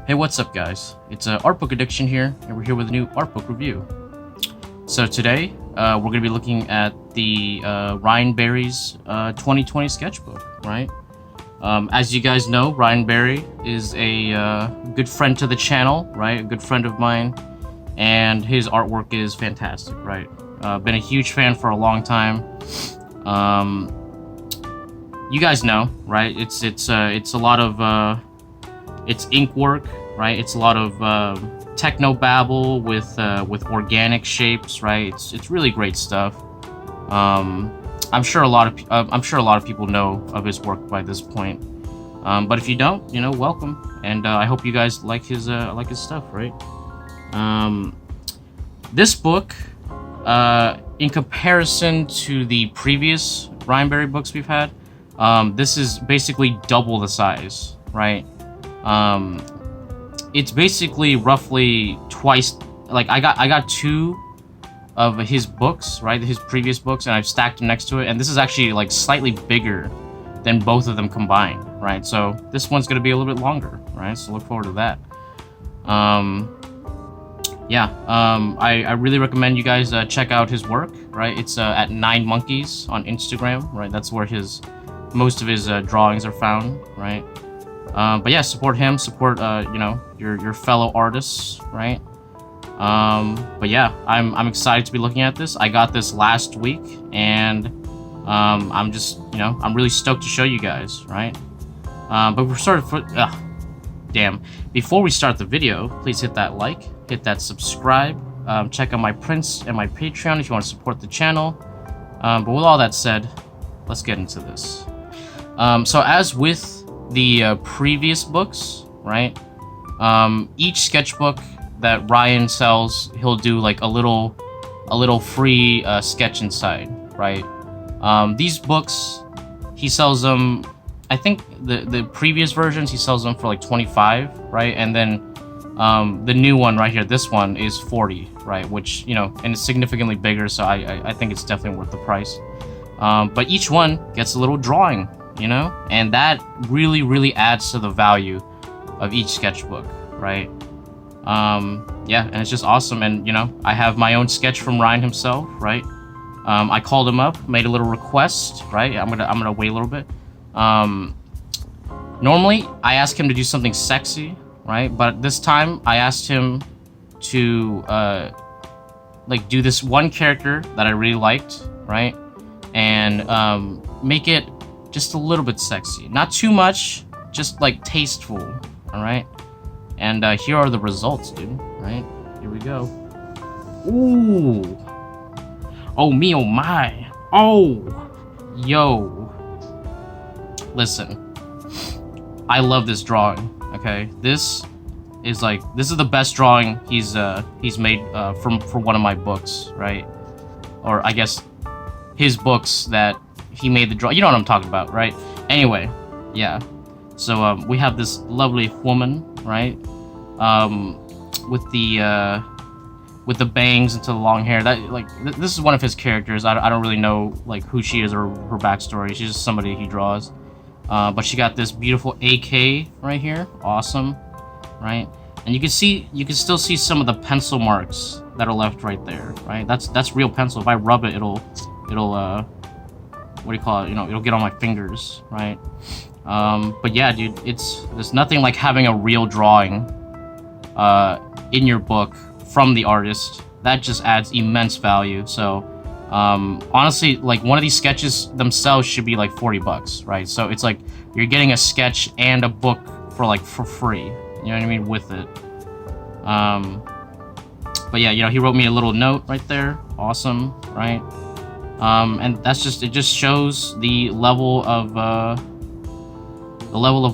Hey, what's up, guys? It's Artbook Addiction here, and we're here with a new Artbook review. So today, we're going to be looking at the Ryan Berry's 2020 sketchbook, right? As you guys know, Ryan Berry is a good friend to the channel, right? A good friend of mine, and his artwork is fantastic, right? Been a huge fan for a long time. You guys know, right? It's a lot of it's ink work, right? It's a lot of techno babble with organic shapes, right? It's really great stuff. I'm sure a lot of people know of his work by this point. But if you don't, welcome, and I hope you guys like his stuff, right? This book, in comparison to the previous Ryan Berry books we've had, this is basically double the size, right? It's basically roughly twice. Like I got two of his books, right? His previous books, and I've stacked them next to it. And this is actually like slightly bigger than both of them combined, right? So this one's gonna be a little bit longer, right? So look forward to that. I really recommend you guys check out his work, right? It's at 9 Monkeys on Instagram, right? That's where most of his drawings are found, right? But yeah, support him, support your fellow artists, right? But yeah, I'm excited to be looking at this. I got this last week, and I'm just I'm really stoked to show you guys, right? But before we start the video, please hit that like, hit that subscribe, check out my prints and my Patreon if you want to support the channel. But with all that said, let's get into this. So as with the previous books, right? Each sketchbook that Ryan sells, he'll do like a little free sketch inside, right? These books, he sells them. I think the previous versions he sells them for like 25, right? And then the new one right here, this one is 40, right? Which and it's significantly bigger, so I think it's definitely worth the price. But each one gets a little drawing, and that really adds to the value of each sketchbook, right? Yeah, and it's just awesome. And I have my own sketch from Ryan himself, right? I called him up, made a little request, right? I'm gonna wait a little bit. Normally I ask him to do something sexy, right? But this time I asked him to do this one character that I really liked, right? And make it just a little bit sexy, not too much, just like tasteful, all right? And here are the results, dude, right? Here we go. Ooh. Oh me, oh my. Oh. Yo. Listen. I love this drawing, okay? This is the best drawing he's made for one of my books, right? Or I guess his books that he made the draw. You know what I'm talking about, right? Anyway, yeah. So we have this lovely woman, right? With the bangs into the long hair. That this is one of his characters. I don't really know like who she is or her backstory. She's just somebody he draws. But she got this beautiful AK right here. Awesome, right? And you can still see some of the pencil marks that are left right there, right? That's real pencil. If I rub it, it'll what do you call it? It'll get on my fingers, right? But yeah, dude, there's nothing like having a real drawing in your book from the artist. That just adds immense value. So honestly, like one of these sketches themselves should be like $40, right? So it's like you're getting a sketch and a book for free. You know what I mean, with it. But yeah, he wrote me a little note right there. Awesome, right? And it just shows the level of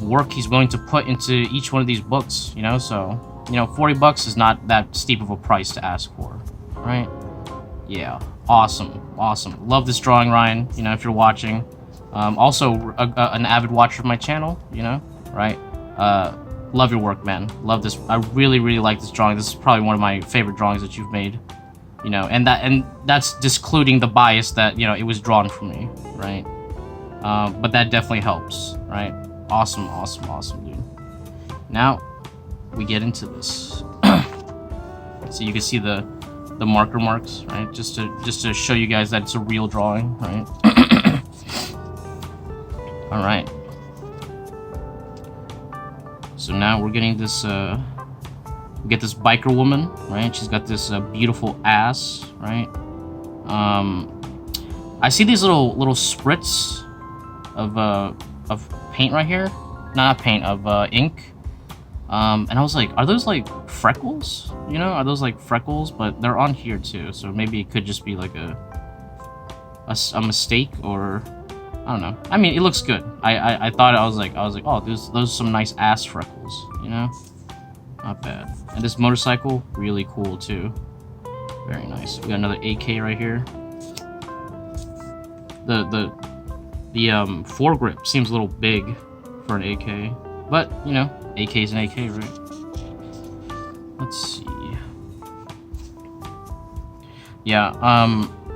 work he's willing to put into each one of these books, so $40 is not that steep of a price to ask for, right? Yeah, awesome. Love this drawing, Ryan, if you're watching. Also an avid watcher of my channel, right? Love your work, man. Love this. I really like this drawing. This is probably one of my favorite drawings that you've made. And that's discluding the bias that it was drawn for me, right? But that definitely helps, right? Awesome, dude. Now we get into this. So you can see the marker marks, right? Just to show you guys that it's a real drawing, right? All right. So now we're getting this. We get this biker woman, right? She's got this beautiful ass, right? I see these little spritz of paint right here. Not paint, of ink. And I was like, are those like freckles? You know, are those like freckles? But they're on here too, so maybe it could just be like a mistake, or I don't know. I mean, it looks good. I thought I was like, oh, those are some nice ass freckles, you know? Not bad. And this motorcycle, really cool too. Very nice. We got another AK right here. The foregrip seems a little big for an AK, but you know, AK's an AK, right? Let's see. Yeah,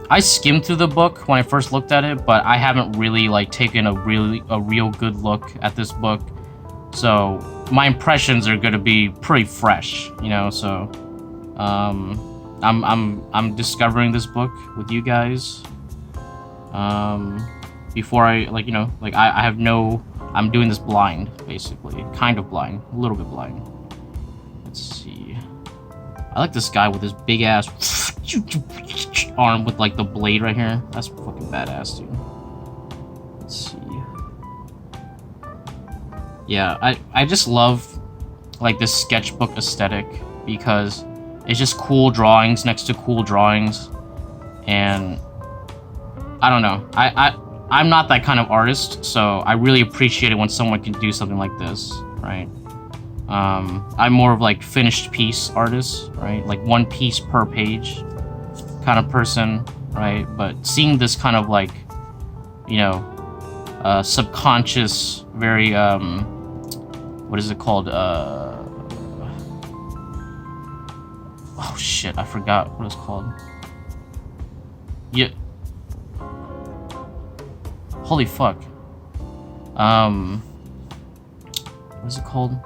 I skimmed through the book when I first looked at it, but I haven't really like taken a real good look at this book. So my impressions are gonna be pretty fresh, you know. So I'm discovering this book with you guys. Before I like, you know, like I have no. I'm doing this blind, basically, kind of blind, a little bit blind. Let's see. I like this guy with his big ass arm with like the blade right here. That's fucking badass, dude. Let's see. Yeah, I just love like this sketchbook aesthetic because it's just cool drawings next to cool drawings, and I don't know. I'm not that kind of artist, so I really appreciate it when someone can do something like this, right? I'm more of like finished piece artist, right? Like one piece per page kind of person, right? But seeing this kind of like, you know, subconscious, very, what is it called? Oh shit, I forgot what it's called. Yeah. Holy fuck. What is it called?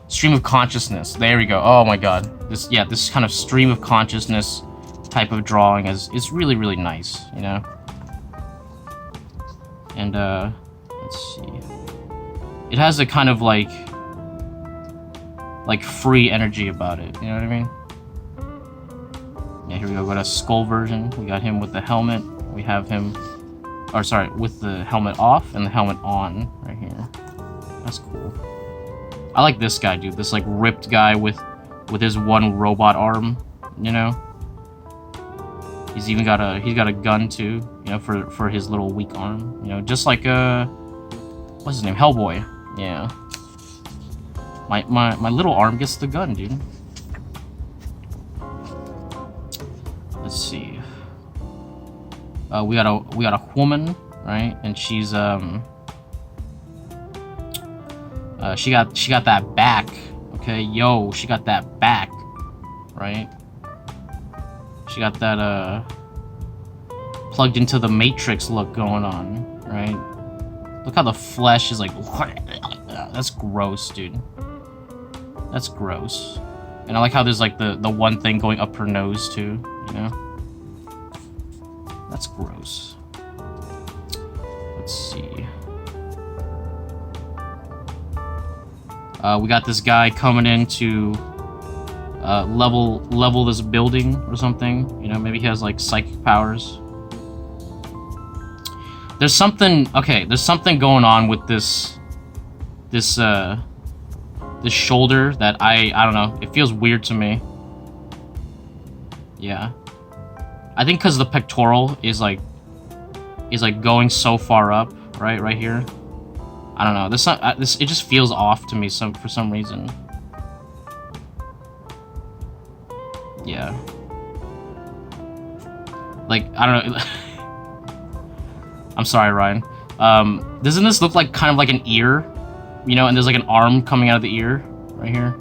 Stream of consciousness. There we go. Oh my god. This kind of stream of consciousness type of drawing is really, really nice, you know? And let's see. It has a kind of like free energy about it, you know what I mean? Yeah, here we go. We got a skull version. We got him with the helmet. We have him, or sorry, with the helmet off and the helmet on right here. That's cool. I like this guy, dude. This like ripped guy with his one robot arm, you know? He's even got a gun too, you know, for his little weak arm, you know, just like what's his name? Hellboy. Yeah. My little arm gets the gun, dude. Let's see. We got a woman, right? And she's she got that back. Okay, yo, she got that back, right? She got that plugged into the Matrix look going on, right? Look how the flesh is like, that's gross, dude. That's gross. And I like how there's like the one thing going up her nose too, you know? That's gross. Let's see. We got this guy coming in to level this building or something. You know, maybe he has like psychic powers. There's something going on with this shoulder that I don't know. It feels weird to me. Yeah. I think because the pectoral is like going so far up, right here. I don't know. It just feels off to me for some reason. Yeah. Like, I don't know. I'm sorry, Ryan. Doesn't this look like kind of like an ear? You know, and there's like an arm coming out of the ear right here.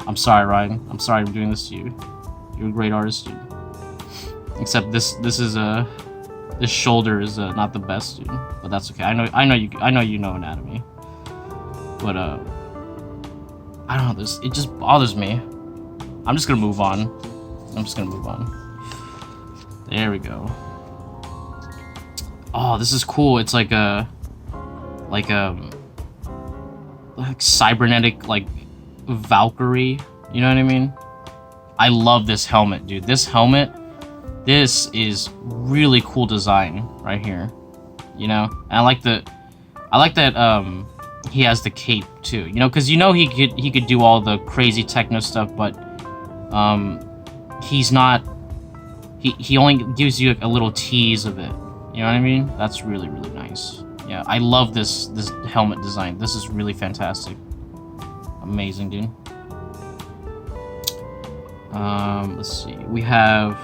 I'm sorry, Ryan. I'm sorry I'm doing this to you. You're a great artist, dude. Except this shoulder is not the best, dude. But that's okay. I know you know anatomy. But I don't know, it just bothers me. I'm just gonna move on. There we go. Oh, this is cool. It's like cybernetic, like Valkyrie. You know what I mean? I love this helmet, dude. This is really cool design right here. You know, and I like that he has the cape too. You know, because you know he could do all the crazy techno stuff, but he's not. He only gives you a little tease of it. You know what I mean? That's really, really nice. Yeah, I love this helmet design. This is really fantastic. Amazing, dude. Let's see. We have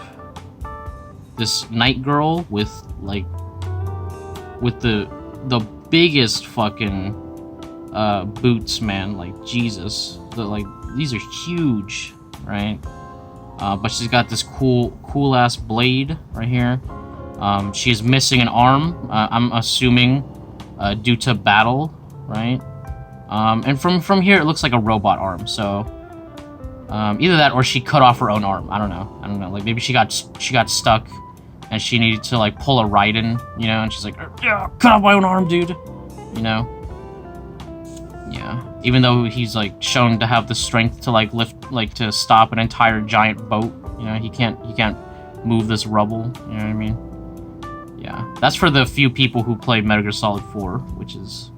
this night girl with the biggest fucking boots, man. Like, Jesus. These are huge, right? But she's got this cool ass blade right here. She is missing an arm. I'm assuming due to battle, right? And from here it looks like a robot arm. So either that or she cut off her own arm. I don't know. Like maybe she got stuck and she needed to like pull a Raiden, you know? And she's like, yeah, cut off my own arm, dude. You know? Yeah. Even though he's like shown to have the strength to like lift, like to stop an entire giant boat. You know, he can't move this rubble. You know what I mean? Yeah. That's for the few people who play Metal Gear Solid 4, which is,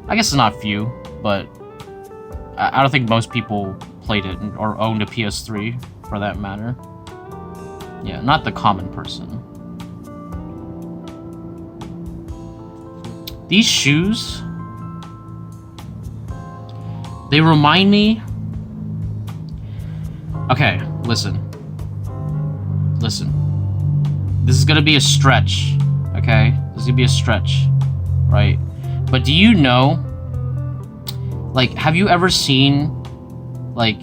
I guess it's not few, but I don't think most people played it or owned a PS3 for that matter. Yeah, not the common person. These shoes, they remind me... Okay, listen. This is gonna be a stretch, okay? This is gonna be a stretch, right? But do you know, like, have you ever seen, like,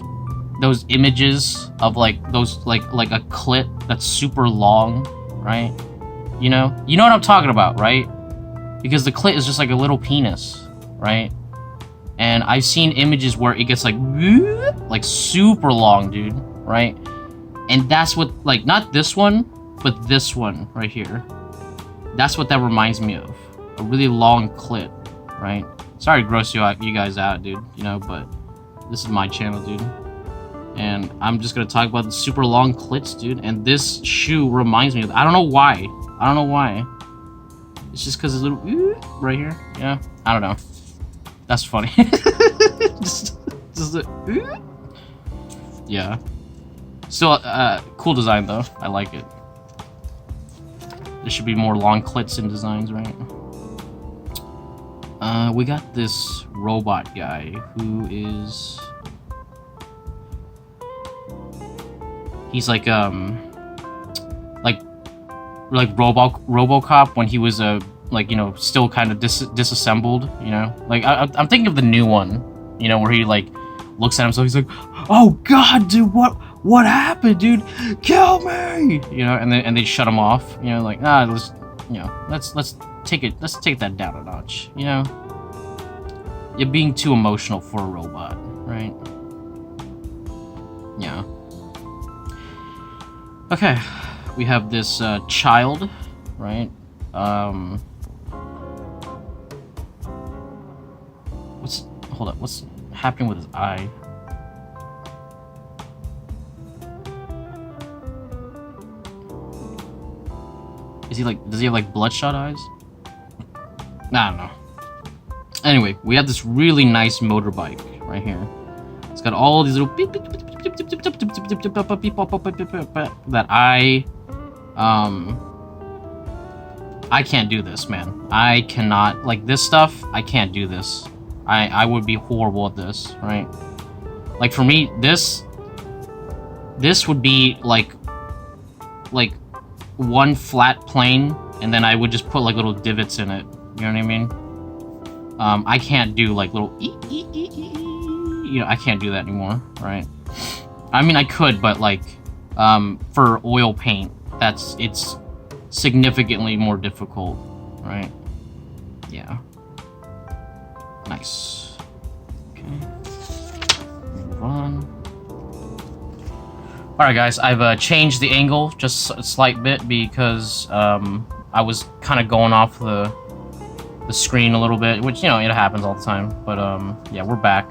those images of, like, those, like a clit that's super long, right? You know what I'm talking about, right? Because the clit is just like a little penis, right? And I've seen images where it gets like super long, dude, right? And that's what, like, not this one, but this one right here. That's what that reminds me of. A really long clit, right? Sorry to gross you guys out, dude, you know, but this is my channel, dude. And I'm just gonna talk about the super long clits, dude. And this shoe reminds me of, I don't know why. It's just because it's a little right here. Yeah, I don't know. That's funny. just yeah. Still, cool design though. I like it. There should be more long clits in designs, right? We got this robot guy who is... He's like RoboCop when he was like, you know, still kind of disassembled, you know? Like, I'm thinking of the new one, you know, where he, like, looks at himself, he's like, oh god, dude, what happened, dude? Kill me! You know, and they shut him off, you know, like, let's take that down a notch, you know? You're being too emotional for a robot, right? Yeah. Okay, we have this child, right? What's happening with his eye? Is he like, does he have like bloodshot eyes? I don't know. Anyway, we have this really nice motorbike right here. It's got all these little beep, beep, beep, beep, beep, beep, beep, beep, beep, that I can't do this, man. I cannot, like, this stuff, I can't do this. I would be horrible at this, right? Like, for me, this would be like one flat plane, and then I would just put like little divots in it. You know what I mean? I can't do like little you know, I can't do that anymore, right? I mean, I could, but like, for oil paint, it's significantly more difficult, right? Yeah. Nice. Okay. on. Alright guys, I've changed the angle just a slight bit because I was kind of going off the screen a little bit, which, you know, it happens all the time. But yeah, we're back.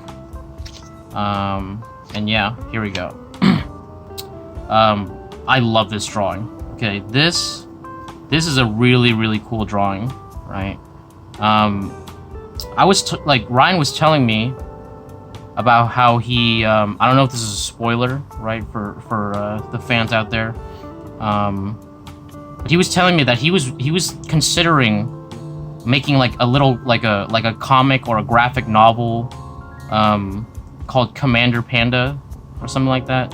And yeah, here we go. I love this drawing. Okay, this is a really cool drawing, right? I was like, Ryan was telling me about how he I don't know if this is a spoiler, right, for the fans out there, but he was telling me that he was considering making like a little like a comic or a graphic novel called Commander Panda or something like that,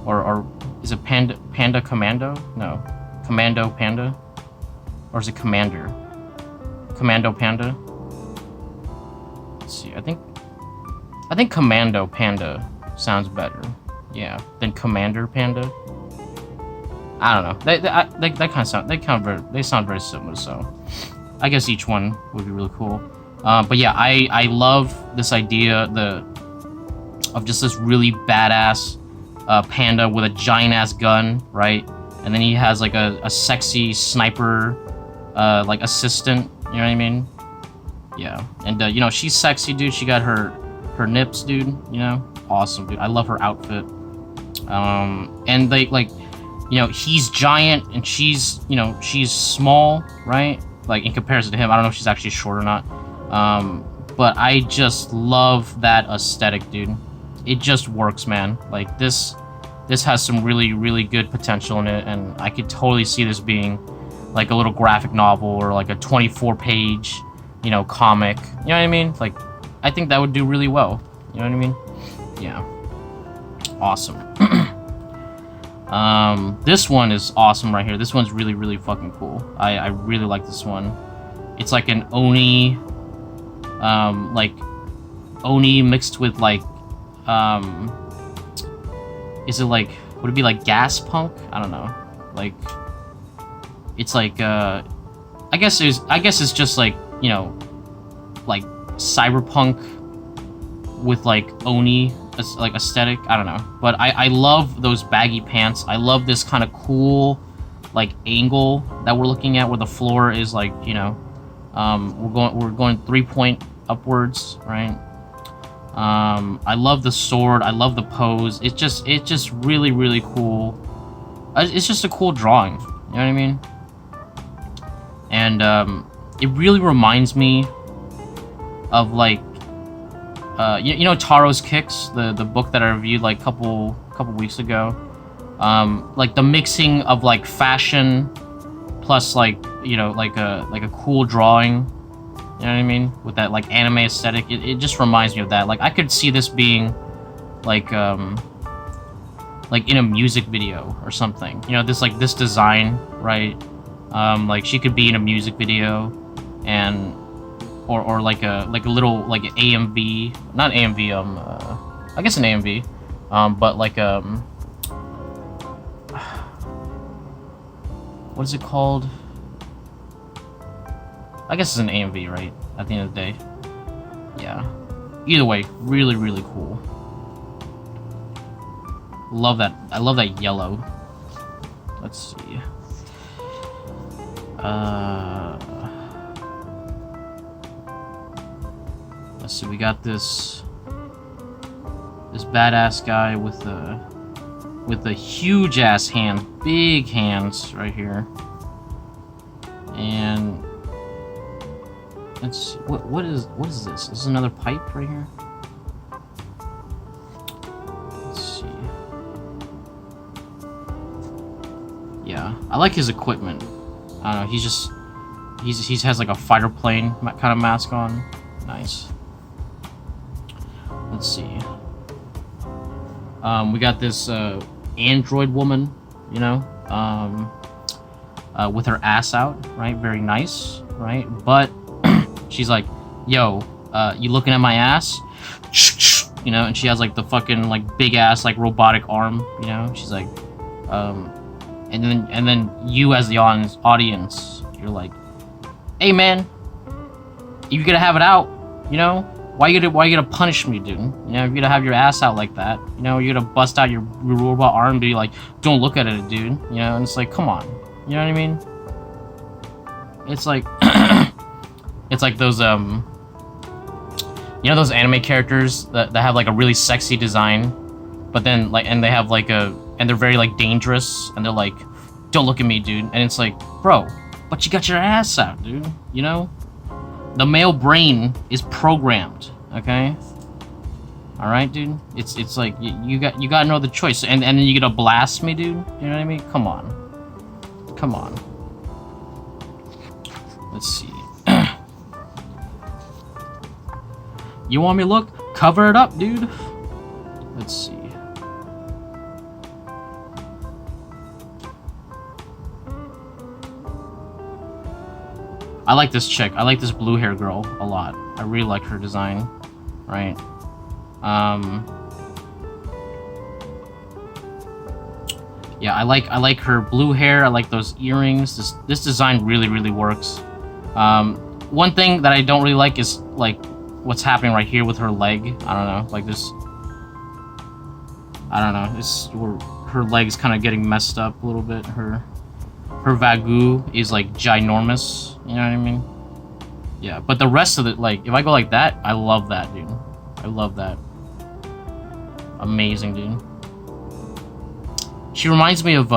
or is it Panda Commando? No, Commando Panda, or is it Commander Commando Panda? Let's see. I think Commando Panda sounds better, yeah, than Commander Panda. I don't know. They kind of sound very similar. So I guess each one would be really cool. But yeah, I love this idea of just this really badass panda with a giant ass gun, right? And then he has like a sexy sniper like assistant. You know what I mean? Yeah, and you know, she's sexy, dude. She got her nips, dude. You know, awesome, dude. I love her outfit. And they like, you know, he's giant and she's, you know, she's small, right? Like in comparison to him, I don't know if she's actually short or not. But I just love that aesthetic, dude. It just works, man. Like this has some really good potential in it, and I could totally see this being like a little graphic novel or like a 24-page, you know, comic. You know what I mean? Like, I think that would do really well. You know what I mean? Yeah. Awesome. This one is awesome right here. This one's really fucking cool. I really like this one. It's like an Oni, like Oni mixed with like, is it like, would it be like gas punk? I don't know. Like, it's like, I guess it's just like, you know, like cyberpunk with like Oni like aesthetic. I don't know, but I love those baggy pants. I love this kind of cool like angle that we're looking at where the floor is like, you know, we're going 3-point upwards, right? I love the sword. I love the pose. It's just really cool. It's just a cool drawing. You know what I mean? And it really reminds me of like, you know, Taro's Kicks, the book that I reviewed like a couple weeks ago. Like the mixing of like fashion plus like, you know, like a cool drawing. You know what I mean? With that like anime aesthetic, it just reminds me of that. Like I could see this being like in a music video or something. You know, this design, right? Like she could be in a music video, and or like a little like an AMV, not AMV, I guess an AMV, but like what is it called? I guess it's an AMV, right? At the end of the day, yeah. Either way, really cool. Love that. I love that yellow. Let's see. Let's see. We got this badass guy with a huge ass hand, big hands right here, and let's see, what is this? Is this another pipe right here? Let's see. Yeah, I like his equipment. I don't know. He has like a fighter plane kind of mask on. Nice. Let's see. We got this android woman, you know, with her ass out, right? Very nice, right? But she's like, yo, you looking at my ass? You know, and she has like the fucking like big ass like robotic arm, you know. She's like, and then you as the audience, you're like, hey man, you gotta have it out, you know. Why you gonna punish me, dude? You know, you're gonna have your ass out like that. You know, you're gonna bust out your robot arm and be like, don't look at it, dude. You know, and it's like, come on. You know what I mean? It's like, it's like those, you know those anime characters that have like a really sexy design, but then like, and they have like and they're very like dangerous, and they're like, don't look at me, dude. And it's like, bro, but you got your ass out, dude. You know? The male brain is programmed, okay? All right, dude. It's like you got no other choice, and then you gonna blast me, dude. You know what I mean? Come on, come on. Let's see. You want me to look? Cover it up, dude. Let's see. I like this chick. I like this blue hair girl a lot. I really like her design, right? Yeah, I like her blue hair. I like those earrings. This design really works. One thing that I don't really like is like what's happening right here with her leg. I don't know, like this. I don't know. It's where her leg's kind of getting messed up a little bit. Her Wagyu is like ginormous, you know what I mean? Yeah, but the rest of it, like, if I go like that, I love that, dude. I love that. Amazing, dude. She reminds me of,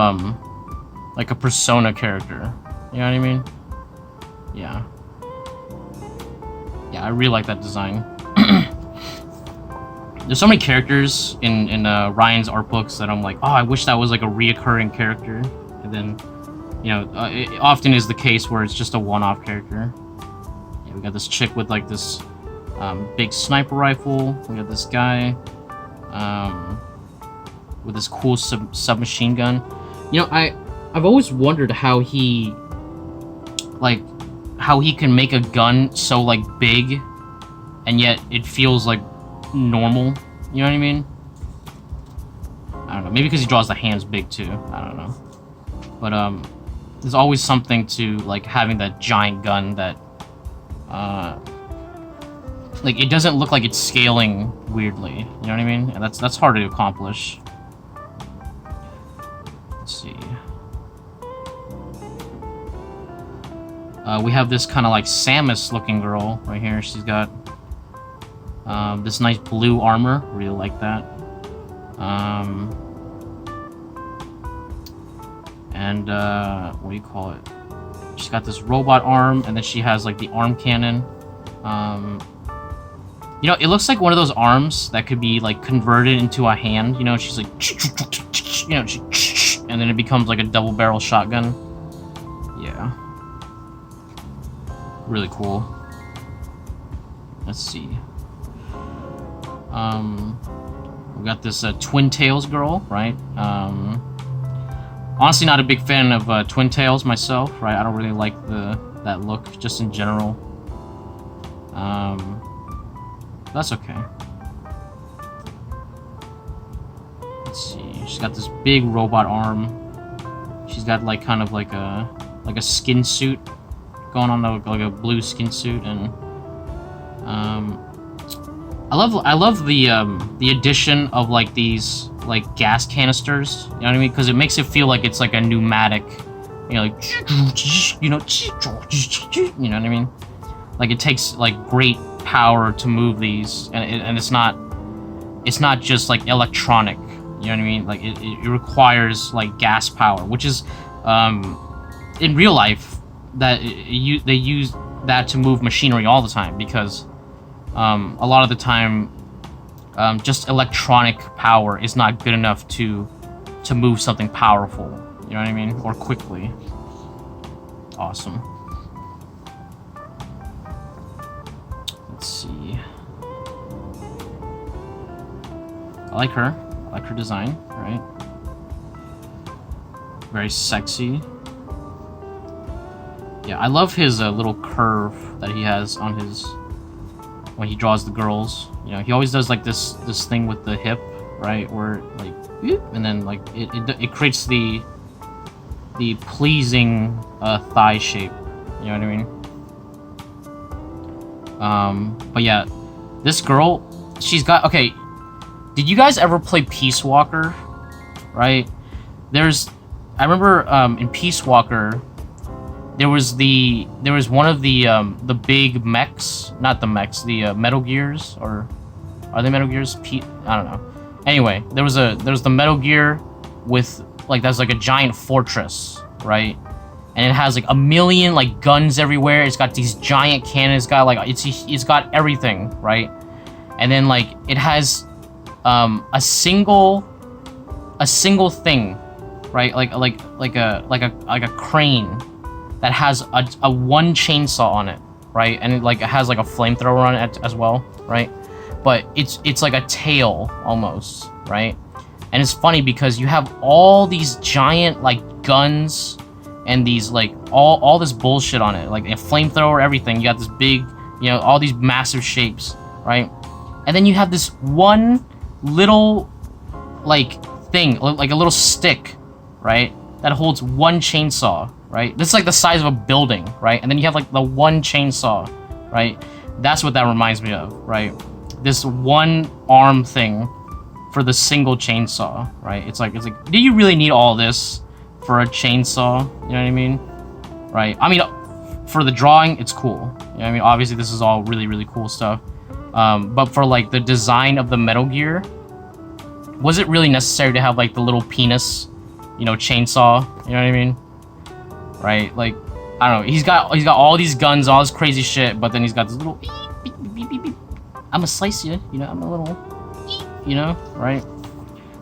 like a Persona character. You know what I mean? Yeah. Yeah, I really like that design. There's so many characters in Ryan's art books that I'm like, oh, I wish that was like a reoccurring character. And then, you know, it often is the case where it's just a one-off character. Yeah, we got this chick with like this big sniper rifle. We got this guy with this cool submachine gun. You know, I've always wondered how he can make a gun so like big, and yet it feels like normal. You know what I mean? I don't know. Maybe because he draws the hands big too. I don't know. But there's always something to like having that giant gun that like it doesn't look like it's scaling weirdly. You know what I mean? And that's hard to accomplish. Let's see. We have this kind of like Samus looking girl right here. She's got this nice blue armor. Really like that. And what do you call it? She's got this robot arm, and then she has like the arm cannon. You know, it looks like one of those arms that could be like converted into a hand. You know, she's like, you know, and then it becomes like a double barrel shotgun. Yeah. Really cool. Let's see. We got this Twin Tails girl, right? Honestly, not a big fan of Twin Tails myself, right? I don't really like that look, just in general. That's okay. Let's see. She's got this big robot arm. She's got like kind of like a skin suit going on, like a blue skin suit, and I love the addition of like these like gas canisters. You know what I mean? Because it makes it feel like it's like a pneumatic. You know, like you know what I mean? Like it takes like great power to move these, and it's not just like electronic. You know what I mean? Like it requires like gas power, which is in real life that they use that to move machinery all the time, because a lot of the time just electronic power is not good enough to move something powerful. You know what I mean? Or quickly. Awesome. Let's see. I like her. I like her design, right? Very sexy. Yeah, I love his little curve that he has on his when he draws the girls. You know, he always does like this thing with the hip, right? Where like, and then like it creates the pleasing thigh shape. You know what I mean? But yeah, This girl, she's got... Okay, did you guys ever play Peace Walker? Right? I remember in Peace Walker, there was one of the big mechs, not the mechs, the Metal Gears, or are they Metal Gears? I don't know. Anyway, there's the Metal Gear with like that's like a giant fortress, right? And it has like a million like guns everywhere. It's got these giant cannons. It's got like it's got everything, right? And then like it has a single thing, right? Like a crane that has a one chainsaw on it, right? And it has like a flamethrower on it as well, right? But it's like a tail almost, right? And it's funny because you have all these giant like guns and these like all this bullshit on it, like a flamethrower, everything. You got this big, you know, all these massive shapes, right? And then you have this one little like thing, like a little stick, right? That holds one chainsaw, right? This is like the size of a building, right? And then you have like the one chainsaw, right? That's what that reminds me of, right? This one arm thing for the single chainsaw, right? It's like, do you really need all this for a chainsaw? You know what I mean? Right? I mean, for the drawing, it's cool. You know what I mean? Obviously, this is all really, really cool stuff. But for like the design of the Metal Gear, was it really necessary to have like the little penis, you know, chainsaw? You know what I mean? Right? Like, I don't know. He's got all these guns, all this crazy shit, but then he's got this little beep, beep, beep, beep, beep. I'm gonna slice you, you know, I'm a little, you know, right?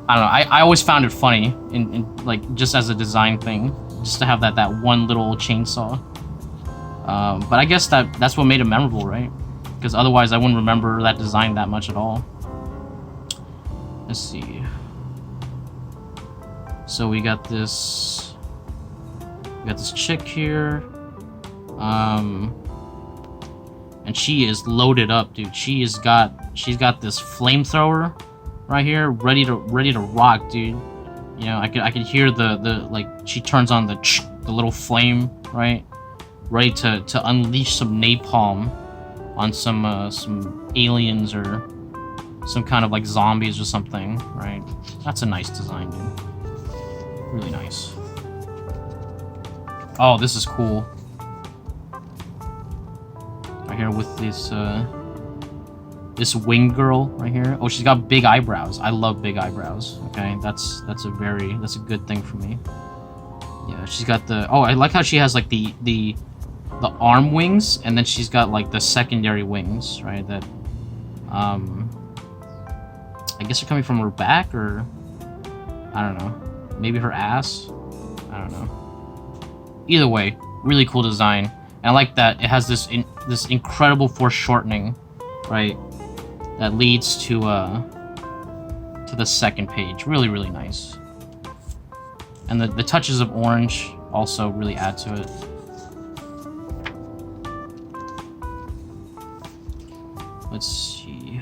I don't know, I always found it funny, in like, just as a design thing, just to have that one little chainsaw. But I guess that's what made it memorable, right? Because otherwise I wouldn't remember that design that much at all. Let's see. So we got this chick here. And she is loaded up, dude. She's got this flamethrower right here, ready to rock, dude. You know, I could hear the like she turns on the little flame, right? Ready to unleash some napalm on some aliens or some kind of like zombies or something, right? That's a nice design, dude. Really nice. Oh, this is cool. Right here with this wing girl right here. Oh, she's got big eyebrows. I love big eyebrows. Okay, that's a good thing for me. Yeah, she's got the... Oh, I like how she has like the arm wings, and then she's got like the secondary wings, right? That I guess they're coming from her back, or I don't know. Maybe her ass. I don't know. Either way, really cool design. And I like that it has this incredible foreshortening, right? That leads to the second page. Really, really nice. And the touches of orange also really add to it. Let's see.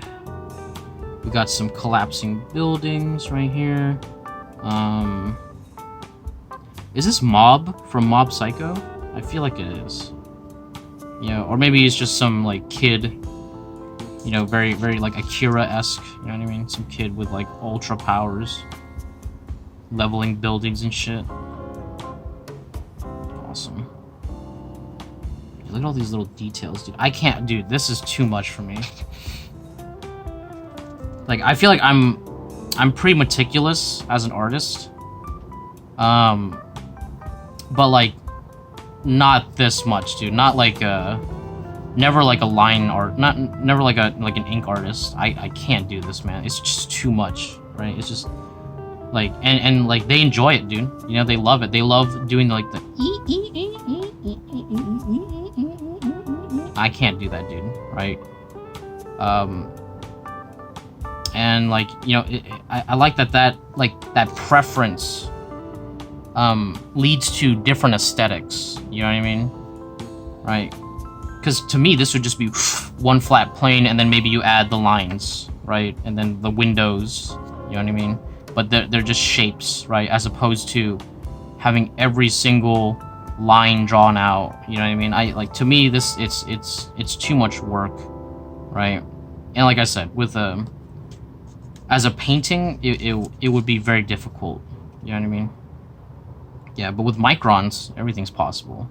We got some collapsing buildings right here. Is this Mob from Mob Psycho? I feel like it is. You know, or maybe it's just some like kid, you know, very, very like Akira-esque, you know what I mean? Some kid with like ultra powers, leveling buildings and shit. Awesome. Look at all these little details, dude. I can't, dude, this is too much for me. Like, I feel like I'm pretty meticulous as an artist. But like, not this much, dude. Not like never like a line art, never like an ink artist. I can't do this, man. It's just too much, right? It's just like, and like they enjoy it, dude. You know, they love it. They love doing like the I can't do that, dude, right? And like, you know, I like that preference leads to different aesthetics, you know what I mean? Right? Because to me, this would just be one flat plane, and then maybe you add the lines, right? And then the windows, you know what I mean? But they're just shapes, right? As opposed to having every single line drawn out, you know what I mean? To me, this it's too much work, right? And like I said, with as a painting, it would be very difficult. You know what I mean? Yeah, but with microns, everything's possible.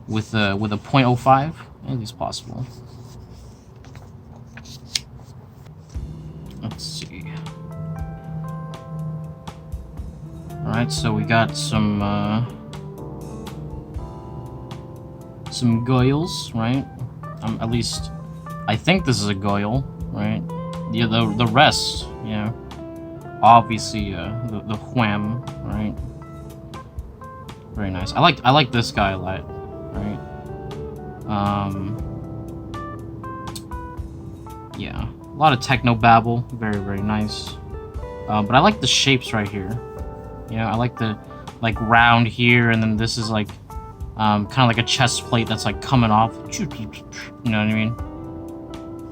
With a 0.05, anything's possible. Let's see. All right, so we got some goyles, right? At least I think this is a goyle, right? Yeah, the rest, you know, obviously the wham, right? Very nice. I like this guy a lot, right? Yeah, a lot of techno babble, very nice. But I like the shapes right here. You know, I like the round here, and then this is like kind of like a chest plate that's like coming off. You know what I mean?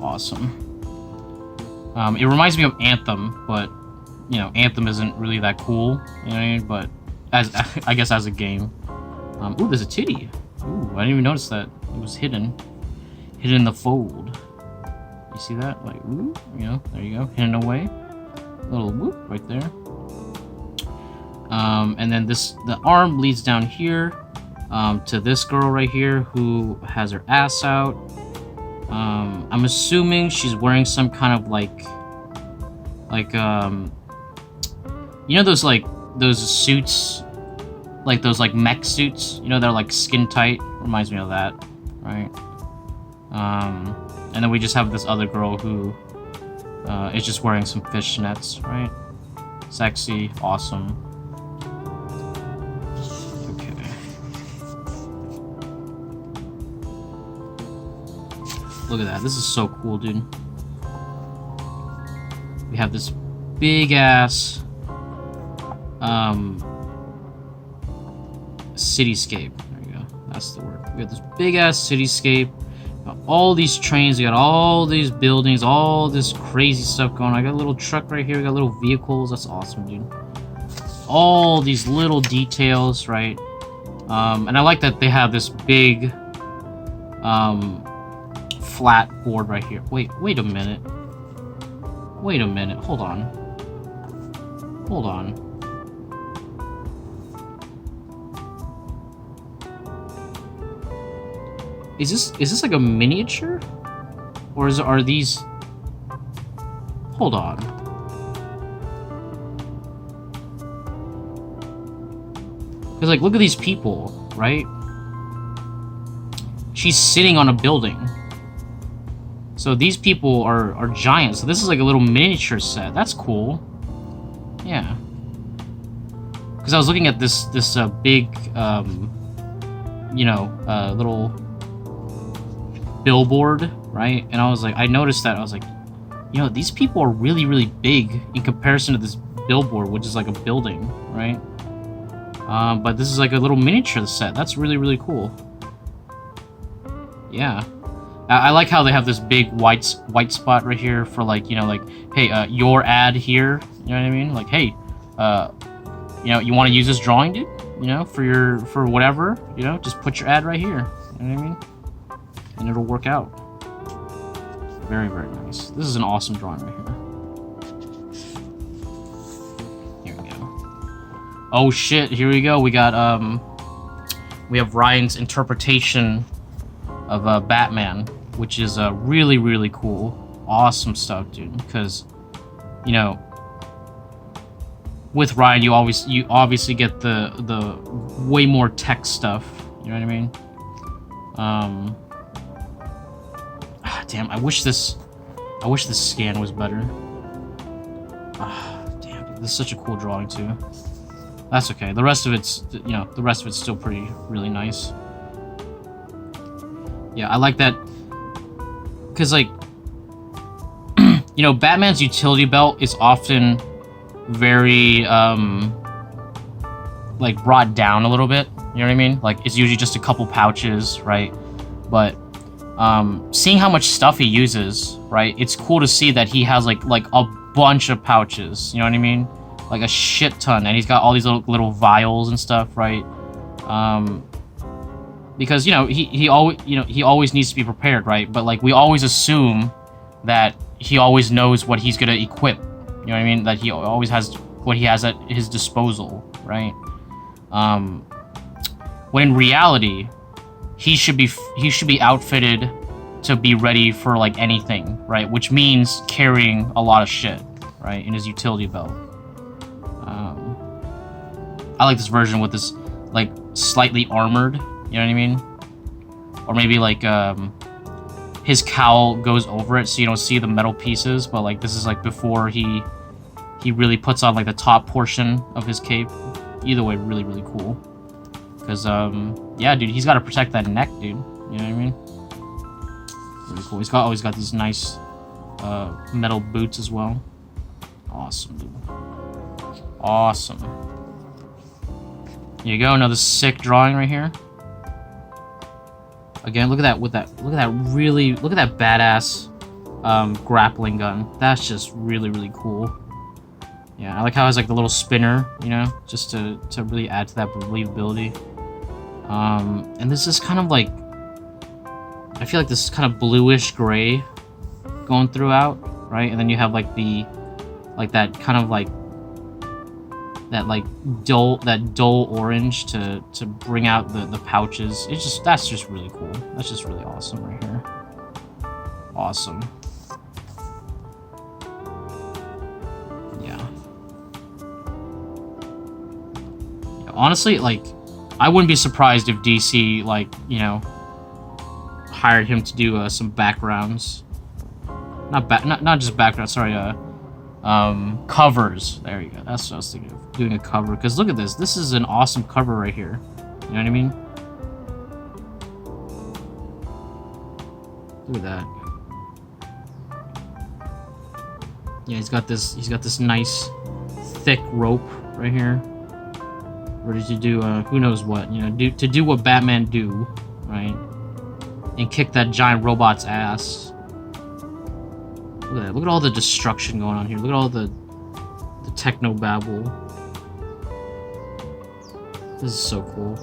Awesome. It reminds me of Anthem, but you know, Anthem isn't really that cool. You know what I mean? But as I guess as a game. Ooh, there's a titty. Ooh, I didn't even notice that. It was hidden in the fold. You see that? Like, ooh, you know, there you go, hidden away. Little whoop right there. And then the arm leads down here to this girl right here who has her ass out. I'm assuming she's wearing some kind of like you know those suits, like those like mech suits, you know, they're like skin tight. Reminds me of that, right? And then we just have this other girl who is just wearing some fishnets, right? Sexy, awesome. Okay. Look at that. This is so cool, dude. We have this big ass cityscape. There you go. That's the word. We got this big ass cityscape. Got all these trains. We got all these buildings. All this crazy stuff going on. I got a little truck right here. We got little vehicles. That's awesome, dude. All these little details, right? And I like that they have this big flat board right here. Wait a minute. Wait a minute. Hold on. Hold on. Is this like a miniature? Or are these... Hold on. Because, like, look at these people, right? She's sitting on a building. So these people are giants. So this is like a little miniature set. That's cool. Yeah. Because I was looking at this big, you know, little billboard, right? And I was like, I noticed that. I was like, you know, these people are really big in comparison to this billboard, which is like a building, right? But this is like a little miniature set. That's really cool. Yeah. I like how they have this big white spot right here for, like, you know, like, hey, your ad here. You know what I mean? Like, hey, you know, you want to use this drawing, dude? You know, for whatever, you know, just put your ad right here. You know what I mean? And it'll work out. Very nice. This is an awesome drawing right here. Here we go. Oh shit, here we go. We got, we have Ryan's interpretation of Batman, which is really cool. Awesome stuff, dude. Because, you know, with Ryan, you obviously get the way more tech stuff. You know what I mean? Damn, I wish this scan was better. Damn, dude, this is such a cool drawing too. That's okay. The rest of it's, you know, still really nice. Yeah, I like that. Because, like, you know, Batman's utility belt is often very, like, brought down a little bit. You know what I mean? Like, it's usually just a couple pouches, right? But, seeing how much stuff he uses, right? It's cool to see that he has, like a bunch of pouches. You know what I mean? Like, a shit ton. And he's got all these little vials and stuff, right? Because, you know, he always needs to be prepared, right? But, like, we always assume that he always knows what he's gonna equip. You know what I mean? That he always has what he has at his disposal, right? When in reality, he should be outfitted to be ready for like anything, right? Which means carrying a lot of shit, right, in his utility belt. I like this version with this like slightly armored, you know what I mean? Or maybe like his cowl goes over it so you don't see the metal pieces, but like this is like before he really puts on like the top portion of his cape. Either way, really, really cool. Because yeah, dude, he's got to protect that neck, dude. You know what I mean? Really cool. He's always got these nice metal boots as well. Awesome, dude. Awesome. Here you go, another sick drawing right here. Again, look at that look at that badass grappling gun. That's just really, really cool. Yeah, I like how it has like the little spinner, you know, just to really add to that believability. And this is kind of like, I feel like this is kind of bluish gray going throughout, right? And then you have like that kind of like dull orange to bring out the pouches. That's just really cool. That's just really awesome right here. Awesome. Yeah. Honestly, like, I wouldn't be surprised if DC, like, you know, hired him to do some backgrounds. Not just backgrounds, sorry, covers. There you go. That's what I was thinking of. Doing a cover. Because look at this. This is an awesome cover right here. You know what I mean? Look at that. Yeah, he's got this nice thick rope right here. Ready to do who knows what, you know, to do what Batman do, right? And kick that giant robot's ass. Look at that. Look at all the destruction going on here. Look at all the techno babble. This is so cool.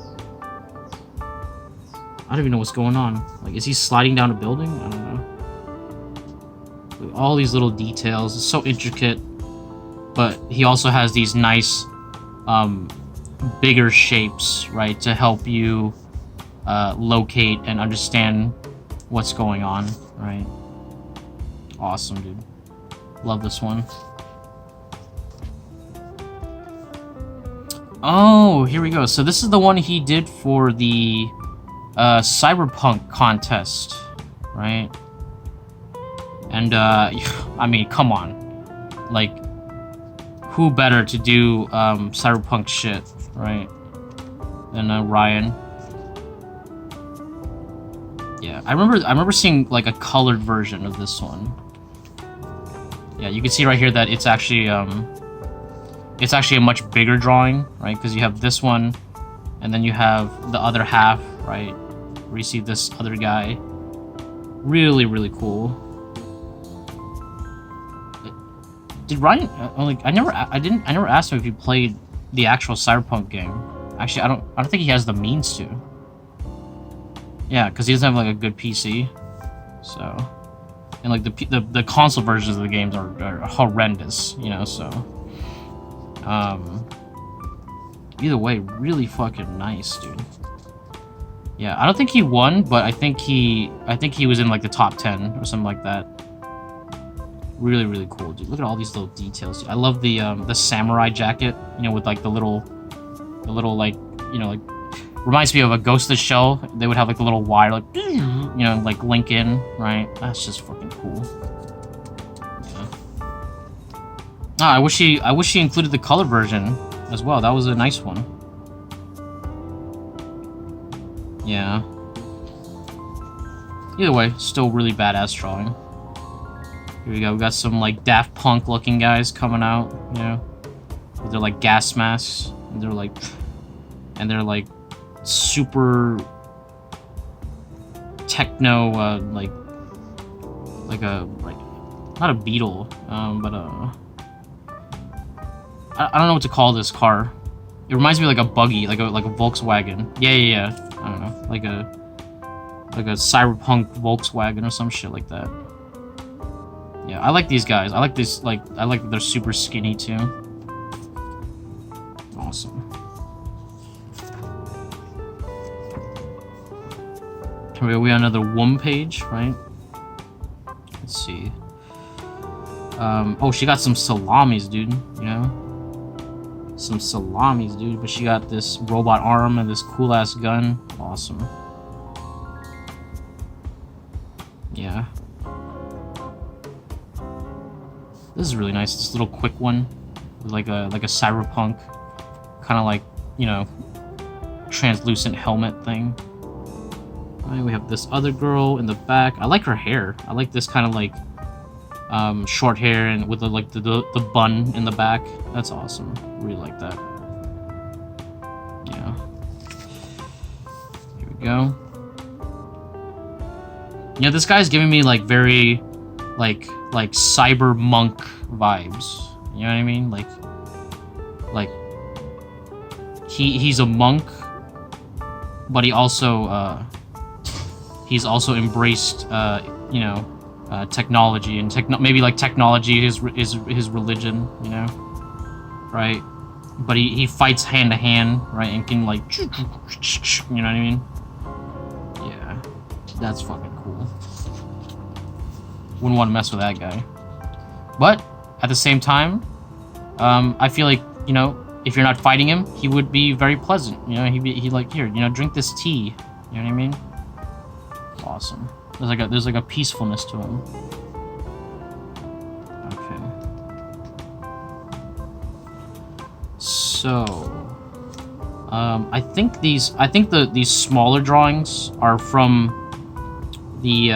I don't even know what's going on. Like, is he sliding down a building? I don't know. Look, all these little details. It's so intricate. But he also has these nice, bigger shapes, right? To help you locate and understand what's going on, right? Awesome, dude. Love this one. Oh, here we go. So this is the one he did for the Cyberpunk contest, right? And I mean, come on. Like, who better to do Cyberpunk shit, right? Than Ryan. Yeah, I remember seeing like a colored version of this one. Yeah, you can see right here that it's actually a much bigger drawing, right? Because you have this one, and then you have the other half, right? Where you see this other guy. Really, really cool. Did Ryan I never asked him if he played the actual Cyberpunk game. Actually, I don't think he has the means to. Yeah, because he doesn't have like a good PC. So, and like the console versions of the games are horrendous, you know. So, either way, really fucking nice, dude. Yeah, I don't think he won, but I think he was in like the top 10 or something like that. Really, really cool, dude. Look at all these little details. I love the samurai jacket, you know, with like the little like, you know, like, reminds me of a Ghost of the Shell. They would have like the little wire, like, you know, like link in, right? That's just fucking cool. Yeah. Ah, I wish he included the color version as well. That was a nice one. Yeah. Either way, still really badass drawing. Here we go. We got some like Daft Punk looking guys coming out, you know, with their like gas masks, and they're like super techno, like not a Beetle, but I don't know what to call this car. It reminds me of like a buggy, like a Volkswagen. Yeah. I don't know, like a Cyberpunk Volkswagen or some shit like that. Yeah, I like these guys. I like this, like, I like that they're super skinny too. Awesome. Here we have another WUM page, right? Let's see. Oh, she got some salamis, dude, you know? Some salamis, dude, but she got this robot arm and this cool-ass gun. Awesome. Yeah. This is really nice. This little quick one, with like a cyberpunk, kind of like, you know, translucent helmet thing. Right, we have this other girl in the back. I like her hair. I like this kind of like short hair and with the bun in the back. That's awesome. Really like that. Yeah. Here we go. Yeah, this guy's giving me like very like Cyberpunk vibes. You know what I mean? Like he's a monk, but he's also embraced you know, technology and maybe like technology is his religion, you know, right? But he fights hand to hand, right, and can like, you know what I mean? Yeah, that's fucking cool. Wouldn't want to mess with that guy. But at the same time, I feel like, you know, if you're not fighting him, he would be very pleasant. You know, he'd like, here, you know, drink this tea. You know what I mean? Awesome. There's like a peacefulness to him. Okay. So, I think these smaller drawings are from the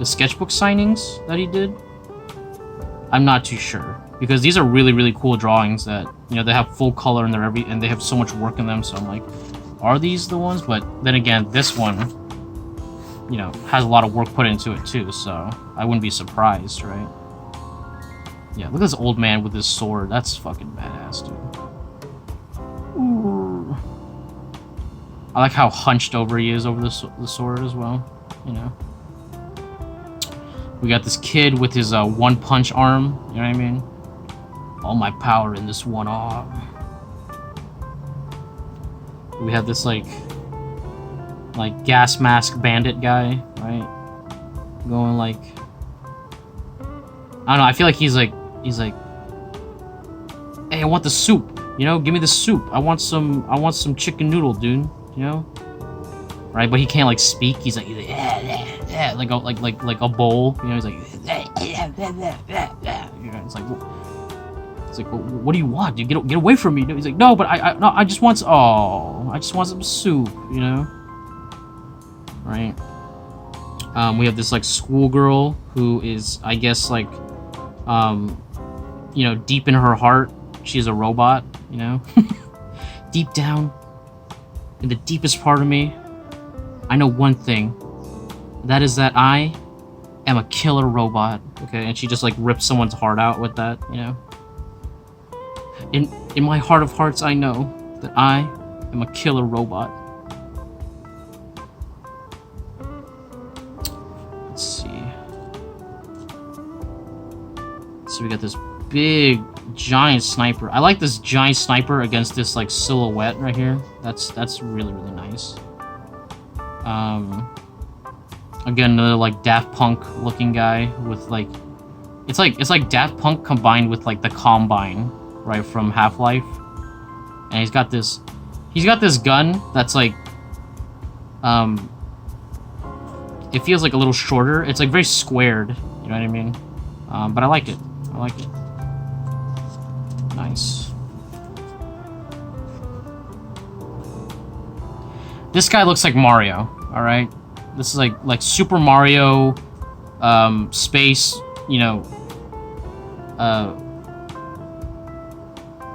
sketchbook signings that he did. I'm not too sure, because these are really cool drawings that, you know, they have full color and and they have so much work in them. So I'm like, are these the ones? But then again, this one, you know, has a lot of work put into it too, so I wouldn't be surprised, right? Yeah, look at this old man with his sword. That's fucking badass, dude. Ooh. I like how hunched over he is over the sword as well, you know. We got this kid with his one-punch arm, you know what I mean? All my power in this one arm. We have this like gas mask bandit guy, right? Going like, I don't know, I feel like he's like, hey, I want the soup, you know, give me the soup. I want some chicken noodle, dude, you know? Right, but he can't like speak. He's like like a bowl, you know, he's like you know, it's like what do you want, dude? Get away from me. He's like, no, but I just want some soup, you know? Right? We have this like schoolgirl who is, I guess, like you know, deep in her heart, she's a robot, you know? Deep down, in the deepest part of me, I know one thing. That is that I am a killer robot. Okay, and she just like rips someone's heart out with that, you know? In my heart of hearts, I know that I am a killer robot. Let's see. So we got this big, giant sniper. I like this giant sniper against this like silhouette right here. That's really nice. Again, another like Daft Punk looking guy with like, it's like Daft Punk combined with like the Combine, right, from Half-Life. And he's got this gun that's like, it feels like a little shorter. It's like very squared, you know what I mean? But I like it. Nice. This guy looks like Mario, alright? This is like Super Mario, space, you know,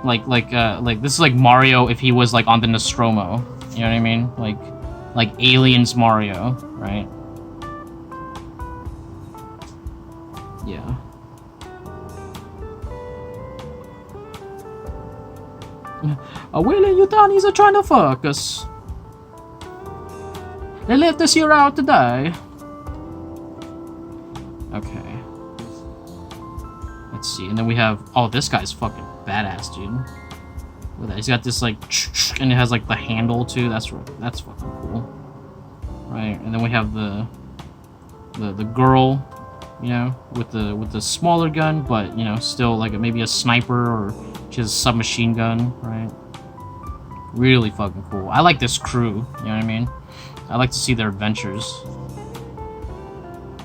like this is like Mario if he was like on the Nostromo, you know what I mean? Like Aliens Mario, right? Yeah. Willie, you Townies are trying to fuck us. They left us here out to die. Okay. Let's see. And then we have... Oh, this guy's fucking badass, dude. Look at that. He's got this, like... And it has, like, the handle, too. That's fucking cool. Right. And then we have the girl, you know, with the smaller gun, but, you know, still, like, maybe a sniper, or she has a submachine gun, right? Really fucking cool. I like this crew, you know what I mean? I like to see their adventures.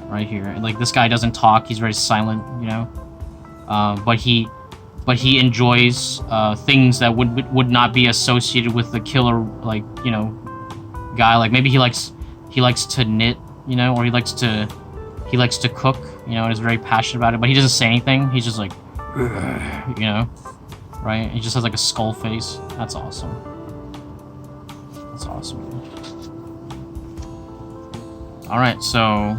Right here. And, like, this guy doesn't talk. He's very silent, you know? But he enjoys things that would not be associated with the killer, like, you know, guy. Like, maybe he likes to knit, you know, or he likes to cook, you know, and is very passionate about it, but he doesn't say anything. He's just like, you know, right? He just has like a skull face. That's awesome. That's awesome. All right, so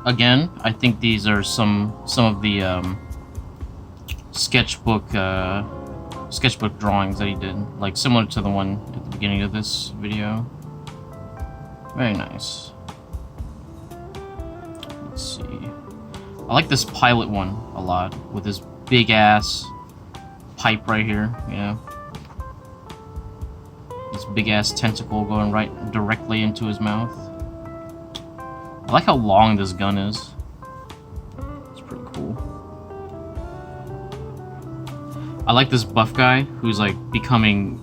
again, I think these are some of the sketchbook drawings that he did, like similar to the one at the beginning of this video. Very nice. Let's see. I like this pilot one a lot, with this big ass pipe right here, you know. This big ass tentacle going right directly into his mouth. I like how long this gun is. It's pretty cool. I like this buff guy who's like becoming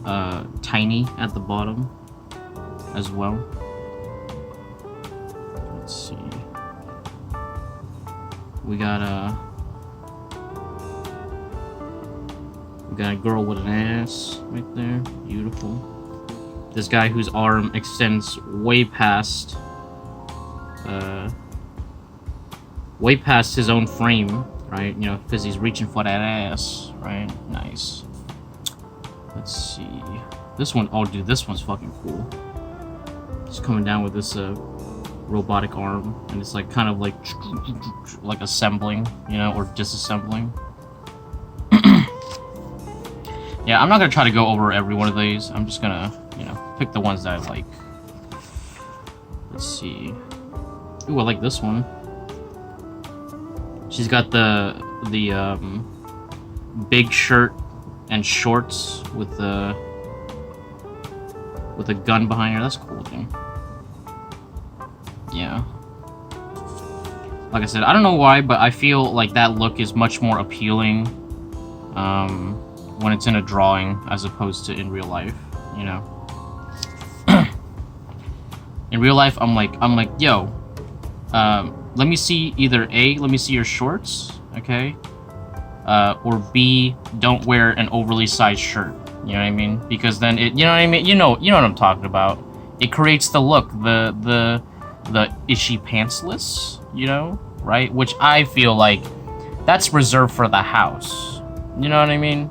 tiny at the bottom as well. Let's see. We got a girl with an ass right there. Beautiful. This guy whose arm extends way past his own frame, right? You know, because he's reaching for that ass, right? Nice. Let's see. This one, oh dude, this one's fucking cool. Just coming down with this robotic arm, and it's like kind of like assembling, you know, or disassembling. Yeah, I'm not gonna try to go over every one of these. I'm just gonna, you know, pick the ones that I like. Let's see. Ooh, I like this one. She's got the big shirt and shorts with a gun behind her. That's cool, dude. Yeah. Like I said, I don't know why, but I feel like that look is much more appealing when it's in a drawing as opposed to in real life, you know. In real life, I'm like, yo, let me see either A, let me see your shorts, okay? Or B, don't wear an overly sized shirt. You know what I mean? Because then it, you know what I mean? You know what I'm talking about. It creates the look, the is she pantsless, you know, right? Which I feel like that's reserved for the house. You know what I mean?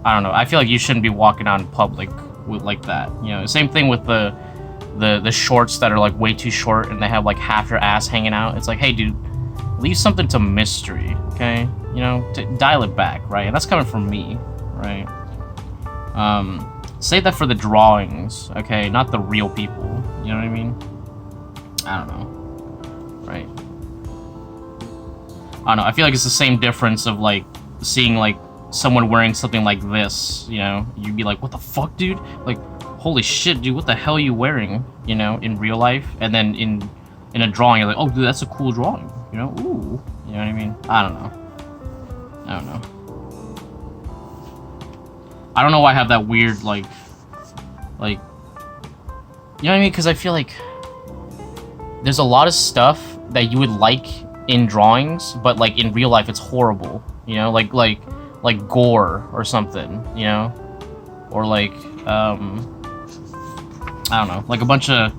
I don't know. I feel like you shouldn't be walking out in public with like that. You know, same thing with the shorts that are like way too short and they have like half your ass hanging out. It's like, hey, dude, leave something to mystery, okay? You know, dial it back, right? And that's coming from me, right? Save that for the drawings, okay? Not the real people. You know what I mean? I don't know, right? I don't know. I feel like it's the same difference of like seeing like someone wearing something like this. You know, you'd be like, "What the fuck, dude? Like, holy shit, dude! What the hell are you wearing?" You know, in real life, and then in a drawing, you're like, "Oh, dude, that's a cool drawing." You know, ooh. You know what I mean? I don't know. I don't know why I have that weird like, you know what I mean? Because I feel like there's a lot of stuff that you would like in drawings, but like in real life, it's horrible. You know, like gore or something. You know, or like I don't know, like a bunch of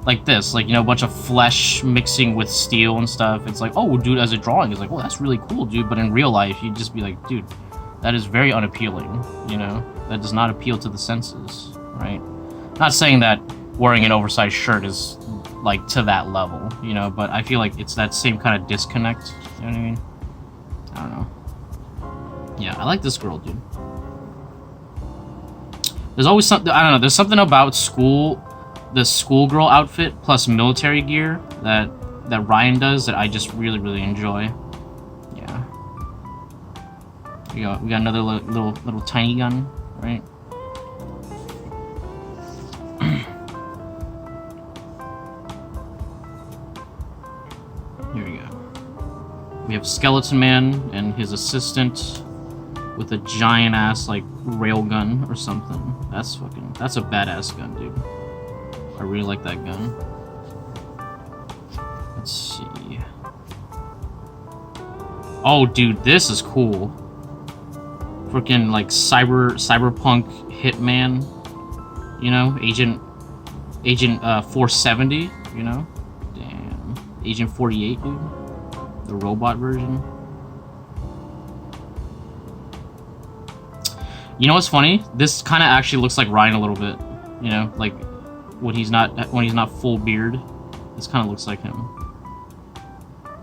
like this, like, you know, a bunch of flesh mixing with steel and stuff. It's like, oh, dude, as a drawing, it's like, oh, that's really cool, dude. But in real life, you'd just be like, dude, that is very unappealing. You know, that does not appeal to the senses, right? Not saying that wearing an oversized shirt is like to that level, you know, but I feel like it's that same kind of disconnect. You know what I mean? I don't know. Yeah, I like this girl, dude. There's always something, I don't know, there's something about the schoolgirl outfit plus military gear that that Ryan does that I just really enjoy. Yeah. We got another little tiny gun, right? Here we go. We have Skeleton Man and his assistant with a giant ass like railgun or something. That's a badass gun, dude. I really like that gun. Let's see. Oh, dude, this is cool. Freaking like cyberpunk hitman. You know, Agent 470. You know, damn, Agent 48, dude. The robot version. You know what's funny? This kind of actually looks like Ryan a little bit. You know, like when he's not full beard, this kind of looks like him.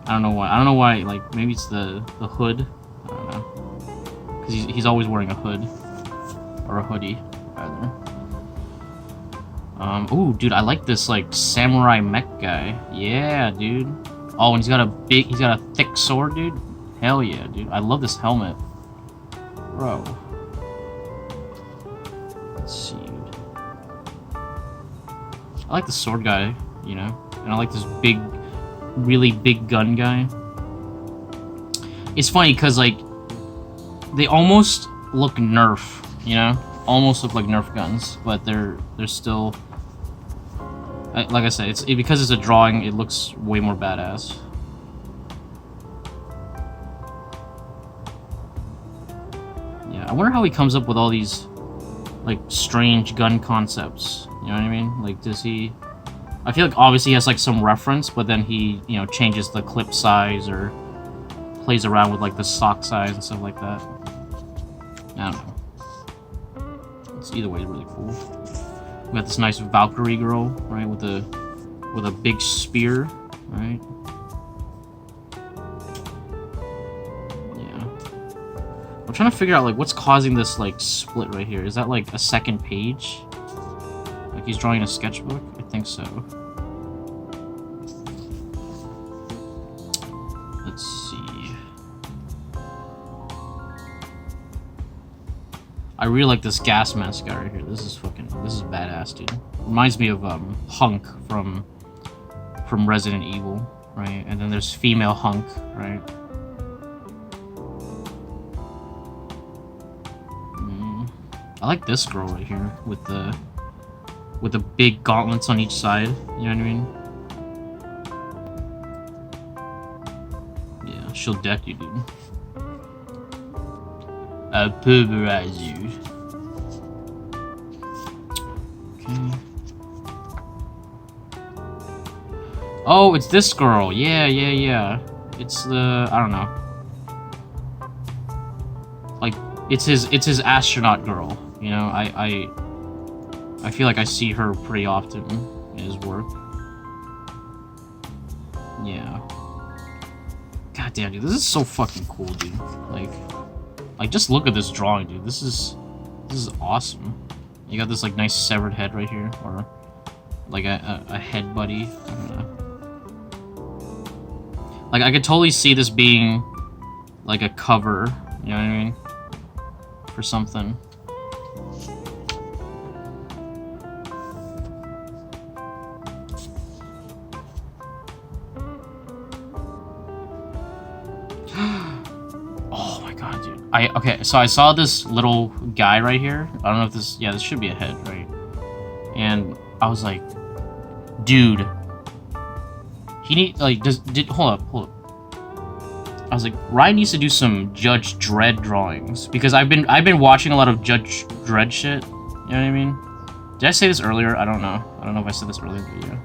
I don't know why. I don't know why. Like maybe it's the hood. I don't know. Because he's always wearing a hood or a hoodie, rather. Ooh, dude, I like this like samurai mech guy. Yeah, dude. Oh, and he's got a thick sword, dude. Hell yeah, dude. I love this helmet, bro. Let's see, dude. I like the sword guy, you know, and I like this big, really big gun guy. It's funny because like they almost look Nerf, you know, almost look like Nerf guns, but they're still. Like I said, because it's a drawing, it looks way more badass. Yeah, I wonder how he comes up with all these, like, strange gun concepts. You know what I mean? Like, does he... I feel like obviously he has, like, some reference, but then he, you know, changes the clip size or plays around with, like, the stock size and stuff like that. I don't know. It's either way really cool. We got this nice Valkyrie girl, right, with a big spear, right? Yeah. I'm trying to figure out like what's causing this like split right here. Is that like a second page? Like he's drawing a sketchbook? I think so. Let's see. I really like this gas mask guy right here. This is badass, dude. Reminds me of Hunk from Resident Evil, right? And then there's female Hunk, right? I like this girl right here with the big gauntlets on each side. You know what I mean? Yeah, she'll deck you, dude. I'll pulverize you. Okay. Oh, it's this girl. Yeah. It's the... I don't know. Like, it's his astronaut girl. You know, I feel like I see her pretty often in his work. Yeah. God damn, dude. This is so fucking cool, dude. Like, just look at this drawing, dude. This is awesome. You got this, like, nice severed head right here. Or, like, a head buddy. I don't know. Like, I could totally see this being, like, a cover. You know what I mean? For something. Oh my god, dude. Okay, so I saw this little guy right here. I don't know if this... Yeah, this should be a head, right? And I was like, dude. He need... Like, hold up. I was like, Ryan needs to do some Judge Dredd drawings. Because I've been watching a lot of Judge Dredd shit. You know what I mean? Did I say this earlier? I don't know. I don't know if I said this earlier in the video.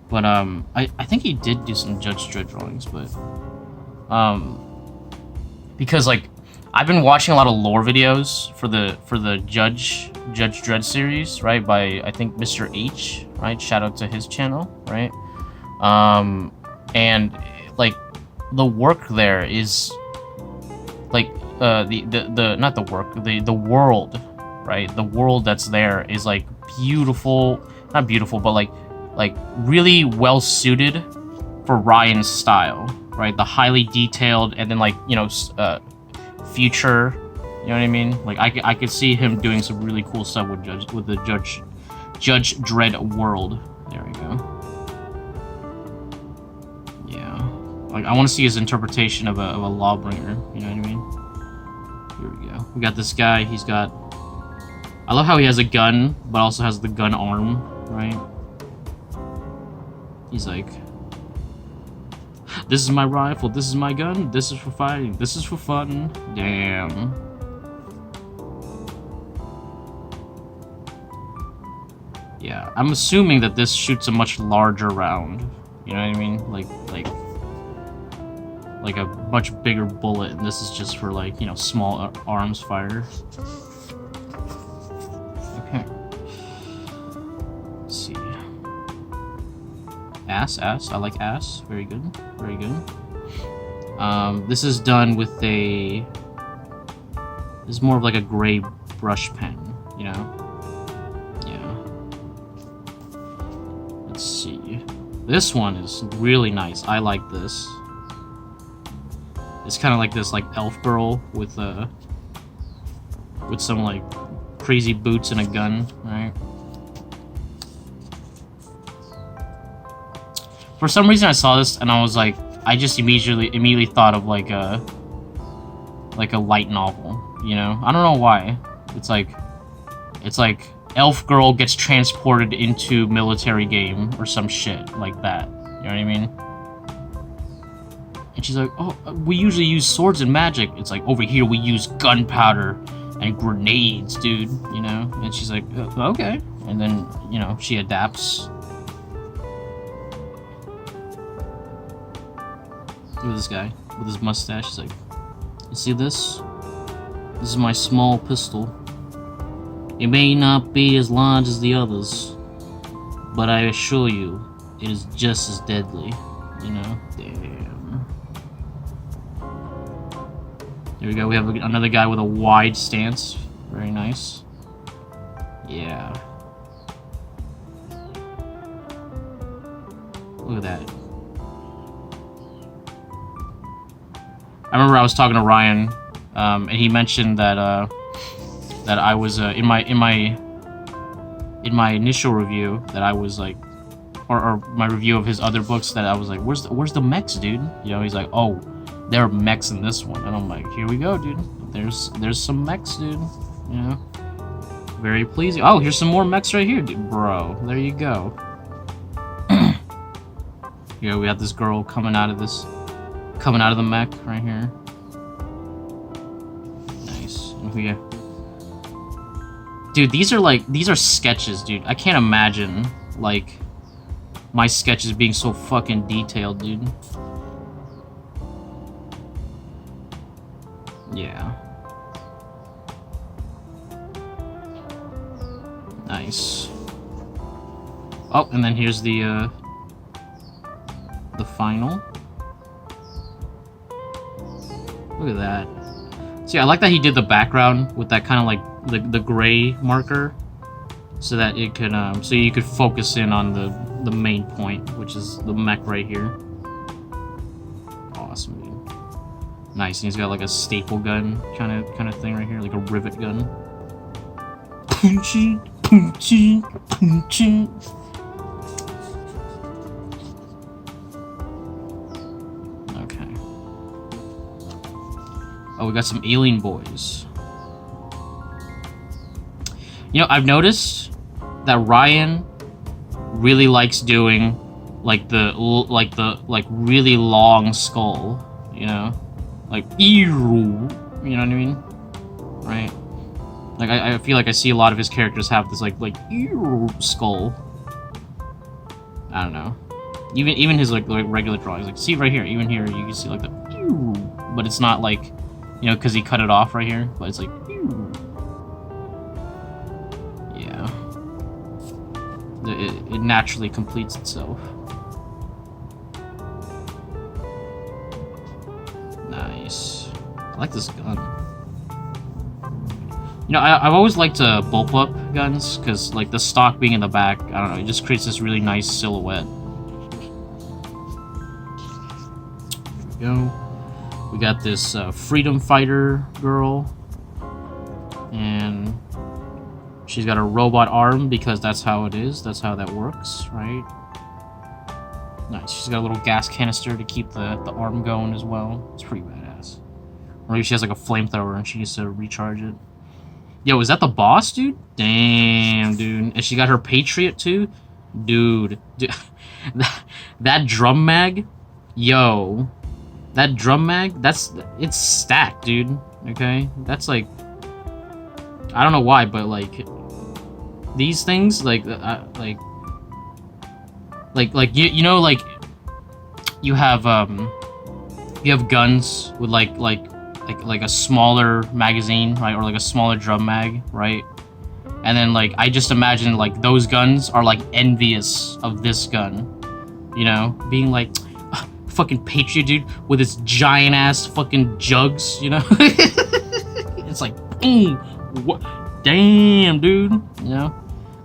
But, I think he did do some Judge Dredd drawings, but... Because, like, I've been watching a lot of lore videos for the Judge Dredd series, right? By, I think, Mr. H, right? Shout out to his channel, right? And, like, the work there is, like, not the work, the world, right? The world that's there is, like, beautiful, not beautiful, but, like really well suited for Ryan's style, right? The highly detailed, and then like, you know, future, you know what I mean? Like I could see him doing some really cool stuff with the Judge Dredd world. There we go. Yeah, like I want to see his interpretation of a lawbringer. You know what I mean? Here we go. We got this guy. He's got. I love how he has a gun, but also has the gun arm, right? He's like, this is my rifle, this is my gun, this is for fighting, this is for fun. Damn. Yeah, I'm assuming that this shoots a much larger round. You know what I mean? Like a much bigger bullet, and this is just for like, you know, small arms fire. Okay. Let's see. Ass. I like ass. Very good. Very good. This is done with a... This is more of like a gray brush pen, you know? Yeah. Let's see. This one is really nice. I like this. It's kind of like this like elf girl with some like crazy boots and a gun, right? For some reason I saw this and I was like, I just immediately thought of like a light novel, you know? I don't know why. It's like elf girl gets transported into military game or some shit like that. You know what I mean? And she's like, oh, we usually use swords and magic. It's like, over here we use gunpowder and grenades, dude, you know? And she's like, okay. And then, you know, she adapts. Look at this guy with his mustache. He's like, you see this? This is my small pistol. It may not be as large as the others, but I assure you, it is just as deadly, you know? Damn. There we go, we have another guy with a wide stance. Very nice. Yeah. Look at that. I remember I was talking to Ryan, and he mentioned that that I was in my initial review that I was like, or my review of his other books, that I was like, where's the mechs, dude? You know, he's like, oh, there are mechs in this one, and I'm like, here we go, dude. There's some mechs, dude. You know, very pleasing. Oh, here's some more mechs right here, dude, bro. There you go. Here we have this girl coming out of the mech right here. Nice. And we dude, these are sketches, dude. I can't imagine like my sketches being so fucking detailed, dude. Yeah. Nice. Oh, and then here's the final. Look at that. See, I like that he did the background with that kind of like the gray marker, so that it could so you could focus in on the main point, which is the mech right here. Awesome, dude. Nice. And he's got like a staple gun kind of thing right here, like a rivet gun. Punchy, punchy, punchy. Oh, we got some alien boys. You know, I've noticed that Ryan really likes doing like the really long skull. You know, like ew. You know what I mean? Right? Like I feel like I see a lot of his characters have this like ew skull. I don't know. Even his like regular drawings. Like see right here. Even here you can see like the ew, but it's not like. You know, because he cut it off right here, but it's like, yeah. It naturally completes itself. Nice. I like this gun. You know, I've always liked bulb up guns, because like the stock being in the back, I don't know, it just creates this really nice silhouette. go. We got this freedom fighter girl, and she's got a robot arm because that's how it is. That's how that works, right? Nice. She's got a little gas canister to keep the arm going as well. It's pretty badass. Or maybe she has like a flamethrower and she needs to recharge it. Yo, is that the boss, dude? Damn, dude. And she got her Patriot too? Dude. That drum mag? Yo. That drum mag? It's stacked, dude. Okay? That's like... I don't know why, but like... These things, like you know, like you have guns with like a smaller magazine, right, or like a smaller drum mag, right? And then like I just imagine like those guns are like envious of this gun, you know, being like fucking Patriot dude with its giant ass fucking jugs, you know. It's like, what? Damn, dude, you know.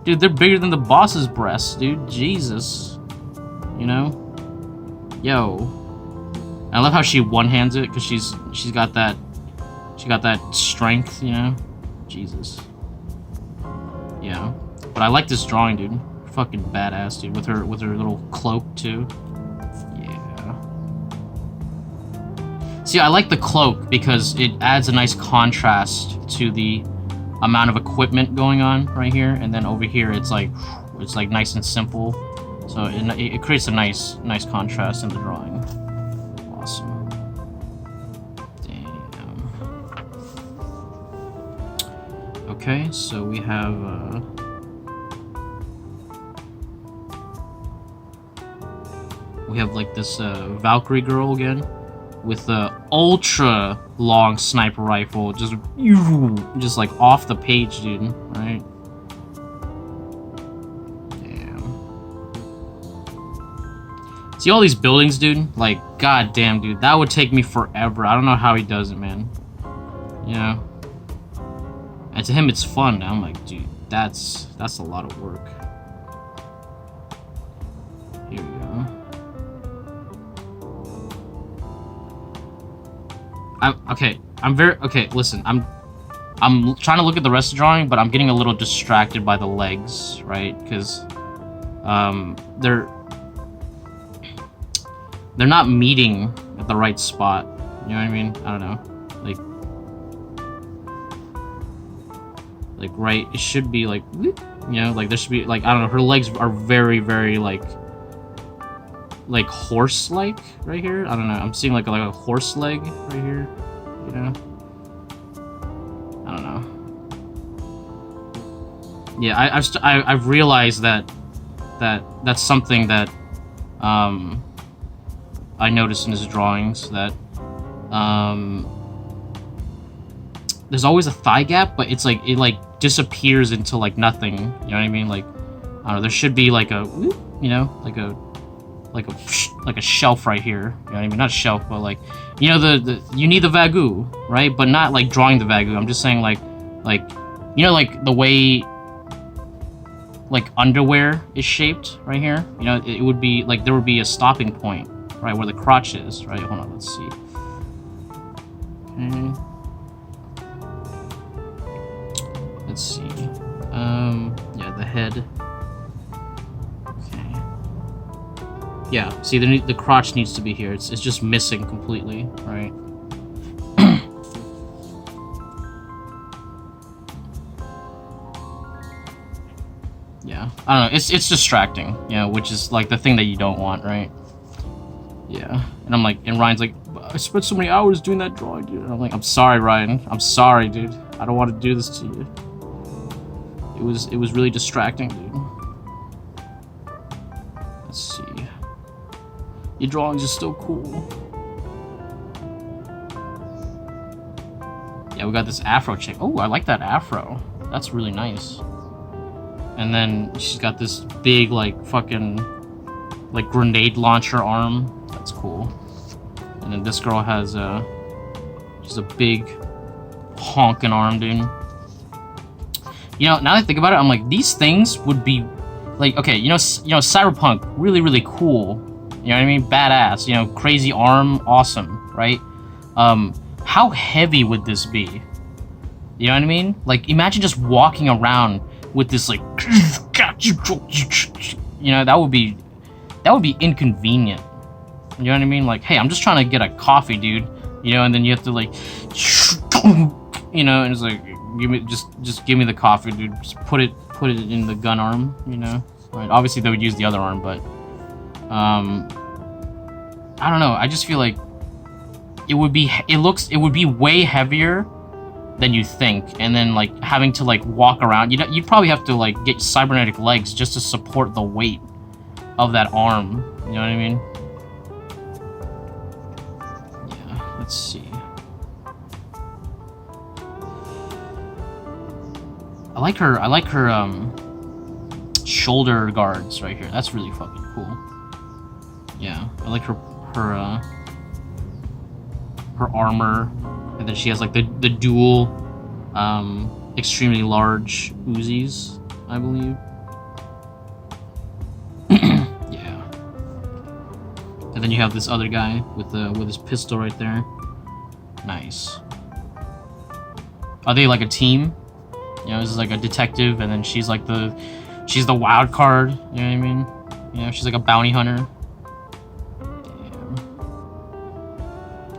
Dude, they're bigger than the boss's breasts, dude. Jesus. You know? Yo. I love how she one-hands it, because she's got that... She got that strength, you know? Jesus. Yeah. But I like this drawing, dude. Fucking badass, dude. With her little cloak, too. Yeah. See, I like the cloak, because it adds a nice contrast to the amount of equipment going on right here, and then over here it's like nice and simple, so it creates a nice contrast in the drawing. Awesome. Damn. Okay, so we have like this Valkyrie girl again with the ultra long sniper rifle, just like off the page, dude, right? Damn. See all these buildings, dude? Like, goddamn, dude, that would take me forever. I don't know how he does it, man. You know? And to him, it's fun. I'm like, dude, that's a lot of work. Here we go. Okay, listen, I'm trying to look at the rest of the drawing, but I'm getting a little distracted by the legs, right? Because they're not meeting at the right spot. You know what I mean? I don't know. Like right, it should be like, you know, like there should be like, I don't know, her legs are very, very like horse-like right here. I don't know. I'm seeing like a horse leg right here. You know. I don't know. Yeah, I've realized that's something that I noticed in his drawings, that there's always a thigh gap, but it's like it disappears into like nothing. You know what I mean? Like, I don't know. There should be like a, you know, like a shelf right here. You know what I mean? Not a shelf, but like, you know, you need the Wagyu, right? But not like drawing the Wagyu. I'm just saying like you know, like the way like underwear is shaped right here. You know, it would be like there would be a stopping point, right, where the crotch is, right? Hold on, let's see. Okay. Let's see. Yeah, the head. Okay. Yeah, see, the crotch needs to be here. It's just missing completely, right? Yeah, I don't know. It's distracting, you know, which is like the thing that you don't want, right? Yeah, and I'm like, and Ryan's like, I spent so many hours doing that drawing, dude. And I'm like, I'm sorry, Ryan. I'm sorry, dude. I don't want to do this to you. It was really distracting, dude. Let's see. Your drawings are still cool. Yeah, we got this afro chick. Oh, I like that afro. That's really nice. And then she's got this big, like, fucking, like, grenade launcher arm. That's cool. And then this girl has just a big honking arm, dude. You know, now that I think about it, I'm like, these things would be, like, okay, you know, Cyberpunk, really, really cool You know what I mean? Badass. You know, crazy arm, awesome, right? How heavy would this be? You know what I mean? Like, imagine just walking around with this, like, you know, that would be inconvenient. You know what I mean? Like, hey, I'm just trying to get a coffee, dude. You know, and then you have to, like, you know, and it's like, just give me the coffee, dude. Just put it in the gun arm, you know? Right? Obviously, they would use the other arm, but, I don't know. I just feel like it would be way heavier than you think, and then like having to like walk around. You'd probably have to like get cybernetic legs just to support the weight of that arm. You know what I mean? Yeah. Let's see. I like her shoulder guards right here. That's really fucking cool. Yeah, I like her armor, and then she has like the dual extremely large Uzis, I believe. Yeah. And then you have this other guy with his pistol right there. Nice. Are they like a team? You know, this is like a detective, and then she's the wild card. You know what I mean? You know, she's like a bounty hunter. Damn.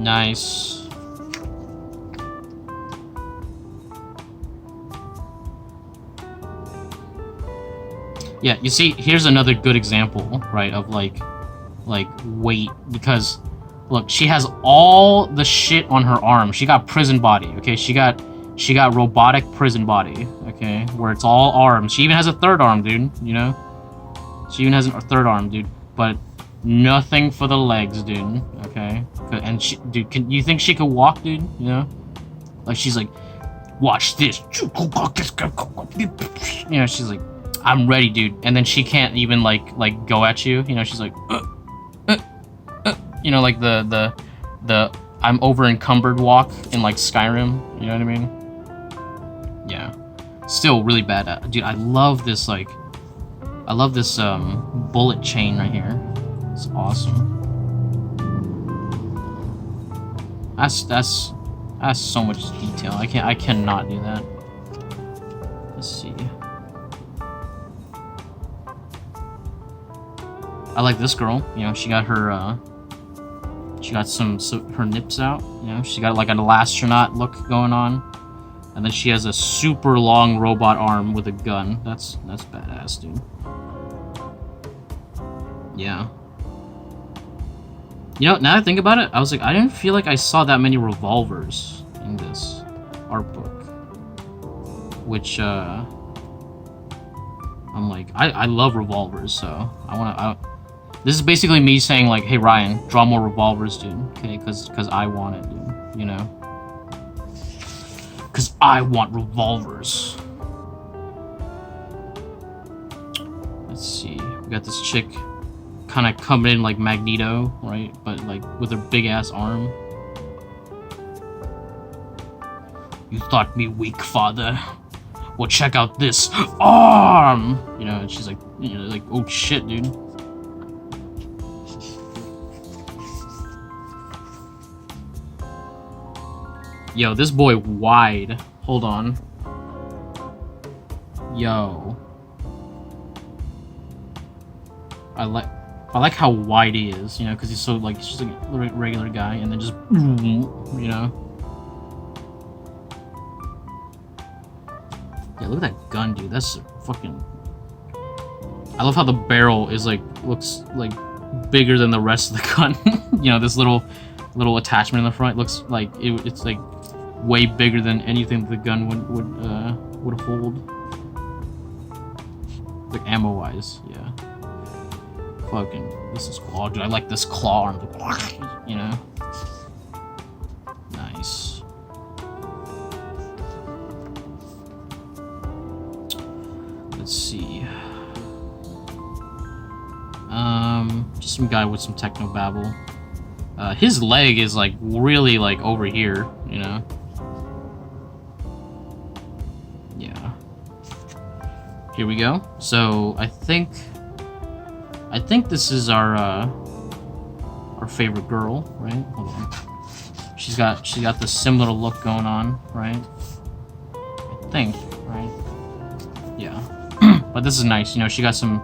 Nice. Yeah, you see, here's another good example, right, of like weight, because look, she has all the shit on her arm. She got prison body, okay? She got robotic prison body, okay? Where it's all arms. She even has a third arm, dude, you know? She even has a third arm, dude, but nothing for the legs, dude, okay? And she, dude, you think she could walk, dude, you know? Like, she's like, watch this. You know, she's like, I'm ready, dude. And then she can't even like go at you. You know, she's like, you know, like the I'm over encumbered walk in like Skyrim. You know what I mean? Yeah. Still really bad, dude. I love this bullet chain right here. It's awesome. That's so much detail. I cannot do that. Let's see. I like this girl, you know, she got her nips out, you know, she got like an astronaut look going on, and then she has a super long robot arm with a gun. That's badass, dude. Yeah. You know, now that I think about it, I was like, I didn't feel like I saw that many revolvers in this art book, which, I'm like, I love revolvers, so this is basically me saying like, hey Ryan, draw more revolvers, dude. Okay, cause I want it, dude. You know, cause I want revolvers. Let's see, we got this chick, kind of coming in like Magneto, right? But like with her big ass arm. You thought me weak, father? Well, check out this arm. You know, and she's like, you know, like, oh shit, dude. Yo, this boy wide. Hold on. Yo. I like how wide he is, you know, because he's so like, he's just like a regular guy, and then just, you know. Yeah, look at that gun, dude. That's fucking. I love how the barrel is like, looks like bigger than the rest of the gun. You know, this little attachment in the front looks like it's like way bigger than anything the gun would hold. Like ammo wise, yeah. Fucking, this is cool. Oh, dude, I like this claw arm. You know. Nice. Let's see. Just some guy with some techno babble. His leg is like really like over here, you know. Yeah. Here we go. So I think this is our our favorite girl, right? Hold on. She's got this similar look going on, right? I think, right? Yeah. But this is nice, you know, she got some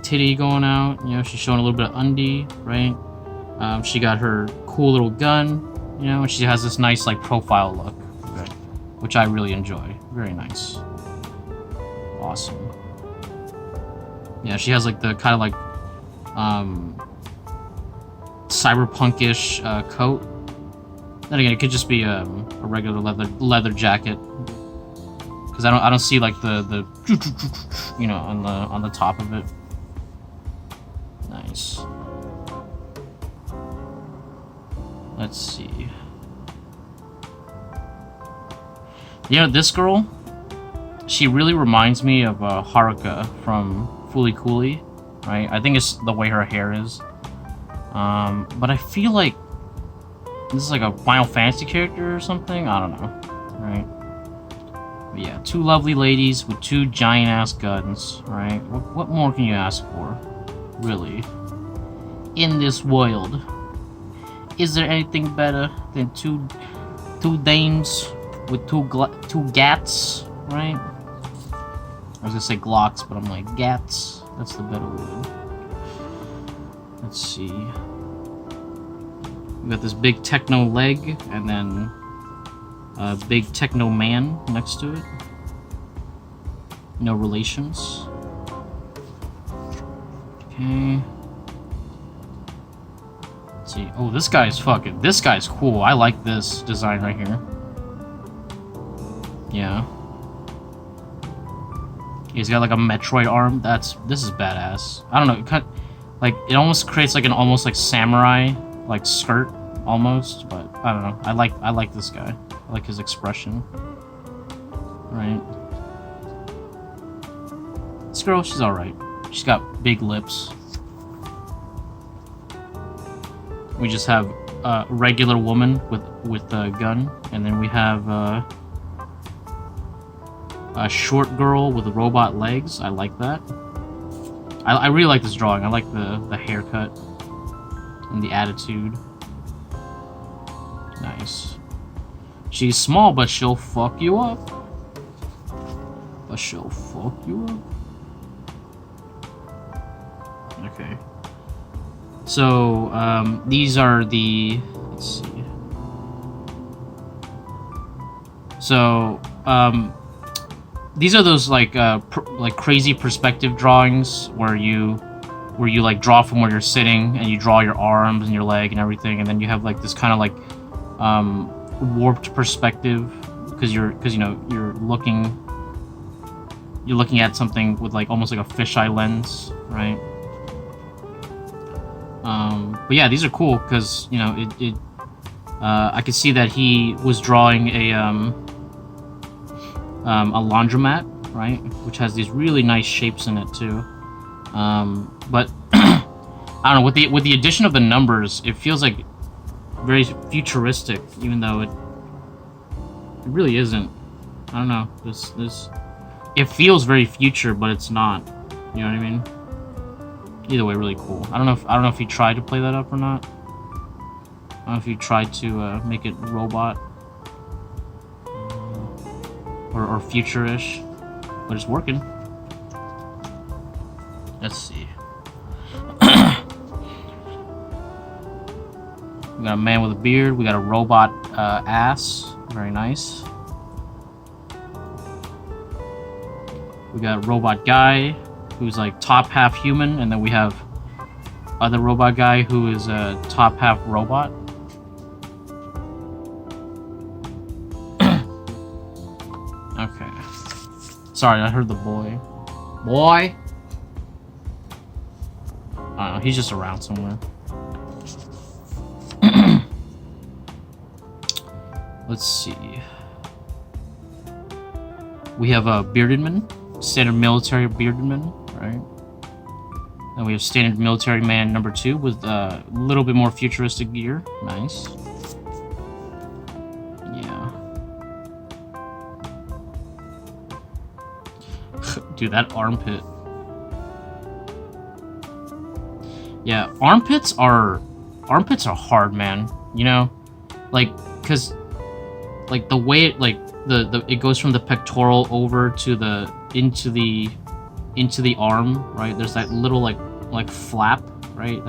titty going out, you know, she's showing a little bit of undie, right? She got her cool little gun, you know, and she has this nice, like, profile look, okay, which I really enjoy. Very nice. Awesome. Yeah, she has, like, the kind of, like, cyberpunk-ish coat. Then again, it could just be a regular leather jacket, because I don't see like the you know, on the top of it. Nice. Let's see. You know, this girl, she really reminds me of Haruka from Fooly Cooly, right? I think it's the way her hair is. But I feel like this is like a Final Fantasy character or something. I don't know, right? But yeah, two lovely ladies with two giant-ass guns, right? What more can you ask for, really? In this world, is there anything better than two dames with two gats, right? I was gonna say glocks, but I'm like, gats. That's the better word. Let's see. We got this big techno leg, and then a big techno man next to it. No relations. Okay. Let's see. Oh, this guy's cool. I like this design right here. Yeah. He's got like a Metroid arm. This is badass. I don't know. It almost creates like an almost like samurai like skirt almost, but I don't know. I like this guy. I like his expression. Right. This girl, she's all right. She's got big lips. We just have a regular woman with a gun, and then we have a short girl with robot legs. I like that. I really like this drawing. I like the haircut and the attitude. Nice. She's small, but she'll fuck you up. Okay. So, these are the... Let's see. So, these are those like crazy perspective drawings where you like draw from where you're sitting and you draw your arms and your leg and everything, and then you have like this kind of like warped perspective because you know you're looking at something with like almost like a fisheye lens, right? But yeah, these are cool because you know I could see that he was drawing a laundromat, right, which has these really nice shapes in it too. But I don't know, with the addition of the numbers, it feels like very futuristic, even though it really isn't. I don't know. This it feels very future, but it's not. You know what I mean? Either way, really cool. I don't know if you tried to play that up or not. I don't know if you tried to make it robot or future-ish, but it's working. Let's see. We got a man with a beard. We got a robot ass. Very nice. We got a robot guy who's like top half human, and then we have other robot guy who is top half robot. Okay. Sorry, I heard the boy. Boy? I don't know, he's just around somewhere. Let's see. We have a bearded man, standard military bearded man, right? And we have standard military man number 2 with a little bit more futuristic gear. Nice. Yeah. Dude, that armpit. Yeah, armpits are armpits are hard, man. You know, like, cause like the way it, like it goes from the pectoral over to the into the arm, right? There's that little like flap, right?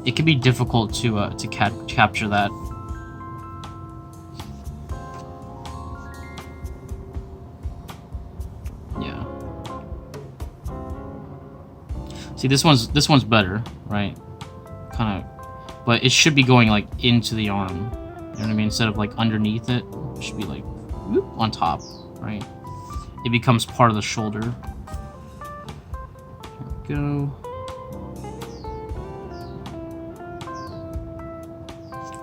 It can be difficult to capture that. Yeah. See, this one's better, right? Kind of, but it should be going like into the arm. You know what I mean? Instead of like underneath it, it should be like whoop, on top, right? It becomes part of the shoulder. Here we go.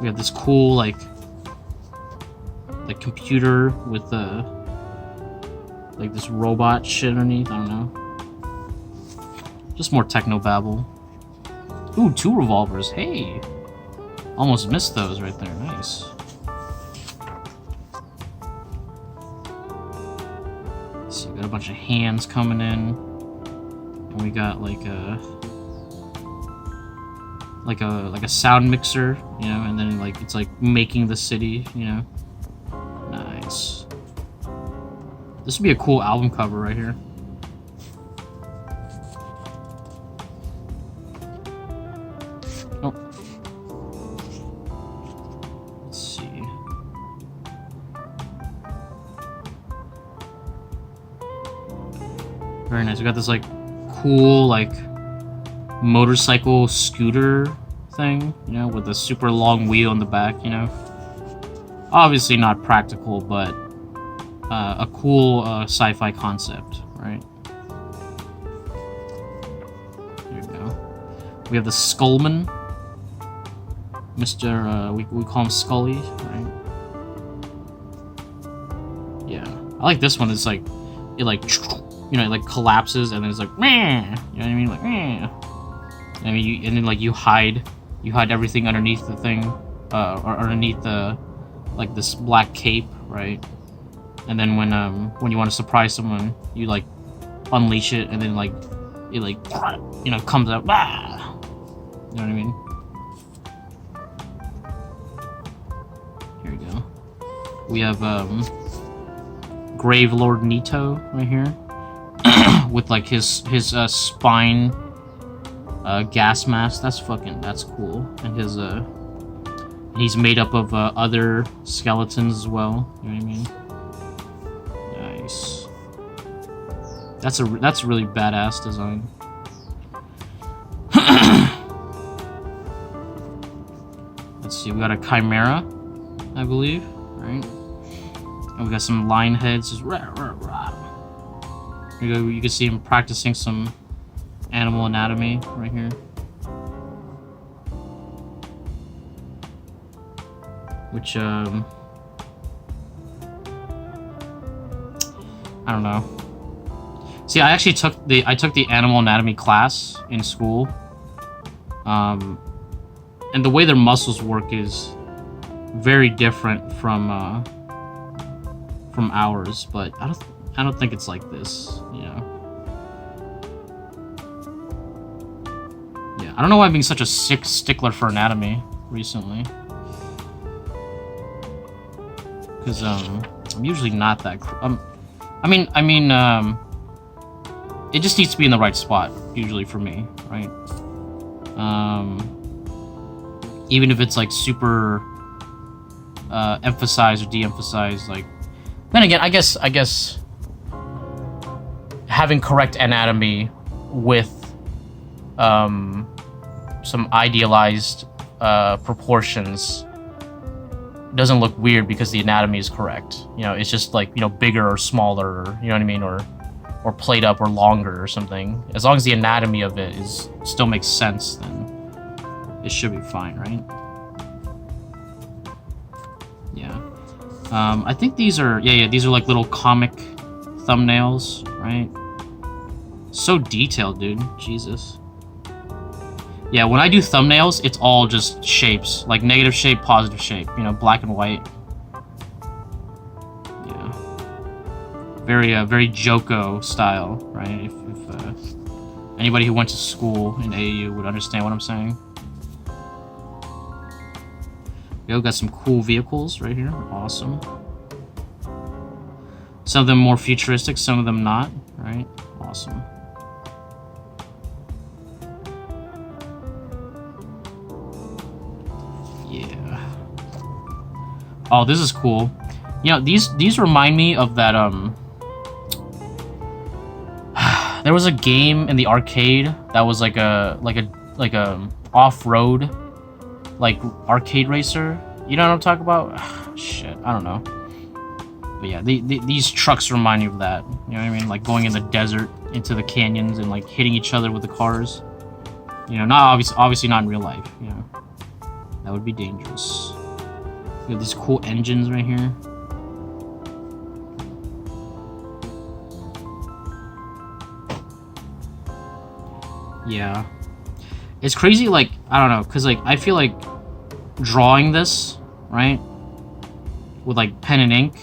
We have this cool like computer with like this robot shit underneath. I don't know. Just more techno babble. Ooh, 2 revolvers. Hey, almost missed those right there. Nice. So we got a bunch of hands coming in, and we got like a sound mixer, you know, and then like it's like making the city, you know. Nice. This would be a cool album cover right here. Oh. Let's see. Very nice. We got this like cool like motorcycle scooter thing, you know, with a super long wheel in the back, you know. Obviously not practical, but a cool sci-fi concept, right? Here we go. We have the Skullman, Mr. We call him Scully, right? Yeah, I like this one. It's like it like, you know, it like collapses and then it's like meh, you know what I mean, like meh. I mean, and then like you hide everything underneath the thing, or underneath the like this black cape, right? And then when you want to surprise someone, you like unleash it, and then like it like, you know, comes out. Ah! You know what I mean? Here we go. We have Grave Lord Nito right here with like his spine gas mask. That's cool. And his he's made up of other skeletons as well. You know what I mean? Nice. That's a really badass design. Let's see, we got a Chimera, I believe, right? And we got some lion heads. Just rah, rah, rah. You can see him practicing some animal anatomy right here. Which I don't know. See, I actually took the animal anatomy class in school. And the way their muscles work is very different from ours, but I don't think it's like this, you know. Yeah, I don't know why I'm being such a stickler for anatomy recently. Because I'm usually not that. It just needs to be in the right spot usually for me, right? Even if it's like super emphasized or de-emphasized, like. Then again, I guess having correct anatomy with some idealized proportions doesn't look weird because the anatomy is correct. You know, it's just like, you know, bigger or smaller, or, you know what I mean, or played up or longer or something. As long as the anatomy of it still makes sense, then it should be fine, right? Yeah. I think these are these are like little comic thumbnails, right? So detailed, dude. Jesus. Yeah, when I do thumbnails, it's all just shapes, like negative shape, positive shape, you know, black and white. Yeah. Very Joko style, right? If anybody who went to school in AAU would understand what I'm saying. Yo, got some cool vehicles right here. Awesome. Some of them more futuristic, some of them not. Right? Awesome. Yeah. Oh, this is cool. You know, these remind me of that there was a game in the arcade that was like a off-road like arcade racer. You know what I'm talking about? Shit, I don't know. But yeah, these trucks remind me of that. You know what I mean? Like going in the desert, into the canyons, and like hitting each other with the cars. You know, not obviously not in real life. You know, that would be dangerous. We have these cool engines right here. Yeah, it's crazy. Like, I don't know, cause like I feel like drawing this, right, with like pen and ink,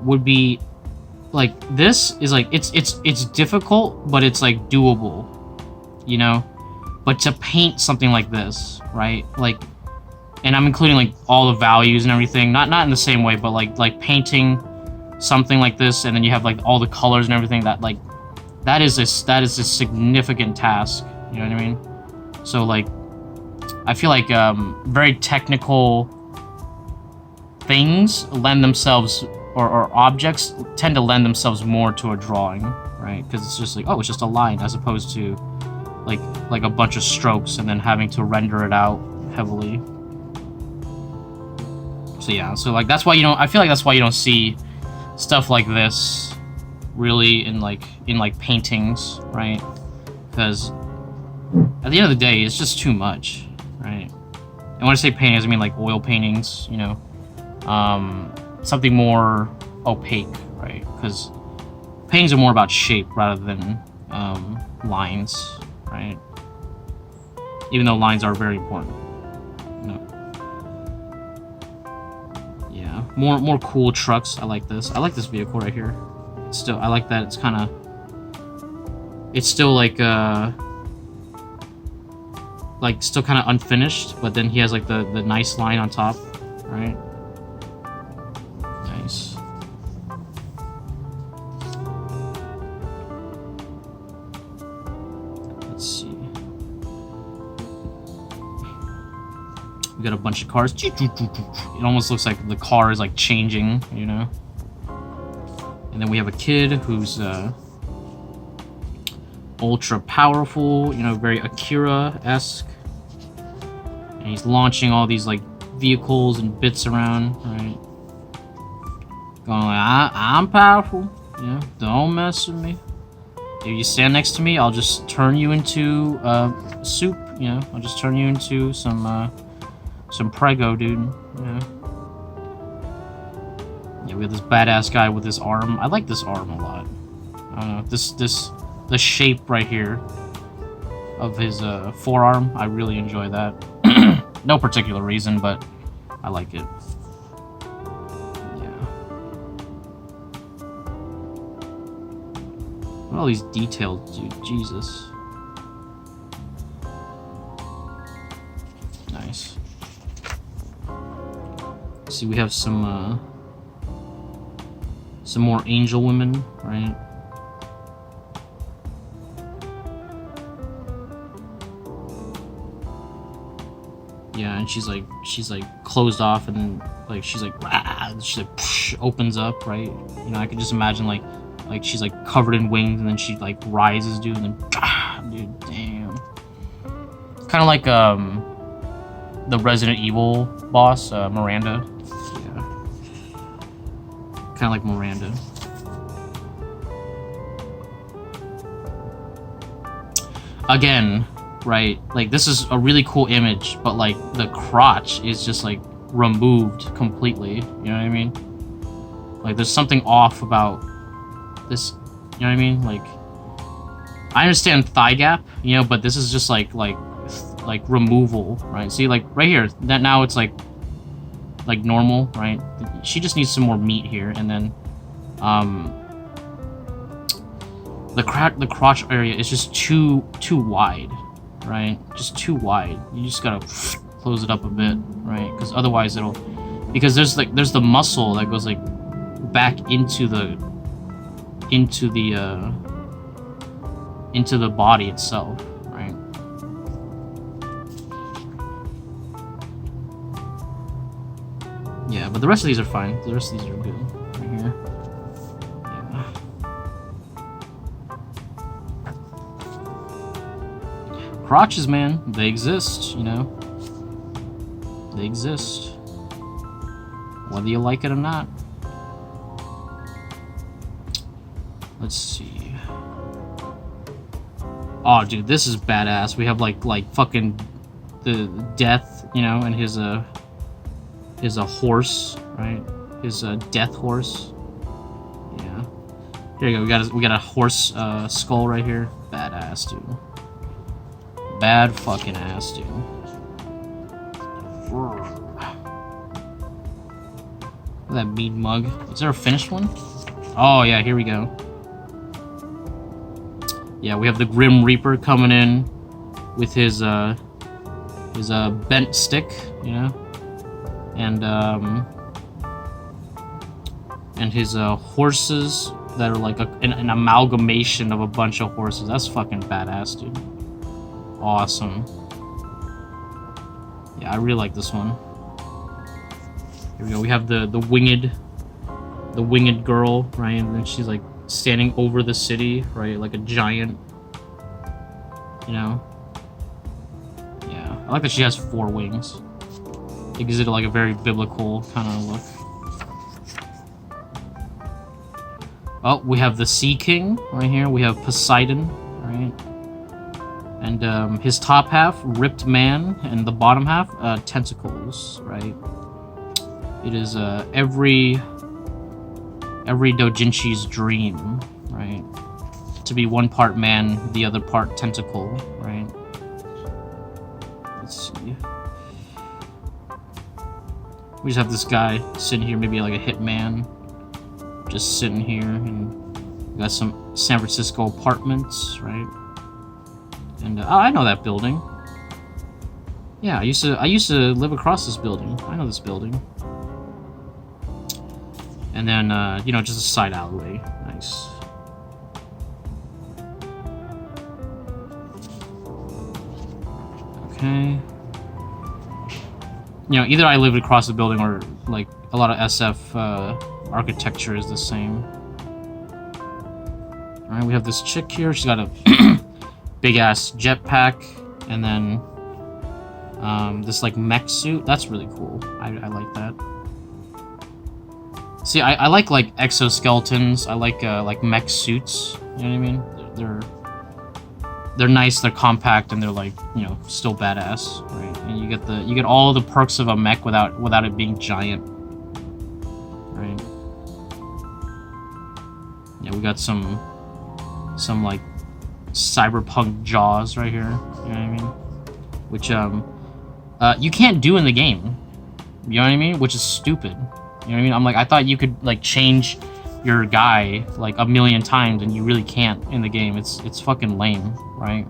would be like, this is like, it's difficult, but it's like doable, you know. But to paint something like this, right, like, and I'm including like all the values and everything, not in the same way, but like painting something like this, and then you have like all the colors and everything, that like that is a significant task. You know what I mean? So like, I feel like very technical things lend themselves, or objects tend to lend themselves more to a drawing, right? Because it's just like, oh, it's just a line, as opposed to like a bunch of strokes and then having to render it out heavily. So yeah, so like that's why you don't. I feel like that's why you don't see stuff like this really in like paintings, right? Because at the end of the day, it's just too much, right? And when I say paintings, I mean like oil paintings, you know, something more opaque, right? Because paintings are more about shape rather than lines, right? Even though lines are very important. No. Yeah, more cool trucks. I like this. I like this vehicle right here. Still, I like that. It's kind of, it's still like still kind of unfinished, but then he has like the nice line on top, right? Nice. Let's see. We got a bunch of cars. It almost looks like the car is like changing, you know? And then we have a kid who's ultra powerful, you know, very Akira-esque. And he's launching all these like vehicles and bits around, right? Going like, I'm powerful, you know, don't mess with me. If you stand next to me, I'll just turn you into soup, you know, I'll just turn you into some Prego, dude, you know. Yeah, we have this badass guy with this arm. I like this arm a lot. I don't know, the shape right here of his forearm, I really enjoy that. No particular reason, but I like it. Yeah. Look at all these details, dude. Jesus. Nice. See, we have some more angel women, right? Yeah, and she's like closed off, and then like she's like psh, opens up, right? You know, I could just imagine like she's like covered in wings, and then she like rises, dude, and then dude, damn. Kind of like the Resident Evil boss, Miranda. Yeah. Kind of like Miranda. Again, right? Like, this is a really cool image, but like the crotch is just like removed completely. You know what I mean? Like, there's something off about this. You know what I mean? Like, I understand thigh gap, you know, but this is just like removal, right? See, like right here, that now it's like normal, right? She just needs some more meat here, and then the crotch area is just too wide, right? Just too wide. You just gotta close it up a bit, right? Because otherwise it'll, because there's the muscle that goes like back into the body itself, right? Yeah, but the rest of these are fine. The rest of these are good right here. Yeah. Crotches, man, they exist, you know. They exist, whether you like it or not. Let's see. Oh, dude, this is badass. We have like fucking the death, you know, and his a horse, right? His death horse. Yeah. Here you go. We got a horse skull right here. Badass, dude. Bad fucking ass, dude. Look at that mean mug. Is there a finished one? Oh yeah, here we go. Yeah, we have the Grim Reaper coming in with his bent stick, you know, and his horses that are like an amalgamation of a bunch of horses. That's fucking badass, dude. Awesome. Yeah, I really like this one. Here we go. We have the winged girl, right? And then she's like standing over the city, right? Like a giant, you know? Yeah. I like that she has 4 wings. It gives it like a very biblical kind of look. Oh, we have the Sea King right here. We have Poseidon, right? And his top half, ripped man, and the bottom half, tentacles, right? It is every doujinshi's dream, right? To be one part man, the other part tentacle, right? Let's see. We just have this guy sitting here, maybe like a hitman, just sitting here, and we got some San Francisco apartments, right? And oh, I know that building. Yeah, I used to live across this building. I know this building. And then, you know, just a side alleyway. Nice. Okay. You know, either I lived across the building or, like, a lot of SF architecture is the same. Alright, we have this chick here. She's got a big-ass jetpack. And then, this, like, mech suit. That's really cool. I like that. See, I like exoskeletons. I like mech suits. You know what I mean? They're nice. They're compact, and they're like, you know, still badass, right? And you get all the perks of a mech without it being giant, right? Yeah, we got some like cyberpunk jaws right here. You know what I mean? Which you can't do in the game. You know what I mean? Which is stupid. You know what I mean? I'm like, I thought you could like change your guy like a million times, and you really can't in the game. It's fucking lame, right?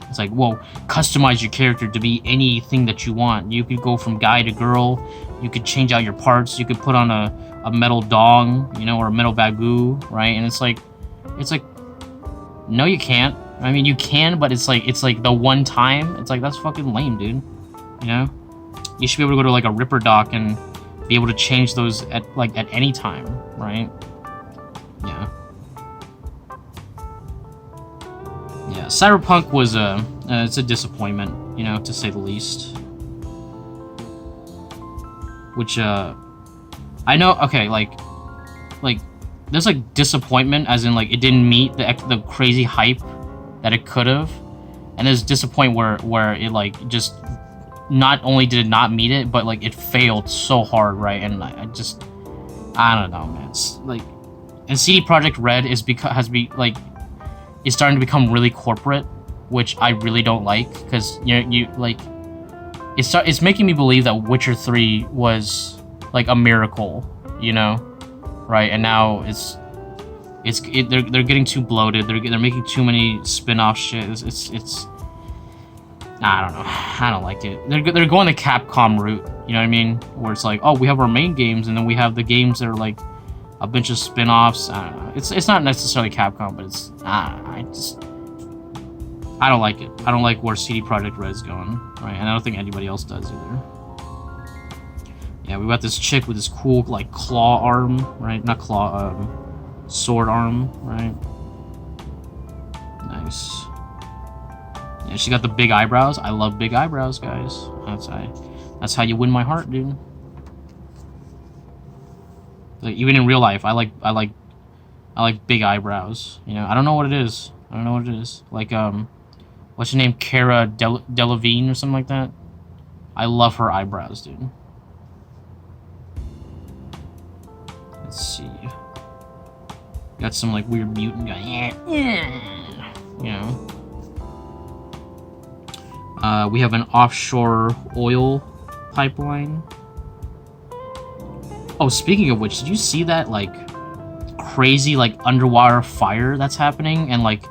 It's like, whoa, customize your character to be anything that you want. You could go from guy to girl. You could change out your parts. You could put on a metal dong, you know, or a metal bagoo, right? And it's like, no, you can't. I mean, you can, but it's like the one time. It's like, that's fucking lame, dude. You know, you should be able to go to like a Ripper dock and be able to change those at any time, right? Yeah. Yeah, Cyberpunk was it's a disappointment, you know, to say the least. Which I know, okay, like there's like disappointment as in like it didn't meet the crazy hype that it could have, and there's disappointment where it like just not only did it not meet it, but like it failed so hard, right? And I don't know, man. It's like, and CD Projekt Red is is starting to become really corporate, which I really don't like, because you like it's making me believe that Witcher 3 was like a miracle, you know, right? And now they're getting too bloated. They're making too many spin-off shit. I don't know. I don't like it. They're going the Capcom route. You know what I mean? Where it's like, oh, we have our main games, and then we have the games that are like a bunch of spin-offs. I don't know. It's not necessarily Capcom, but it's I don't like it. I don't like where CD Projekt Red's going, right? And I don't think anybody else does either. Yeah, we got this chick with this cool like claw arm, right? Not claw, sword arm, right? Nice. Yeah, she got the big eyebrows. I love big eyebrows, guys. That's how you win my heart, dude. Like, even in real life, I like big eyebrows. You know, I don't know what it is. I don't know what it is. Like, what's her name? Cara Delevingne or something like that. I love her eyebrows, dude. Let's see. Got some like weird mutant guy. You know. We have an offshore oil pipeline. Oh, speaking of which, did you see that like crazy like underwater fire that's happening, and like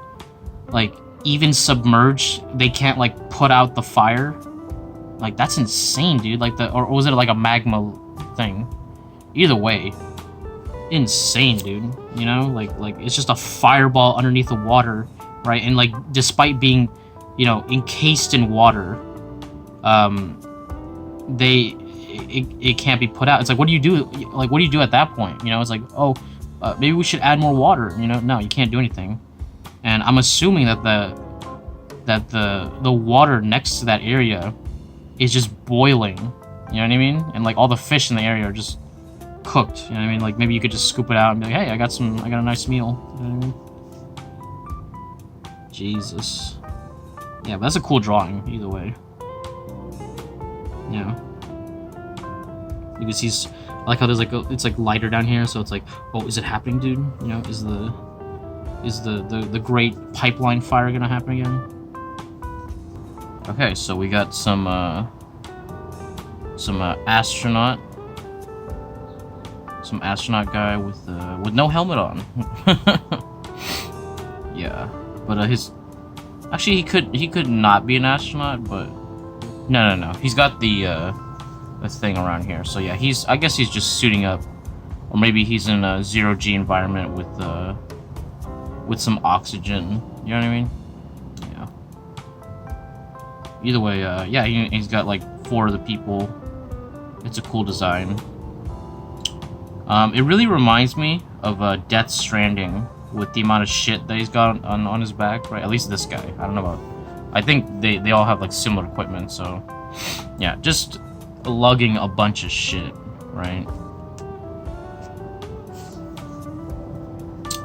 even submerged they can't like put out the fire? Like, that's insane, dude. Like or was it like a magma thing? Either way, insane, dude. You know, like it's just a fireball underneath the water, right? And like despite being, you know, encased in water, it can't be put out. It's like, what do you do? Like, what do you do at that point? You know, it's like, oh, maybe we should add more water. You know, no, you can't do anything. And I'm assuming that the water next to that area is just boiling. You know what I mean? And like all the fish in the area are just cooked. You know what I mean? Like maybe you could just scoop it out and be like, hey, I got a nice meal. You know what I mean? Jesus. Yeah, but that's a cool drawing, either way. Yeah. You can see, I like how there's like it's like lighter down here, so it's like, oh, is it happening, dude? You know, is the great pipeline fire gonna happen again? Okay, so we got some astronaut guy with no helmet on. Yeah, but actually he could not be an astronaut, but no, he's got the thing around here. So yeah, I guess he's just suiting up, or maybe he's in a zero-G environment with some oxygen. You know what I mean? Yeah. Either way, yeah, he's got like 4 of the people. It's a cool design. It really reminds me of Death Stranding with the amount of shit that he's got on his back, right? At least this guy. I don't know about. I think they all have like similar equipment, so yeah, just lugging a bunch of shit, right?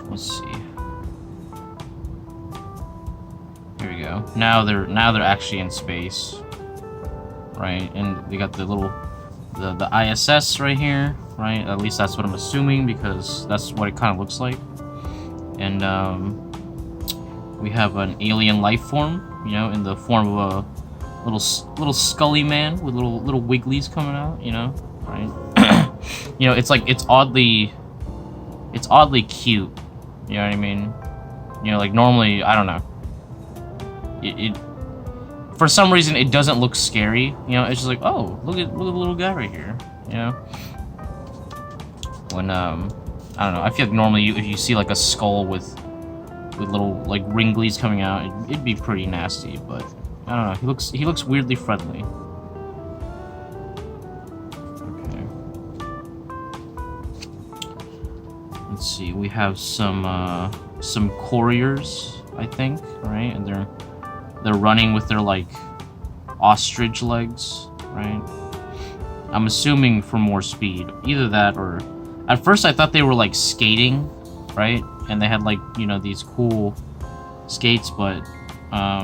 Let's see. Here we go. Now they're actually in space, right? And they got the little the ISS right here, right? At least that's what I'm assuming, because that's what it kind of looks like. And we have an alien life form, you know, in the form of a little scully man with little wigglies coming out, you know, right? You know, it's like it's oddly cute. You know what I mean? You know, like normally, I don't know. It for some reason it doesn't look scary. You know, it's just like, oh, look at the little guy right here. You know, when I don't know. I feel like normally if you see like a skull with little like wrinklies coming out, it'd be pretty nasty. But I don't know. He looks weirdly friendly. Okay. Let's see. We have some couriers, I think, right? And they're running with their like ostrich legs, right? I'm assuming for more speed. Either that or at first I thought they were like skating, right? And they had like, you know, these cool skates, but I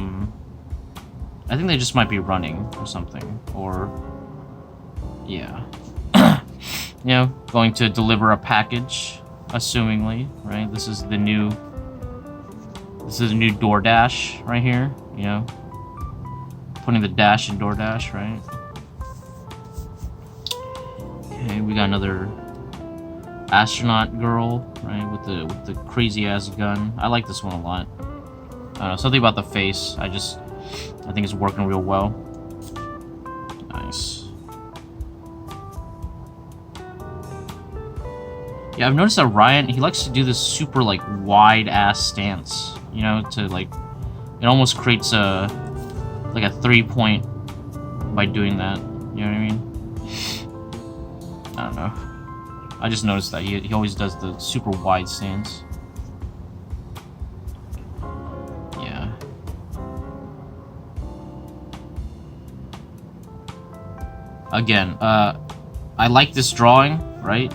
think they just might be running or something. Or yeah. You know, going to deliver a package, assumingly, right? This is the new DoorDash right here, you know. Putting the dash in DoorDash, right? Okay, we got another astronaut girl, right, with the crazy ass gun. I like this one a lot. I don't know, something about the face. I I think it's working real well. Nice. Yeah, I've noticed that Ryan, he likes to do this super, like, wide-ass stance. You know, to, like... It almost creates a... like a 3-point by doing that. You know what I mean? I don't know. I just noticed that. He always does the super wide stance. Yeah. Again, I like this drawing, right?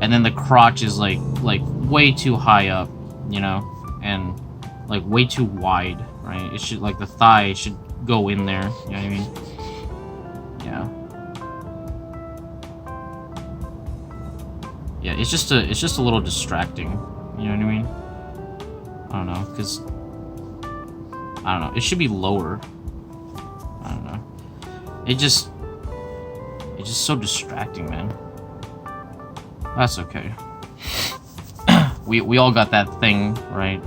And then the crotch is like way too high up, you know, and like way too wide, right? It should, like, the thigh should go in there. You know what I mean? Yeah. Yeah, it's just a little distracting. You know what I mean? I don't know, cause I don't know. It should be lower. I don't know. It's just so distracting, man. That's okay. we all got that thing, right?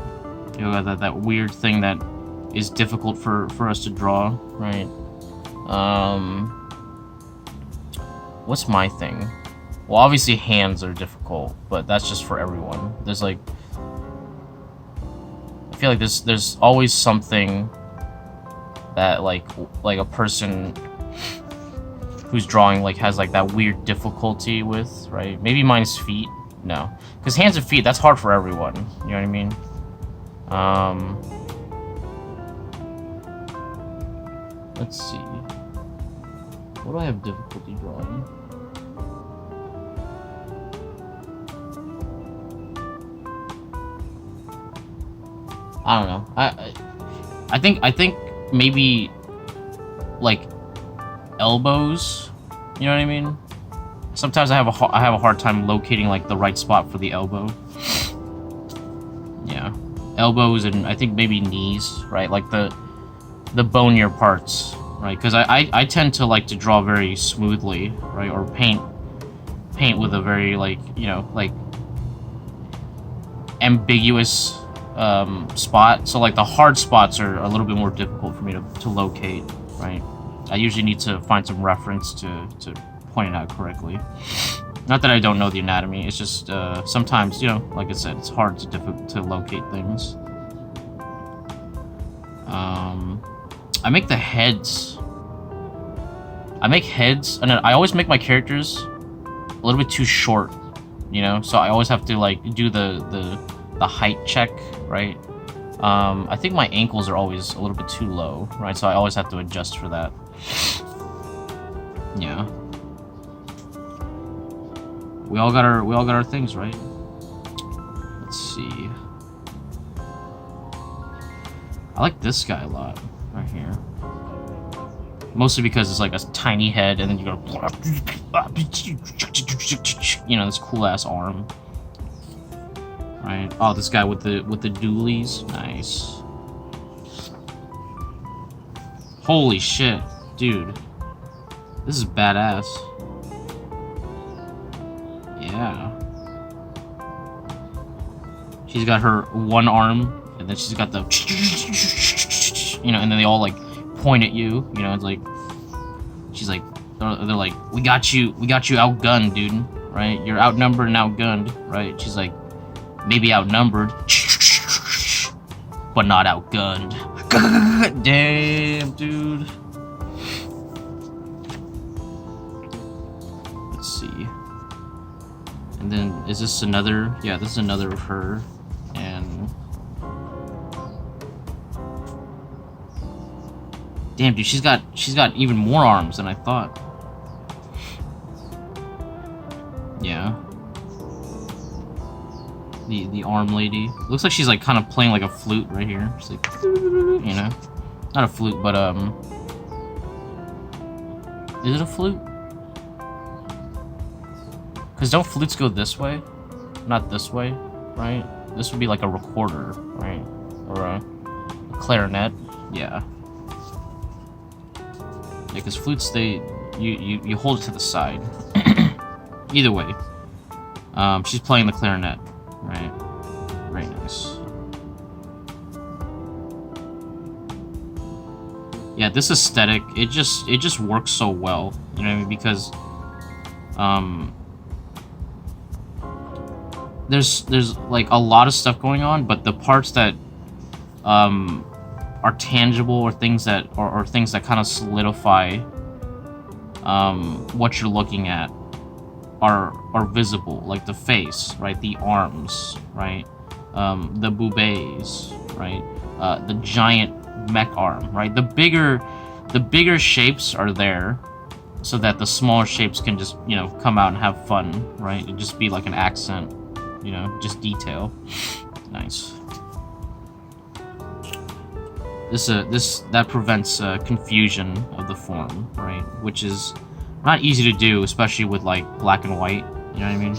We all got that weird thing that is difficult for us to draw, right? What's my thing? Well, obviously hands are difficult, but that's just for everyone. There's like, I feel like there's always something that like a person who's drawing like has like that weird difficulty with, right? Maybe mine's feet. No, because hands and feet, that's hard for everyone. You know what I mean? Let's see. What do I have difficulty drawing? I don't know. I think maybe like elbows. You know what I mean? Sometimes I have a hard time locating like the right spot for the elbow. Yeah, elbows and I think maybe knees, right? Like the bonier parts, right? Because I tend to like to draw very smoothly, right? Or paint with a very like, you know, like ambiguous spot. So like the hard spots are a little bit more difficult for me to locate, right? I usually need to find some reference to point it out correctly. Not that I don't know the anatomy, it's just sometimes, you know, like I said, it's hard to locate things. I make the heads. I make heads, and I always make my characters a little bit too short, you know? So I always have to like do the height check, right? I think my ankles are always a little bit too low, right? So I always have to adjust for that. Yeah. We all got our things, right? Let's see. I like this guy a lot, right here. Mostly because it's like a tiny head, and then you go, you know, this cool ass arm. Right. Oh, this guy with the dualies. Nice. Holy shit, dude. This is badass. Yeah. She's got her one arm, and then she's got the, you know, and then they all like point at you. You know, it's like she's like, they're like, we got you outgunned, dude. Right? You're outnumbered and outgunned. Right? She's like, maybe outnumbered, but not outgunned. Damn, dude. Let's see. And then, is this another? Yeah, this is another of her. And damn, dude, she's got even more arms than I thought. Yeah. The arm lady. Looks like she's like kind of playing like a flute right here. She's like, you know, not a flute, but is it a flute? Because don't flutes go this way? Not this way, right? This would be like a recorder, right? Or a clarinet. Yeah. Yeah, because flutes, you hold it to the side. Either way. She's playing the clarinet. Right. Very nice. yeah, this aesthetic, it just works so well, you know what I mean? Because there's like a lot of stuff going on, but the parts that are tangible, or things that or things that kind of solidify what you're looking at are visible, like the face, right? The arms, right? The boobies, right? The giant mech arm, right? The bigger shapes are there so that the smaller shapes can just, you know, come out and have fun, right? It'd just be like an accent, you know, just detail. Nice. That prevents confusion of the form, right? Which is not easy to do, especially with like black and white, you know what I mean?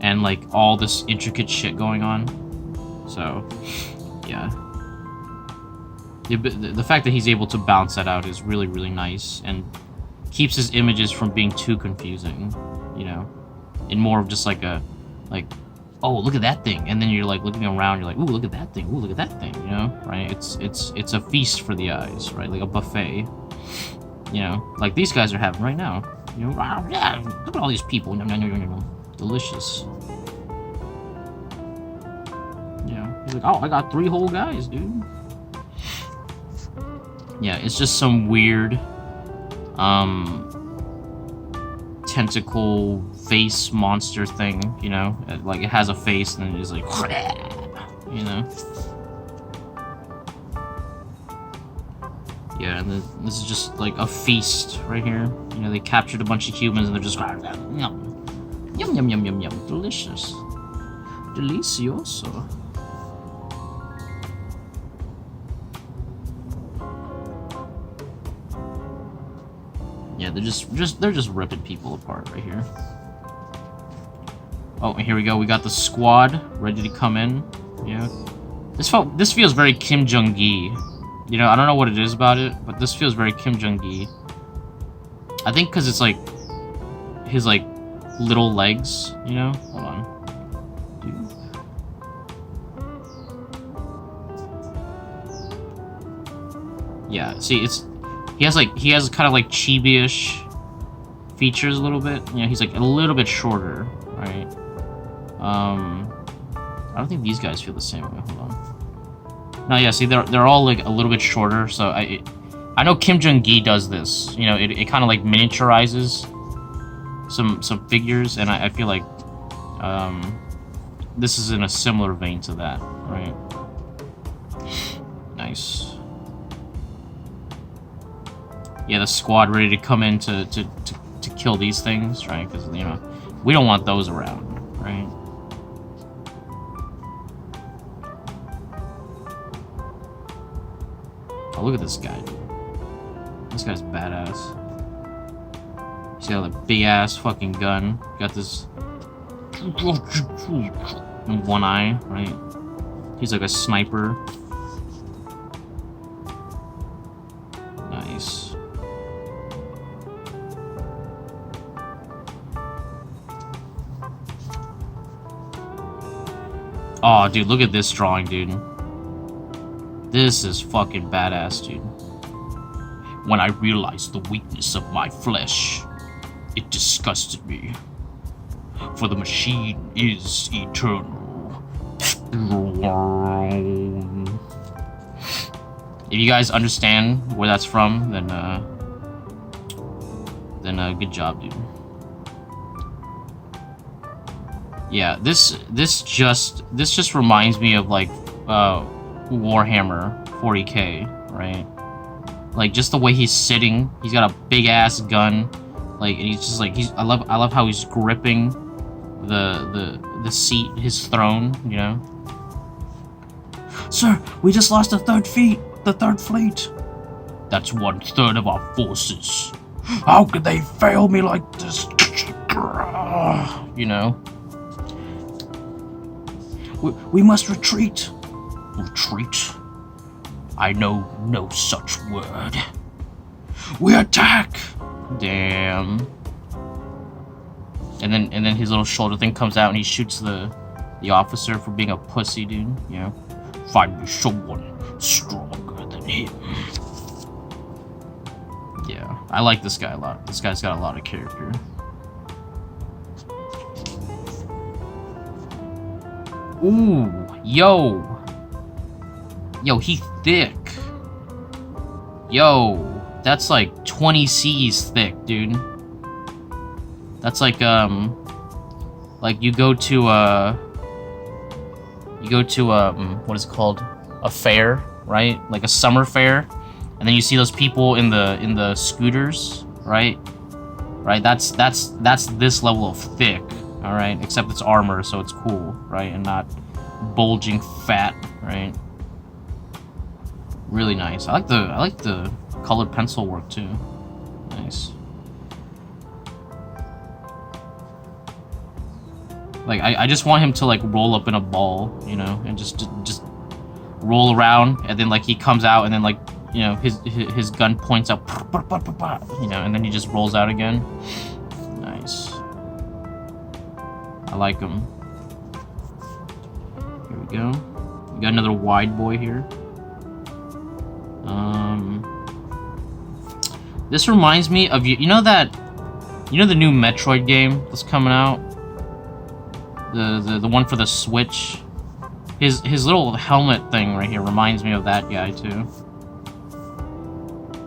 And like all this intricate shit going on. So, yeah. The fact that he's able to balance that out is really, really nice, and keeps his images from being too confusing, you know? In more of just like a, like, oh, look at that thing, and then you're like looking around, you're like, ooh, look at that thing, ooh, look at that thing, you know, right? It's a feast for the eyes, right? Like a buffet, you know, like these guys are having right now, you know. Yeah, look at all these people, delicious. Yeah, he's like, oh, I got 3 whole guys, dude. Yeah, it's just some weird tentacle face monster thing, you know? Like, it has a face and then it's like, you know? Yeah, and this is just like a feast right here. You know, they captured a bunch of humans and they're just yum, yum, yum, yum, yum, yum, delicious. Delicioso. Yeah, they're just ripping people apart right here. Oh, and here we go. We got the squad ready to come in. Yeah, this feels very Kim Jong-gi. You know, I don't know what it is about it, but this feels very Kim Jong-gi. I think because it's like his like little legs. You know, hold on. Dude. Yeah, see, he has kind of like chibi-ish features a little bit. You know, he's like a little bit shorter, right? I don't think these guys feel the same way. Hold on. No, yeah, see, they're all like a little bit shorter. So I know Kim Jong-gi does this. You know, it kind of like miniaturizes some figures, and I feel like this is in a similar vein to that, right? Nice. Yeah, the squad ready to come in to kill these things, right? Because, you know, we don't want those around, right? Oh, look at this guy. This guy's badass. He's got a big ass fucking gun. Got this in one eye, right? He's like a sniper. Nice. Oh, dude, look at this drawing, dude. This is fucking badass, dude. When I realized the weakness of my flesh, it disgusted me. For the machine is eternal. If you guys understand where that's from, then good job, dude. Yeah, this just reminds me of like Warhammer 40k, right? Like just the way he's sitting, he's got a big ass gun, like, and he's just like I love how he's gripping the seat, his throne, you know. Sir, we just lost the third fleet. That's 1/3 of our forces. How could they fail me like this? You know. We must retreat. Retreat? I know no such word. We attack! Damn. And then his little shoulder thing comes out and he shoots the officer for being a pussy, dude. You know? Find me someone stronger than him. Yeah, I like this guy a lot. This guy's got a lot of character. Ooh, yo, he thick. Yo, that's like 20 C's thick, dude. That's like you go to what is it called? A fair, right? Like a summer fair, and then you see those people in the scooters, right? Right. That's this level of thick. All right, except it's armor, so it's cool, right? And not bulging fat, right? Really nice. I like the colored pencil work too. Nice. Like I just want him to like roll up in a ball, you know, and just roll around, and then like he comes out, and then like, you know, his gun points up, you know, and then he just rolls out again. Nice. I like him. Here we go. We got another wide boy here. This reminds me of you know the new Metroid game that's coming out? The one for the Switch? His little helmet thing right here reminds me of that guy too.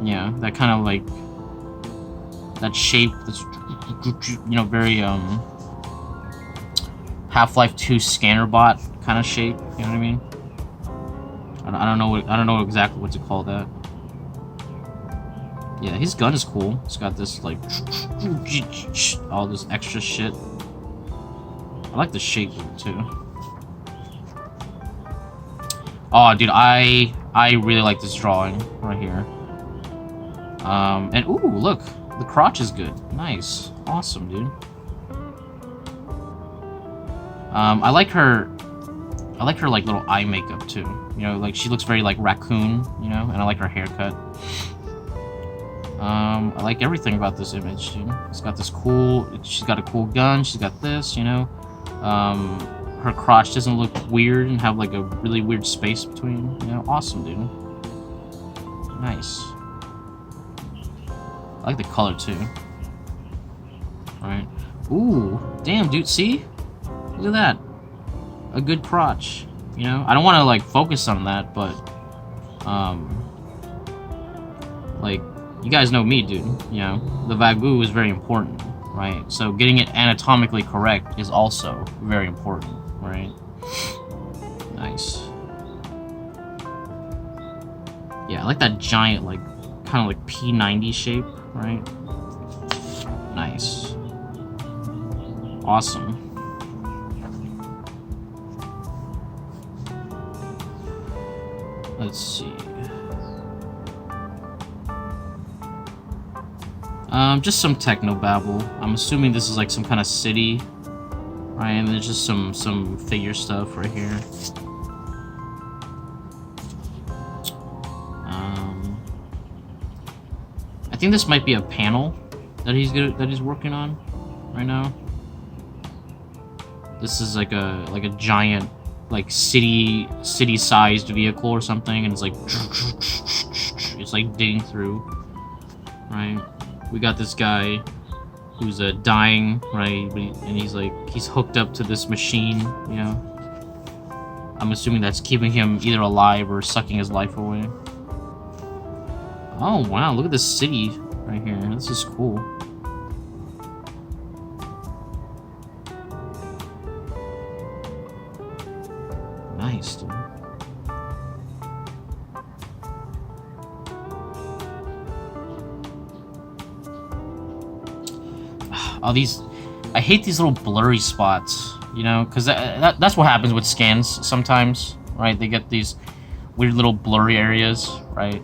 Yeah, that kind of like that shape that's, you know, very Half-Life 2 scanner bot kind of shape, you know what I mean? I don't know exactly what to call that. Yeah, his gun is cool. It's got this like all this extra shit. I like the shape of it too. Oh, dude, I really like this drawing right here. And ooh, look, the crotch is good. Nice, awesome, dude. I like her like little eye makeup too. You know, like she looks very like raccoon, you know, and I like her haircut. I like everything about this image, dude. It's got this cool, she's got a cool gun, she's got this, you know. Her crotch doesn't look weird and have like a really weird space between, you know. Awesome, dude. Nice. I like the color too. Alright. Ooh, damn, dude, see? Look at that. A good crotch, you know? I don't want to like focus on that, but like, you guys know me, dude. You know, the Wagyu is very important, right? So getting it anatomically correct is also very important, right? Nice. Yeah, I like that giant, like, kind of like P90 shape, right? Nice. Awesome. Let's see. Just some techno babble. I'm assuming this is like some kind of city, right? And there's just some figure stuff right here. I think this might be a panel that he's working on right now. This is like a giant like city-sized vehicle or something, and it's like digging through, right? We got this guy who's dying, right? And he's hooked up to this machine, you know. I'm assuming that's keeping him either alive or sucking his life away. Oh wow, look at this city right here. This is cool. Nice, dude. Oh, these... I hate these little blurry spots, you know, because that's what happens with scans sometimes, right? They get these weird little blurry areas, right?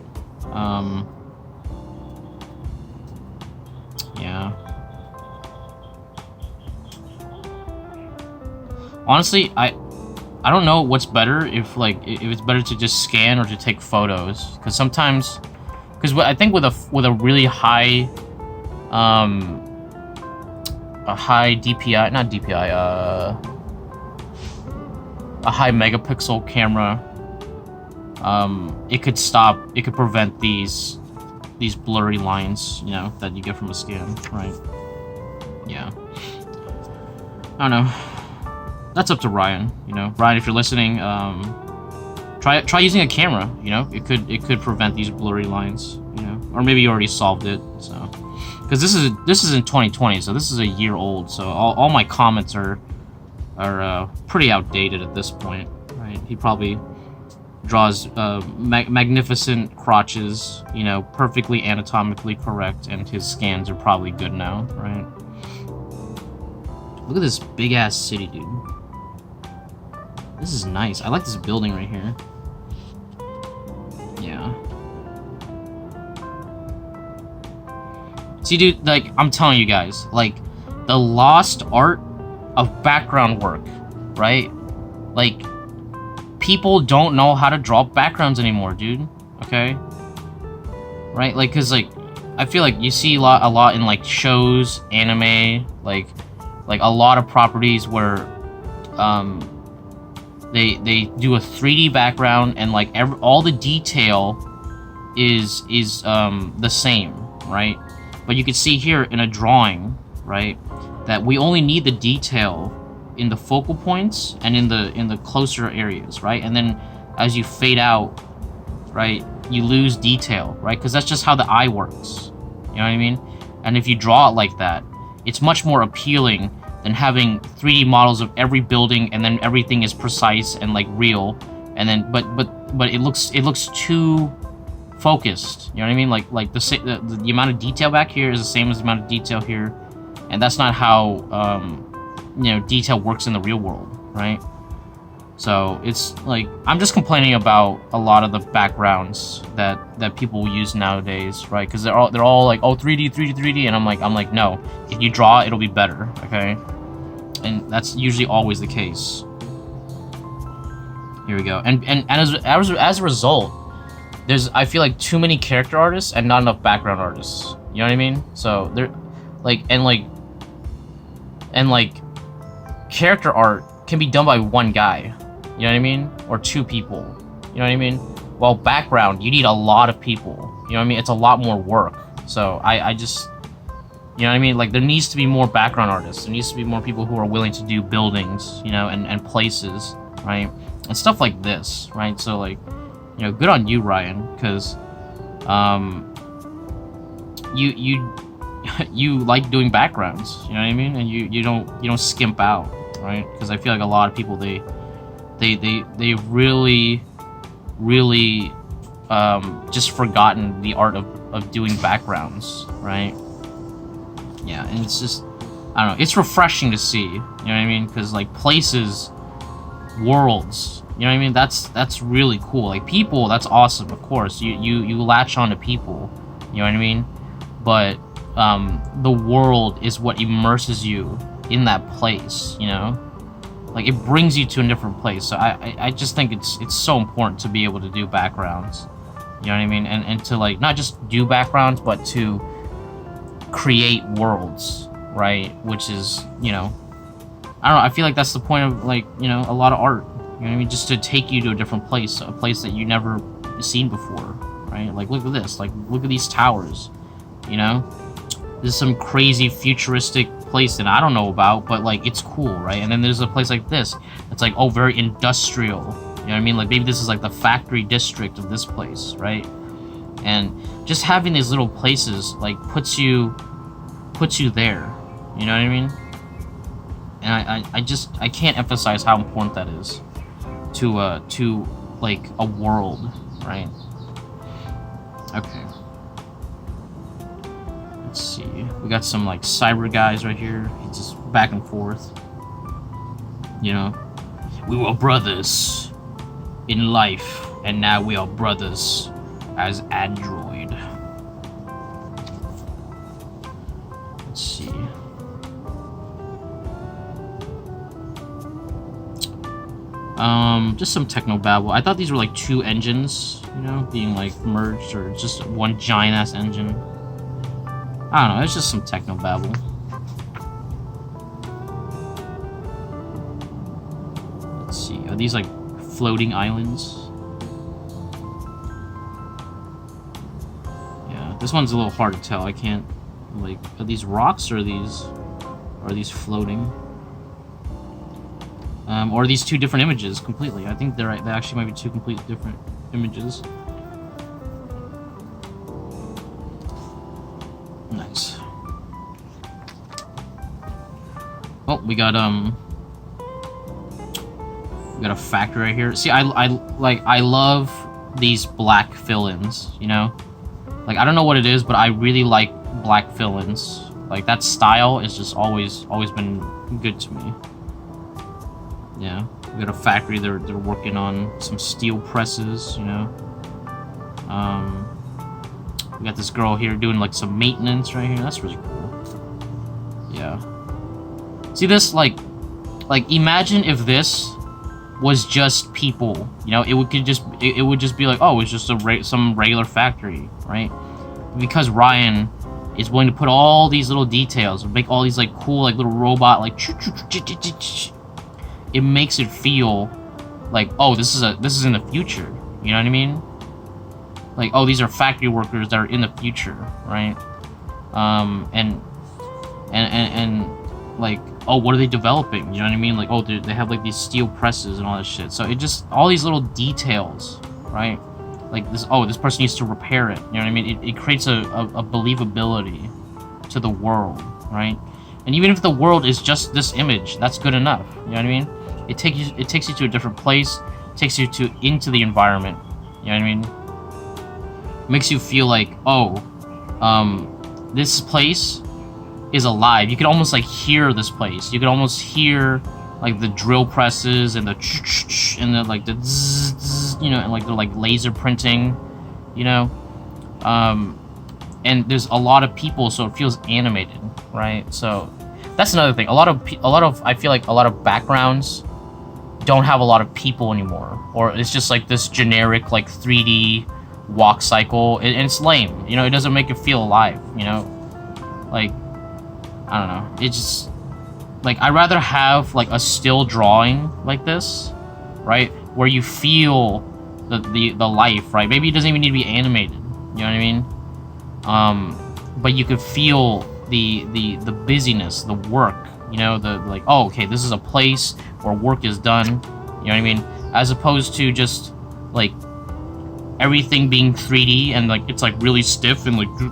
Yeah. Honestly, I don't know what's better, if it's better to just scan or to take photos, because sometimes, I think with a really high a high DPI, not DPI, a high megapixel camera, it could prevent these these blurry lines, you know, that you get from a scan, right? Yeah. I don't know. That's up to Ryan, you know. Ryan, if you're listening, try using a camera, you know. It could prevent these blurry lines, you know. Or maybe you already solved it, so. Because this is in 2020, so this is a year old, so all my comments are pretty outdated at this point, right? He probably draws magnificent crotches, you know, perfectly anatomically correct, and his scans are probably good now, right? Look at this big ass city, dude. This is nice. I like this building right here. Yeah. See, dude, like, I'm telling you guys, like, the lost art of background work, right? Like, people don't know how to draw backgrounds anymore, dude. Okay? Right? Like, cause like, I feel like you see a lot in like shows, anime, like a lot of properties where, they do a 3D background and like all the detail is the same, right? But you can see here in a drawing, right, that we only need the detail in the focal points and in the closer areas, right? And then as you fade out, right, you lose detail, right? Because that's just how the eye works. You know what I mean? And if you draw it like that, it's much more appealing than having 3D models of every building and then everything is precise and like real, and then but it looks too focused. You know what I mean? Like the amount of detail back here is the same as the amount of detail here, and that's not how you know, detail works in the real world, right? So it's like, I'm just complaining about a lot of the backgrounds that people use nowadays, right? Because they're all like, oh, 3D, 3D, 3D, and I'm like, no, if you draw, it'll be better, okay? And that's usually always the case. Here we go. And as a result, I feel like too many character artists and not enough background artists. You know what I mean? So they're like, and character art can be done by one guy. You know what I mean? Or two people. You know what I mean? While background, you need a lot of people. You know what I mean? It's a lot more work. So I just, you know what I mean? Like, there needs to be more background artists. There needs to be more people who are willing to do buildings, you know, and places, right? And stuff like this, right? So, like, you know, good on you, Ryan, because you like doing backgrounds. You know what I mean? And you don't skimp out, right? Because I feel like a lot of people, they really just forgotten the art of doing backgrounds, right? Yeah, and it's just, I don't know, it's refreshing to see, you know what I mean? Because, like, places, worlds, you know what I mean? That's really cool. Like, people, that's awesome, of course. You latch on to people, you know what I mean? But the world is what immerses you in that place, you know? Like, it brings you to a different place. So I just think it's so important to be able to do backgrounds. You know what I mean? And to, like, not just do backgrounds, but to create worlds, right? Which is, you know, I don't know, I feel like that's the point of, like, you know, a lot of art. You know what I mean? Just to take you to a different place, a place that you never seen before, right? Like, look at this. Like, look at these towers, you know? This is some crazy futuristic place that I don't know about, but, like, it's cool, right? And then there's a place like this that's, like, oh, very industrial. You know what I mean? Like, maybe this is, like, the factory district of this place, right? And just having these little places, like, puts you there. You know what I mean? And I can't emphasize how important that is to like, a world, right? Okay. Let's see. We got some, like, cyber guys right here. He's just back and forth. You know? We were brothers in life, and now we are brothers as android. Let's see. Just some technobabble. I thought these were, like, two engines, you know, being, like, merged, or just one giant-ass engine. I don't know, it's just some technobabble. Let's see, are these, like, floating islands? Yeah. This one's a little hard to tell. I can't, like, are these rocks or are these floating? Or are these two different images completely? I think they're right. They actually might be two completely different images. Nice. Oh, we got a factory right here. See, I love these black fill-ins, you know? Like, I don't know what it is, but I really like black fill-ins. Like, that style is just always been good to me. Yeah, we got a factory. They're working on some steel presses, you know. We got this girl here doing like some maintenance right here. That's really cool. Yeah. See this, like imagine if this was just people, you know. It would just be like, oh, it's just some regular factory, right? Because Ryan is willing to put all these little details and make all these like cool like little robot like. It makes it feel like, oh, this is in the future. You know what I mean? Like, oh, these are factory workers that are in the future, right? And like, oh, what are they developing? You know what I mean? Like, oh, they have like these steel presses and all that shit. So it just, all these little details, right? Like this, oh, this person needs to repair it. You know what I mean? It creates a believability to the world, right? And even if the world is just this image, that's good enough. You know what I mean? It takes you to a different place, takes you into the environment. You know what I mean? Makes you feel like, oh, this place is alive. You can almost like hear this place. You can almost hear like the drill presses and the like the zzz, you know, and like they're like laser printing, you know. And there's a lot of people, so it feels animated, right? So that's another thing. A lot of I feel like a lot of backgrounds don't have a lot of people anymore, or it's just like this generic like 3D walk cycle, and it's lame. You know, it doesn't make it feel alive. You know, like I don't know. It just like I'd rather have like a still drawing like this, right, where you feel the life, right? Maybe it doesn't even need to be animated. You know what I mean? But you could feel the busyness, the work, you know, the like, oh, okay, this is a place where work is done, you know what I mean, as opposed to just like everything being 3D and like it's like really stiff and like, you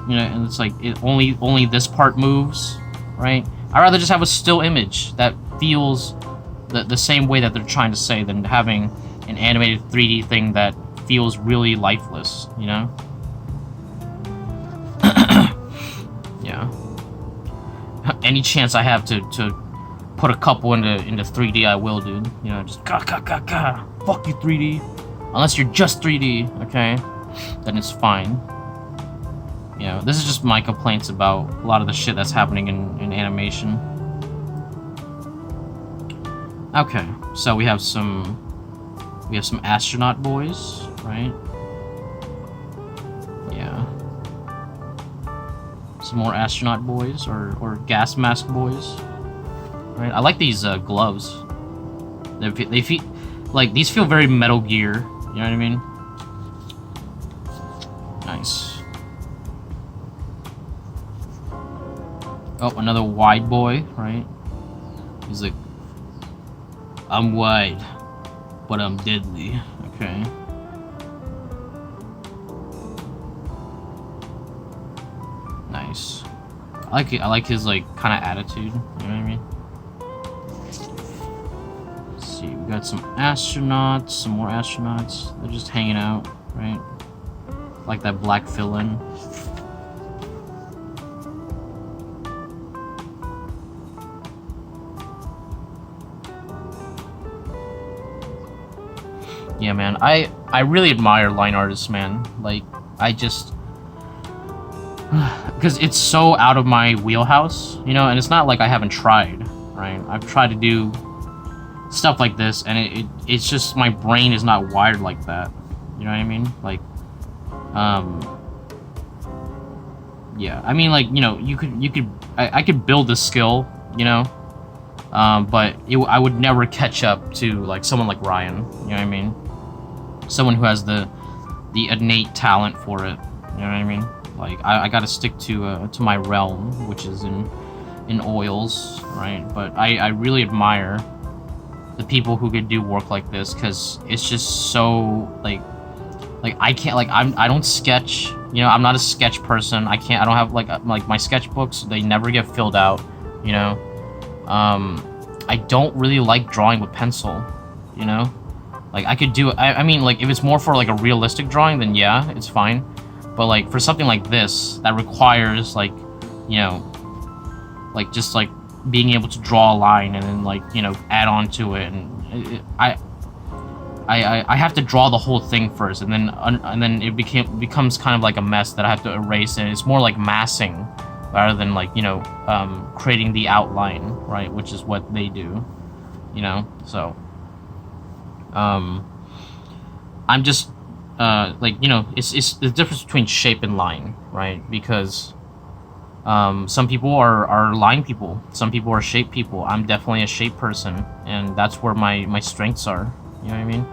know, and it's like it only this part moves, right? I'd rather just have a still image that feels the same way that they're trying to say than having an animated 3D thing that feels really lifeless, you know? Yeah. Any chance I have to put a couple into 3D, I will, dude. You know, just fuck you 3D. Unless you're just 3D, okay? Then it's fine. You know, this is just my complaints about a lot of the shit that's happening in animation. Okay, so we have some astronaut boys, right? Yeah. Some more astronaut boys or gas mask boys, right? I like these gloves. They feel like these feel very Metal Gear. You know what I mean? Nice. Oh, another wide boy, right? He's like, I'm wide, but I'm deadly. Okay. Nice. I like it. I like his like kind of attitude. You know what I mean? Let's see. We got some astronauts. Some more astronauts. They're just hanging out, right? Like that black fill-in. Yeah, man. I really admire line artists, man. Like, I just... because it's so out of my wheelhouse, you know, and it's not like I haven't tried, right? I've tried to do stuff like this, and it's just my brain is not wired like that. You know what I mean? Like, yeah. I mean, like, you know, I could build this skill, you know, but I would never catch up to like someone like Ryan. You know what I mean? Someone who has the innate talent for it. You know what I mean? Like, I gotta stick to my realm, which is in oils, right? But I really admire the people who could do work like this, because it's just so, like I can't, like, I don't sketch, you know, I'm not a sketch person. I don't have, like my sketchbooks, they never get filled out, you know? I don't really like drawing with pencil, you know? Like, I could do, I mean, like, if it's more for, like, a realistic drawing, then yeah, it's fine. But, like, for something like this, that requires, like, you know, like, just, like, being able to draw a line and then, like, you know, add on to it, and I have to draw the whole thing first, and then it becomes kind of like a mess that I have to erase, and it's more like massing rather than, like, you know, creating the outline, right, which is what they do, you know. So I'm just like, you know, it's the difference between shape and line, right? Because some people are line people, some people are shape people. I'm definitely a shape person, and that's where my strengths are. You know what I mean?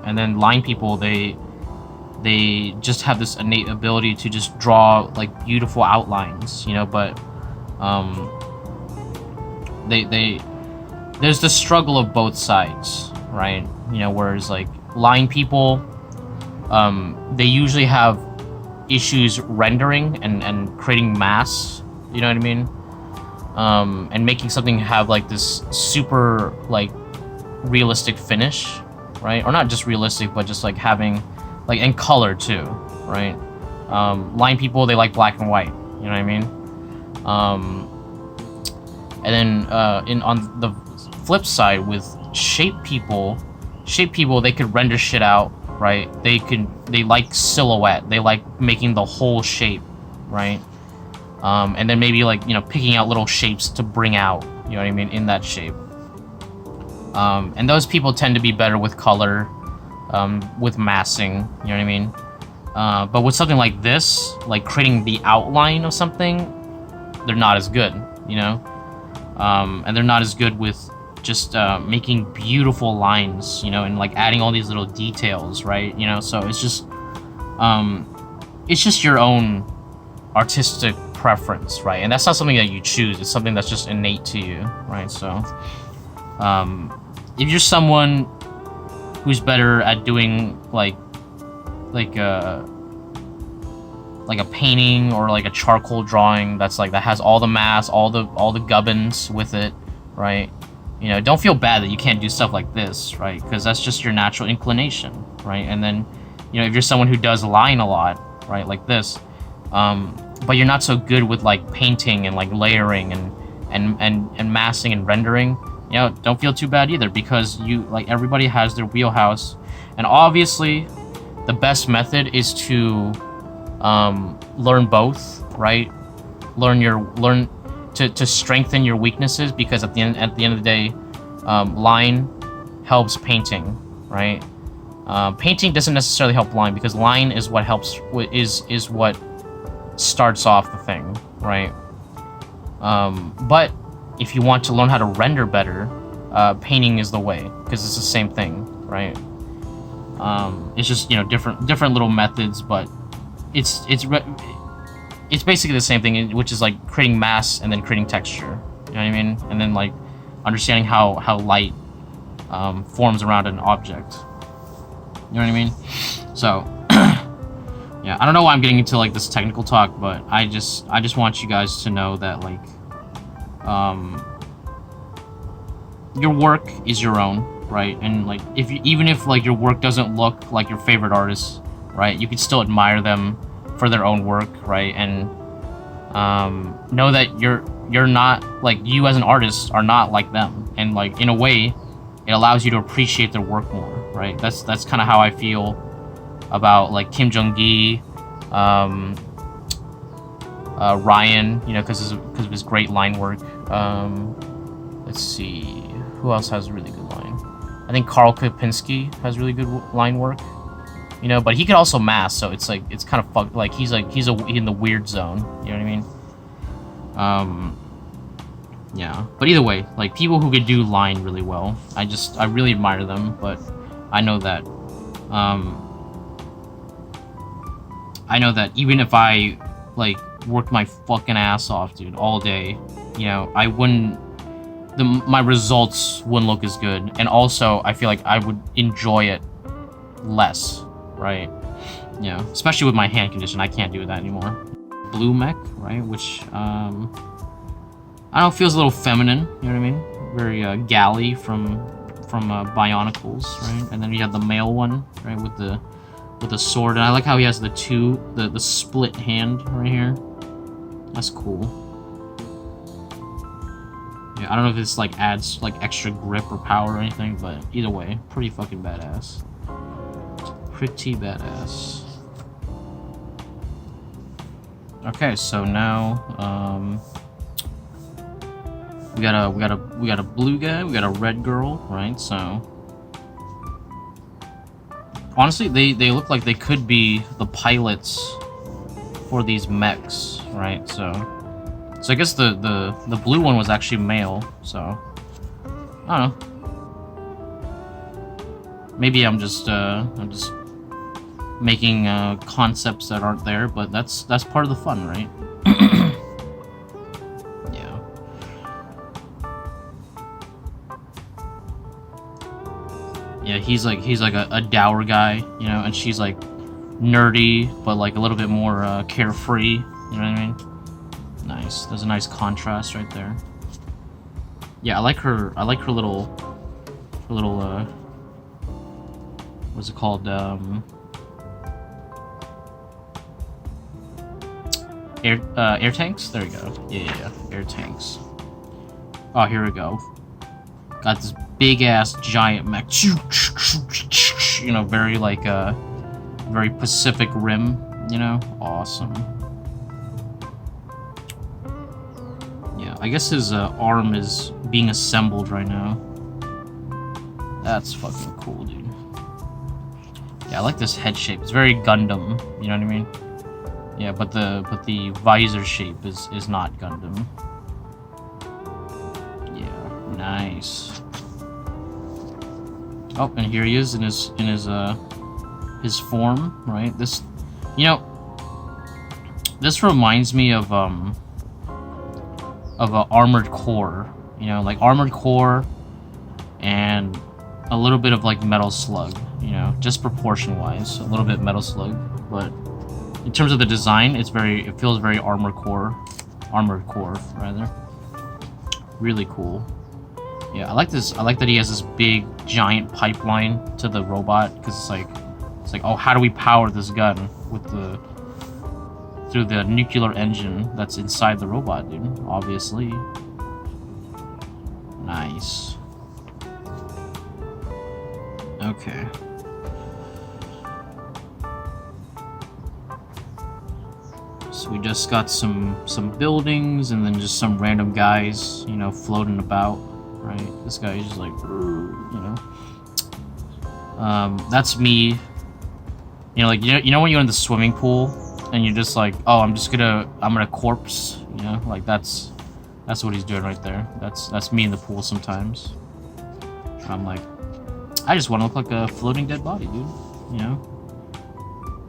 And then line people, they just have this innate ability to just draw, like, beautiful outlines, you know. But there's the struggle of both sides, right? You know, whereas, like, line people, they usually have issues rendering and creating mass, you know what I mean? And making something have, like, this super, like, realistic finish, right? Or not just realistic, but just, like, having, like, and color too, right? Line people, they like black and white, you know what I mean? And then on the flip side, with shape people, they could render shit out, right? They like silhouette, they like making the whole shape, right? And then maybe, like, you know, picking out little shapes to bring out, you know what I mean, in that shape. And those people tend to be better with color, with massing, you know what I mean? But with something like this, like creating the outline of something, they're not as good, you know? And they're not as good with just making beautiful lines, you know, and, like, adding all these little details, right? You know, so it's just your own artistic preference, right? And that's not something that you choose, it's something that's just innate to you, right? So if you're someone who's better at doing like a painting or like a charcoal drawing that has all the mass, all the gubbins with it, right? You know, don't feel bad that you can't do stuff like this, right? Because that's just your natural inclination, right? And then, you know, if you're someone who does line a lot, right, like this, but you're not so good with, like, painting and, like, layering and massing and rendering, you know, don't feel too bad either, because everybody has their wheelhouse. And obviously the best method is to learn both, right? Learn to strengthen your weaknesses, because at the end of the day, line helps painting, right? Painting doesn't necessarily help line, because line is what helps, is what starts off the thing, right? But if you want to learn how to render better, painting is the way, because it's the same thing, right? It's just, you know, different little methods, but it's basically the same thing, which is, like, creating mass and then creating texture, you know what I mean? And then, like, understanding how light forms around an object, you know what I mean? So yeah, I don't know why I'm getting into, like, this technical talk, but I just want you guys to know that, like, your work is your own, right? And, like, even if like your work doesn't look like your favorite artist, right, you can still admire them for their own work, right? And know that you're not, like, you as an artist are not like them, and, like, in a way it allows you to appreciate their work more, right? That's kind of how I feel about, like, Kim Jong-gi, Ryan, you know, because of his great line work. Let's see, who else has a really good line? I think Karl Kopinski has really good line work, you know, but he could also mass, so it's like, it's kind of fucked, like, he's in the weird zone, you know what I mean? Yeah, but either way, like, people who could do line really well, I really admire them, but I know that I know that even if I like worked my fucking ass off, dude, all day, you know, I wouldn't. My results wouldn't look as good, and also I feel like I would enjoy it less, right? You know, especially with my hand condition, I can't do that anymore. Blue Mech, right? Which I don't know, feels a little feminine. You know what I mean? Very galley from Bionicles, right? And then you have the male one, right, with the sword. And I like how he has the split hand right here. That's cool. Yeah, I don't know if this like adds like extra grip or power or anything, but either way, pretty fucking badass. Pretty badass. Okay, so now we got a blue guy, we got a red girl, right? So honestly, they look like they could be the pilots for these mechs, right? So I guess the blue one was actually male, so I don't know. Maybe I'm just making concepts that aren't there, but that's part of the fun, right? Yeah. Yeah, he's like a dour guy, you know, and she's like nerdy, but like a little bit more carefree. You know what I mean? Nice. There's a nice contrast right there. Yeah, I like her little what's it called? Air tanks? There we go. Yeah, air tanks. Oh, here we go. Got this big ass giant mech. You know, very like very Pacific Rim, you know? Awesome. Yeah, I guess his arm is being assembled right now. That's fucking cool, dude. Yeah, I like this head shape. It's very Gundam, you know what I mean? Yeah, but the visor shape is not Gundam. Yeah, nice. Oh, and here he is in his form, right? This, you know, this reminds me of a Armored Core, you know, like Armored Core and a little bit of like Metal Slug, you know, just proportion wise, a little bit Metal Slug, but in terms of the design, it feels very Armored Core rather. Really cool. Yeah, I like this. I like that he has this big giant pipeline to the robot, because it's like, oh, how do we power this gun through the nuclear engine that's inside the robot, dude? Obviously. Nice. Okay. So we just got some buildings and then just some random guys, you know, floating about, right? This guy is just like, you know. That's me. You know, like you know when you're in the swimming pool and you're just like, oh, I'm gonna corpse, you know, like that's what he's doing right there. That's me in the pool sometimes. I'm like, I just want to look like a floating dead body, dude. You know,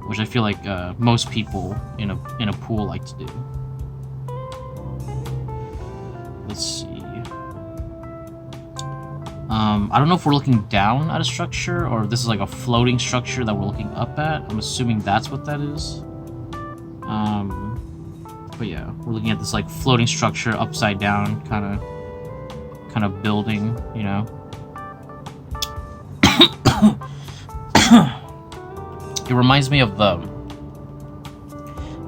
which I feel like most people in a pool like to do. Let's see. I don't know if we're looking down at a structure or if this is like a floating structure that we're looking up at. I'm assuming that's what that is. But yeah, we're looking at this like floating structure upside down kind of building, you know. It reminds me of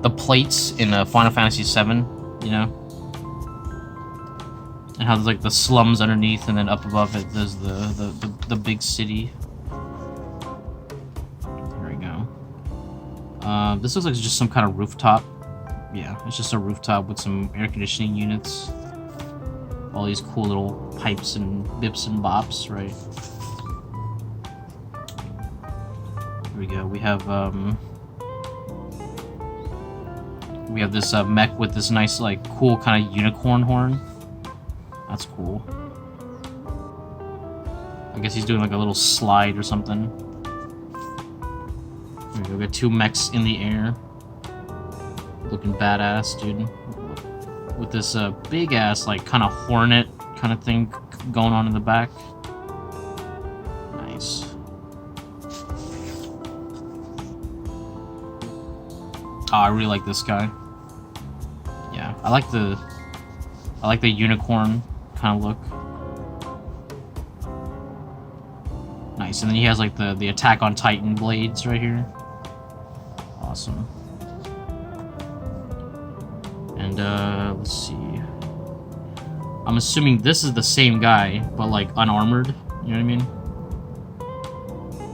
the plates in Final Fantasy VII, you know, and how there's like the slums underneath, and then up above it there's the big city. There we go. This looks like it's just some kind of rooftop. Yeah, it's just a rooftop with some air conditioning units. All these cool little pipes and bips and bops, right? Here we go. We have this mech with this nice, like, cool kind of unicorn horn. That's cool. I guess he's doing like a little slide or something. Here we go. We got two mechs in the air. Looking badass, dude. With this big ass, like, kind of hornet kind of thing going on in the back. Nice. Oh, I really like this guy. Yeah, I like the unicorn kind of look. Nice, and then he has like the Attack on Titan blades right here. Awesome. And let's see. I'm assuming this is the same guy, but like unarmored. You know what I mean?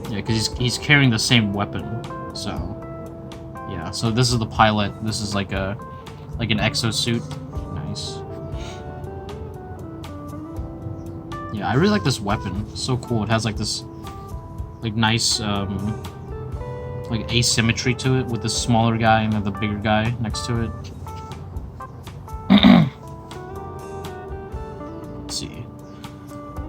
Yeah, because he's carrying the same weapon. So yeah. So this is the pilot. This is like an exosuit. Nice. Yeah, I really like this weapon. It's so cool. It has like this like nice like asymmetry to it with the smaller guy and then the bigger guy next to it. Let's see.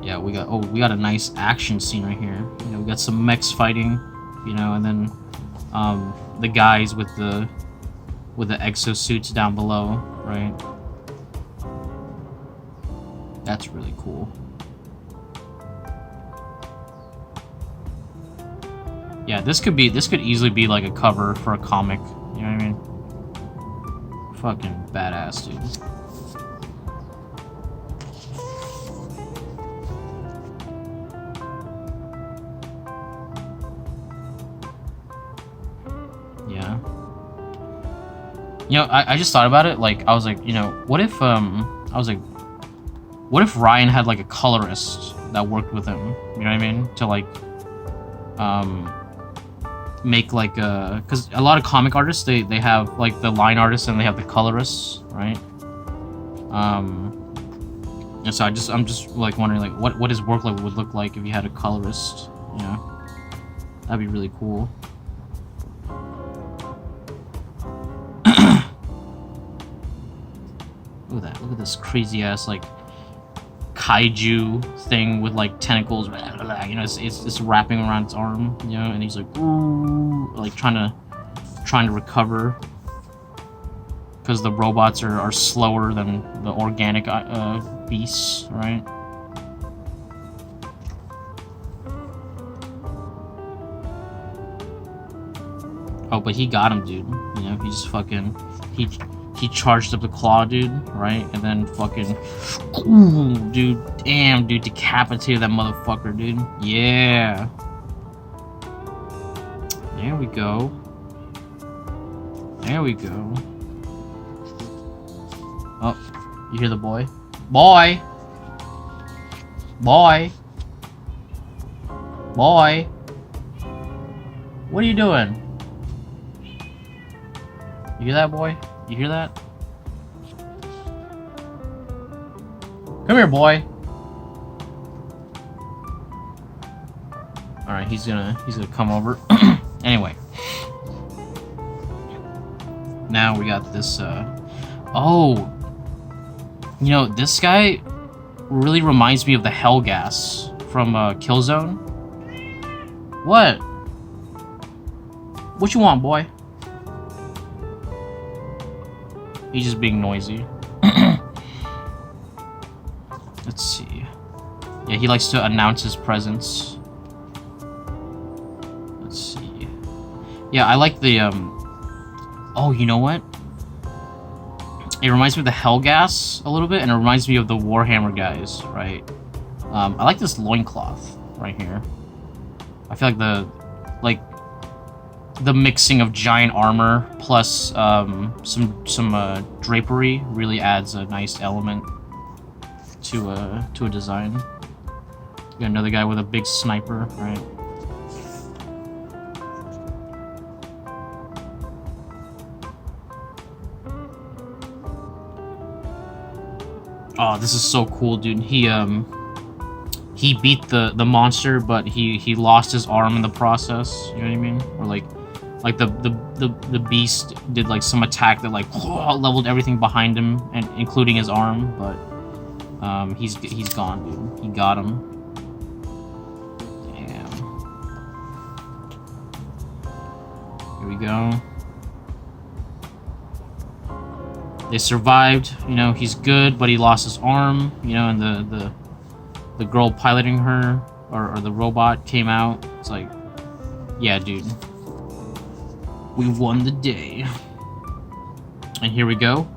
Yeah, we got a nice action scene right here. You know, we got some mechs fighting, you know, and then the guys with the exosuits down below, right? That's really cool. Yeah, this could easily be like a cover for a comic, you know what I mean? Fucking badass, dude. Yeah. You know, I just thought about it, like, I was like, you know, what if, what if Ryan had, like, a colorist that worked with him, you know what I mean? To, like, make, like, because a lot of comic artists, they have, like, the line artists and they have the colorists, right? And so I'm just, like, wondering, like, what his work would look like if he had a colorist, you know? That'd be really cool. Look at that. Look at this crazy ass like kaiju thing with like tentacles. You know, it's wrapping around its arm. You know, and he's like, ooh, like trying to recover because the robots are slower than the organic beasts, right? Oh, but he got him, dude. You know, he just fucking he charged up the claw, dude, right? And then fucking, ooh, dude, damn, dude, decapitated that motherfucker, dude. Yeah. There we go. There we go. Oh, you hear the boy? Boy! Boy! Boy! What are you doing? You hear that, boy? You hear that? Come here, boy. All right, he's gonna come over. Anyway, now we got this. Oh, you know, this guy really reminds me of the Hellgas from Killzone. What? What you want, boy? He's just being noisy. Let's see. Yeah, he likes to announce his presence. Let's see. Yeah, I like the, Oh, you know what? It reminds me of the Hellgas a little bit, and it reminds me of the Warhammer guys, right? I like this loincloth right here. I feel like the mixing of giant armor plus some drapery really adds a nice element to a design. You got another guy with a big sniper, right? Oh, this is so cool, dude. He beat the monster, but he lost his arm in the process. You know what I mean? Or like the beast did like some attack that like leveled everything behind him, and including his arm. But he's gone, dude. He got him. Damn. Here we go. They survived. You know, he's good, but he lost his arm. You know, and the girl piloting her or the robot came out. It's like, yeah, dude, we won the day. And here we go.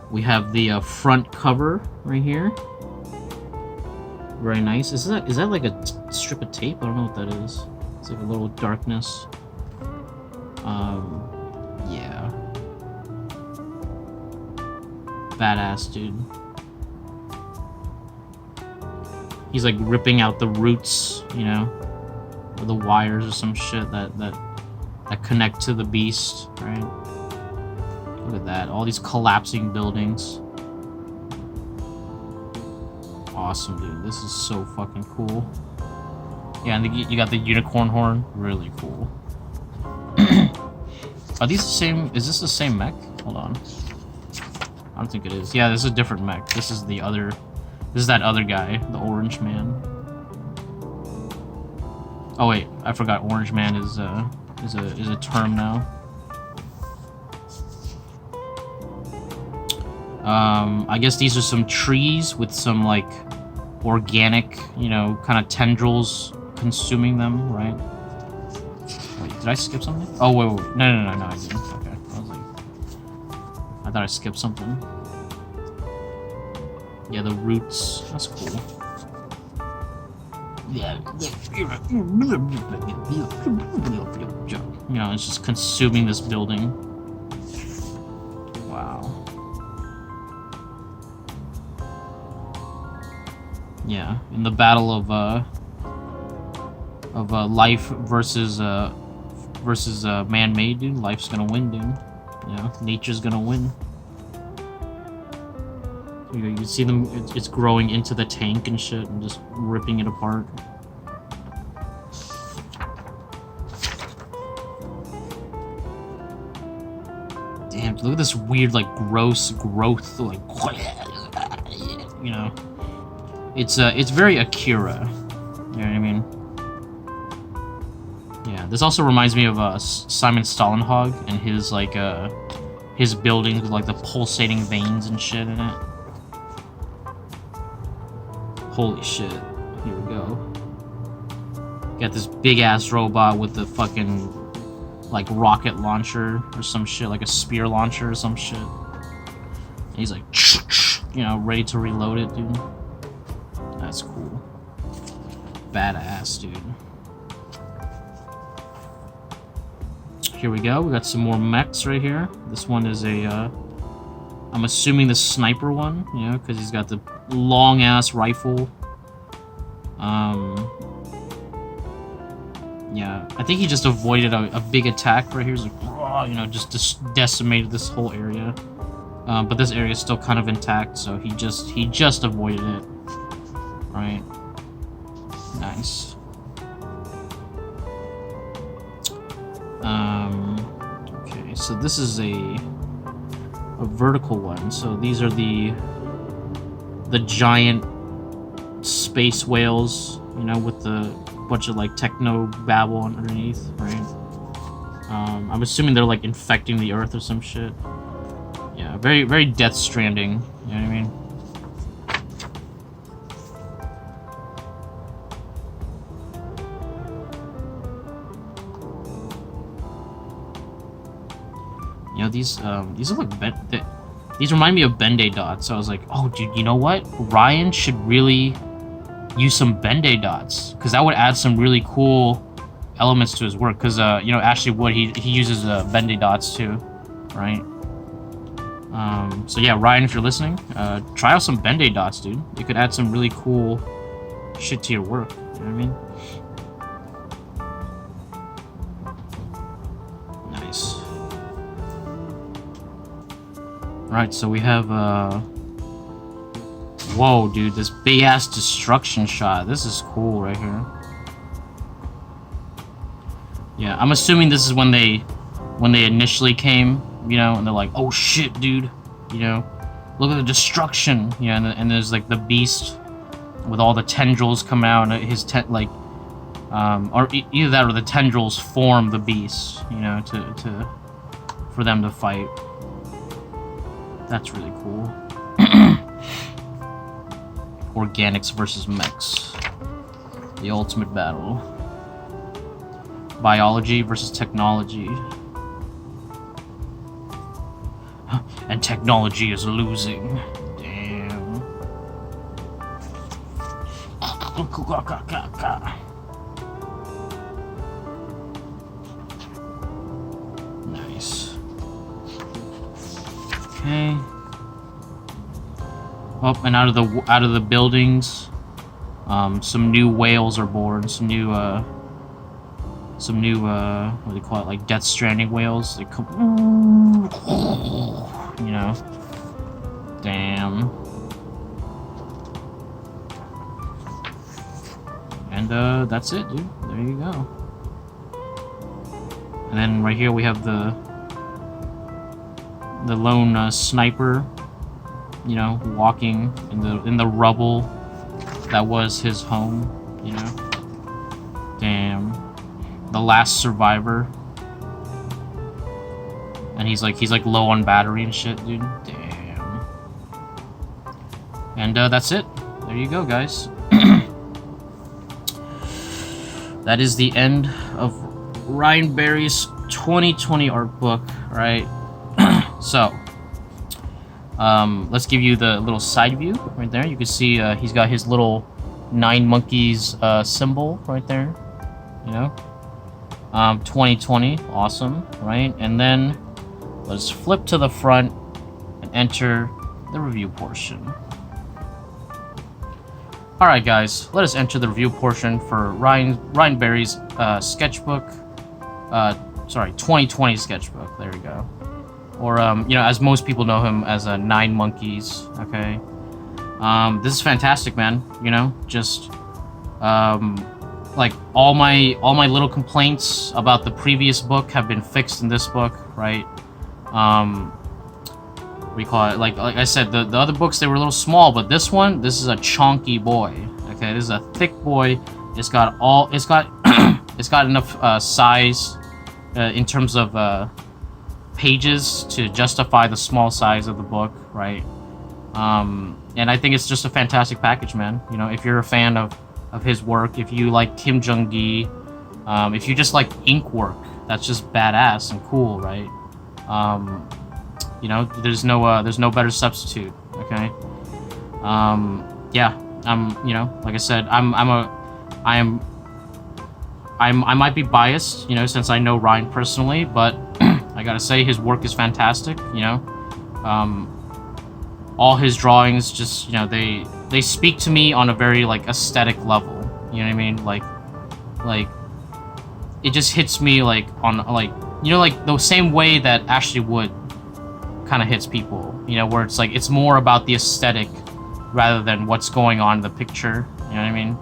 We have the front cover right here. Very nice. Is that like a strip of tape? I don't know what that is. It's like a little darkness. Yeah. Badass, dude. He's like ripping out the roots, you know, or the wires or some shit that connect to the beast, right? Look at that. All these collapsing buildings. Awesome, dude. This is so fucking cool. Yeah, and you got the unicorn horn. Really cool. Are these the same? Is this the same mech? Hold on. I don't think it is. Yeah, this is a different mech. This is the other. This is that other guy, the orange man. Oh wait, I forgot. Orange man is a term now. I guess these are some trees with some like organic, you know, kind of tendrils consuming them, right? Wait, did I skip something? Oh wait. No, I didn't. Okay, I was like, I thought I skipped something. Yeah, the roots. That's cool. Yeah. You know, it's just consuming this building. Wow. Yeah, in the battle of life versus man-made, dude. Life's gonna win, dude. You know, nature's gonna win. You can see them. It's growing into the tank and shit, and just ripping it apart. Damn! Look at this weird, like, gross growth, like, you know. It's very Akira. You know what I mean? Yeah. This also reminds me of Simon Stålenhag and his like his buildings with like the pulsating veins and shit in it. Holy shit. Here we go. Got this big ass robot with the fucking like rocket launcher or some shit, like a spear launcher or some shit. And he's like, you know, ready to reload it, dude. That's cool. Badass, dude. Here we go. We got some more mechs right here. This one is a, I'm assuming the sniper one, you know, because he's got the long-ass rifle. Yeah, I think he just avoided a big attack right here. He's like, you know, just decimated this whole area. But this area is still kind of intact, so he just avoided it. Right. Nice. Okay, so this is a vertical one. So these are the giant space whales, you know, with the bunch of like techno babble underneath, right? I'm assuming they're like infecting the earth or some shit. Yeah, very, very Death Stranding, you know what I mean? You know, these look like these remind me of Bend-Aid dots. So I was like, oh, dude, you know what? Ryan should really use some Bend-Aid dots, because that would add some really cool elements to his work. Because you know, Ashley Wood, he uses Bend-Aid dots too, right? So yeah, Ryan, if you're listening, try out some Bend-Aid dots, dude. You could add some really cool shit to your work. You know what I mean? Nice. Alright, so we have, whoa, dude, this big-ass destruction shot. This is cool right here. Yeah, I'm assuming this is when they initially came, you know, and they're like, oh shit, dude, you know, look at the destruction. Yeah, and there's like the beast with all the tendrils coming out, and his or either that or the tendrils form the beast, you know, for them to fight. That's really cool. Organics versus mechs. The ultimate battle. Biology versus technology. And technology is losing. Damn. Nice. Okay. Oh, and out of the buildings, some new whales are born. Some new what do you call it? Like Death Stranding whales. They come, you know. Damn. And that's it, dude. There you go. And then right here we have the lone sniper, you know, walking in the rubble that was his home, you know. Damn. The last survivor. And he's like low on battery and shit, dude. Damn. And that's it. There you go, guys. That is the end of Ryan Barry's 2020 art book, right? So, let's give you the little side view right there. You can see he's got his little 9 monkeys symbol right there, you know. 2020, awesome, right? And then let's flip to the front and enter the review portion. Alright guys, let us enter the review portion for Ryan Barry's sketchbook, sorry, 2020 sketchbook, there we go. Or, you know, as most people know him as 9 Monkeys, okay? This is fantastic, man, you know, just, like, all my little complaints about the previous book have been fixed in this book, right? We call it, like I said, the other books, they were a little small, but this is a chunky boy, okay? This is a thick boy. It's got it's got enough size in terms of pages to justify the small size of the book, right? And I think it's just a fantastic package, man. You know, if you're a fan of his work, if you like Kim Jung-gi, if you just like ink work, that's just badass and cool, right? You know, there's no better substitute, okay? Yeah, you know, like I said, I might be biased, you know, since I know Ryan personally, but I gotta say his work is fantastic, you know. All his drawings just, you know, they speak to me on a very, like, aesthetic level, you know what I mean? Like, it just hits me, like, on, like, you know, like, the same way that Ashley Wood kind of hits people, you know, where it's, like, it's more about the aesthetic rather than what's going on in the picture, you know what I mean?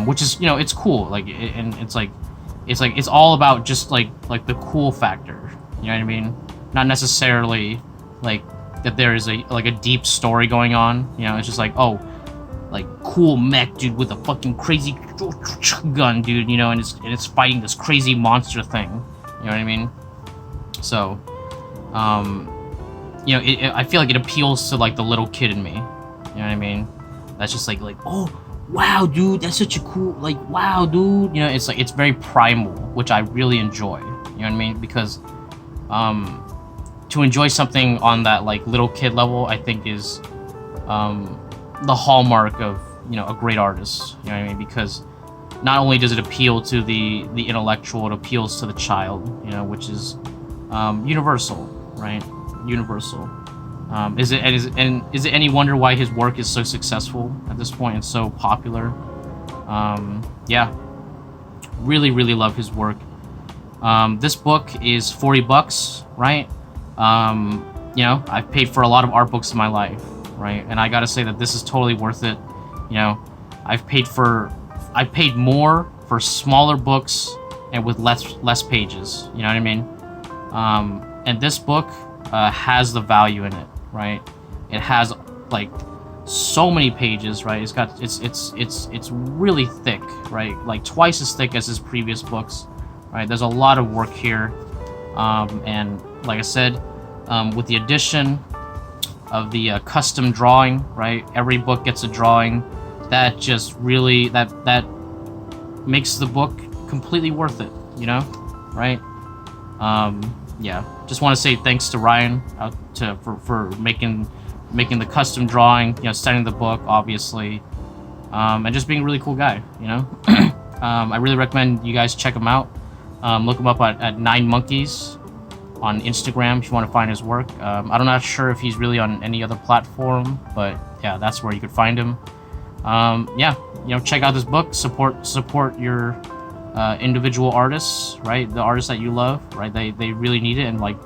Which is, you know, it's cool, like, and it's all about just, like the cool factor, you know what I mean? Not necessarily, like, that there is a deep story going on, you know, it's just like, oh, like, cool mech dude with a fucking crazy gun, dude, you know, and it's fighting this crazy monster thing, you know what I mean? So, you know, I feel like it appeals to, like, the little kid in me, you know what I mean? That's just like, oh, wow, dude, that's such a cool, like, wow, dude, you know, it's like, it's very primal, which I really enjoy, you know what I mean? Because, to enjoy something on that, like, little kid level, I think is, the hallmark of, you know, a great artist, you know what I mean? Because not only does it appeal to the intellectual, it appeals to the child, you know, which is, universal, right? Universal. Is it any wonder why his work is so successful at this point and so popular? Yeah, really love his work. This book is $40, right? You know, I've paid for a lot of art books in my life, right? And I gotta say that this is totally worth it. You know, I've paid more for smaller books and with less pages, you know what I mean? And this book has the value in it, right? It has, like, so many pages, right? It's really thick, right? Like, twice as thick as his previous books, right? There's a lot of work here, and like I said, with the addition custom drawing, right? Every book gets a drawing. That just really that makes the book completely worth it, you know, right? Yeah, just want to say thanks to Ryan for making the custom drawing, you know, sending the book, obviously, and just being a really cool guy, you know. I really recommend you guys check him out. Look him up at 9 Monkeys on Instagram if you want to find his work. I'm not sure if he's really on any other platform, but yeah, that's where you could find him. Yeah, you know, check out this book. Support your individual artists, right? The artists that you love, right? They really need it, and like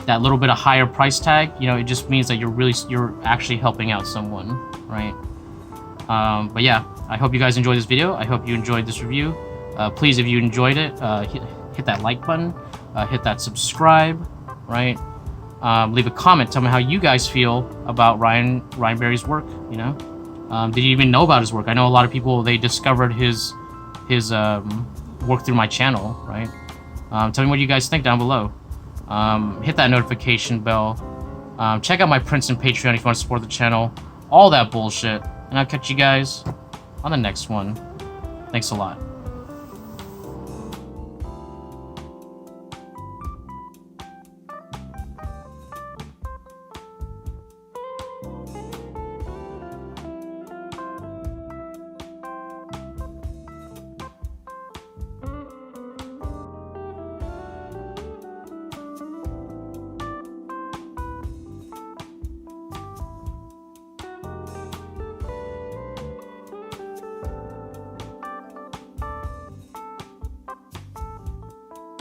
that little bit of higher price tag, you know, it just means that you're actually helping out someone, right? But yeah, I hope you guys enjoyed this video. I hope you enjoyed this review. Please, if you enjoyed it, hit that like button, hit that subscribe, right? Leave a comment. Tell me how you guys feel about Ryan Berry's work. You know, did you even know about his work? I know a lot of people, they discovered his work through my channel, right? Tell me what you guys think down below. Hit that notification bell. Check out my Prince and Patreon if you want to support the channel. All that bullshit. And I'll catch you guys on the next one. Thanks a lot.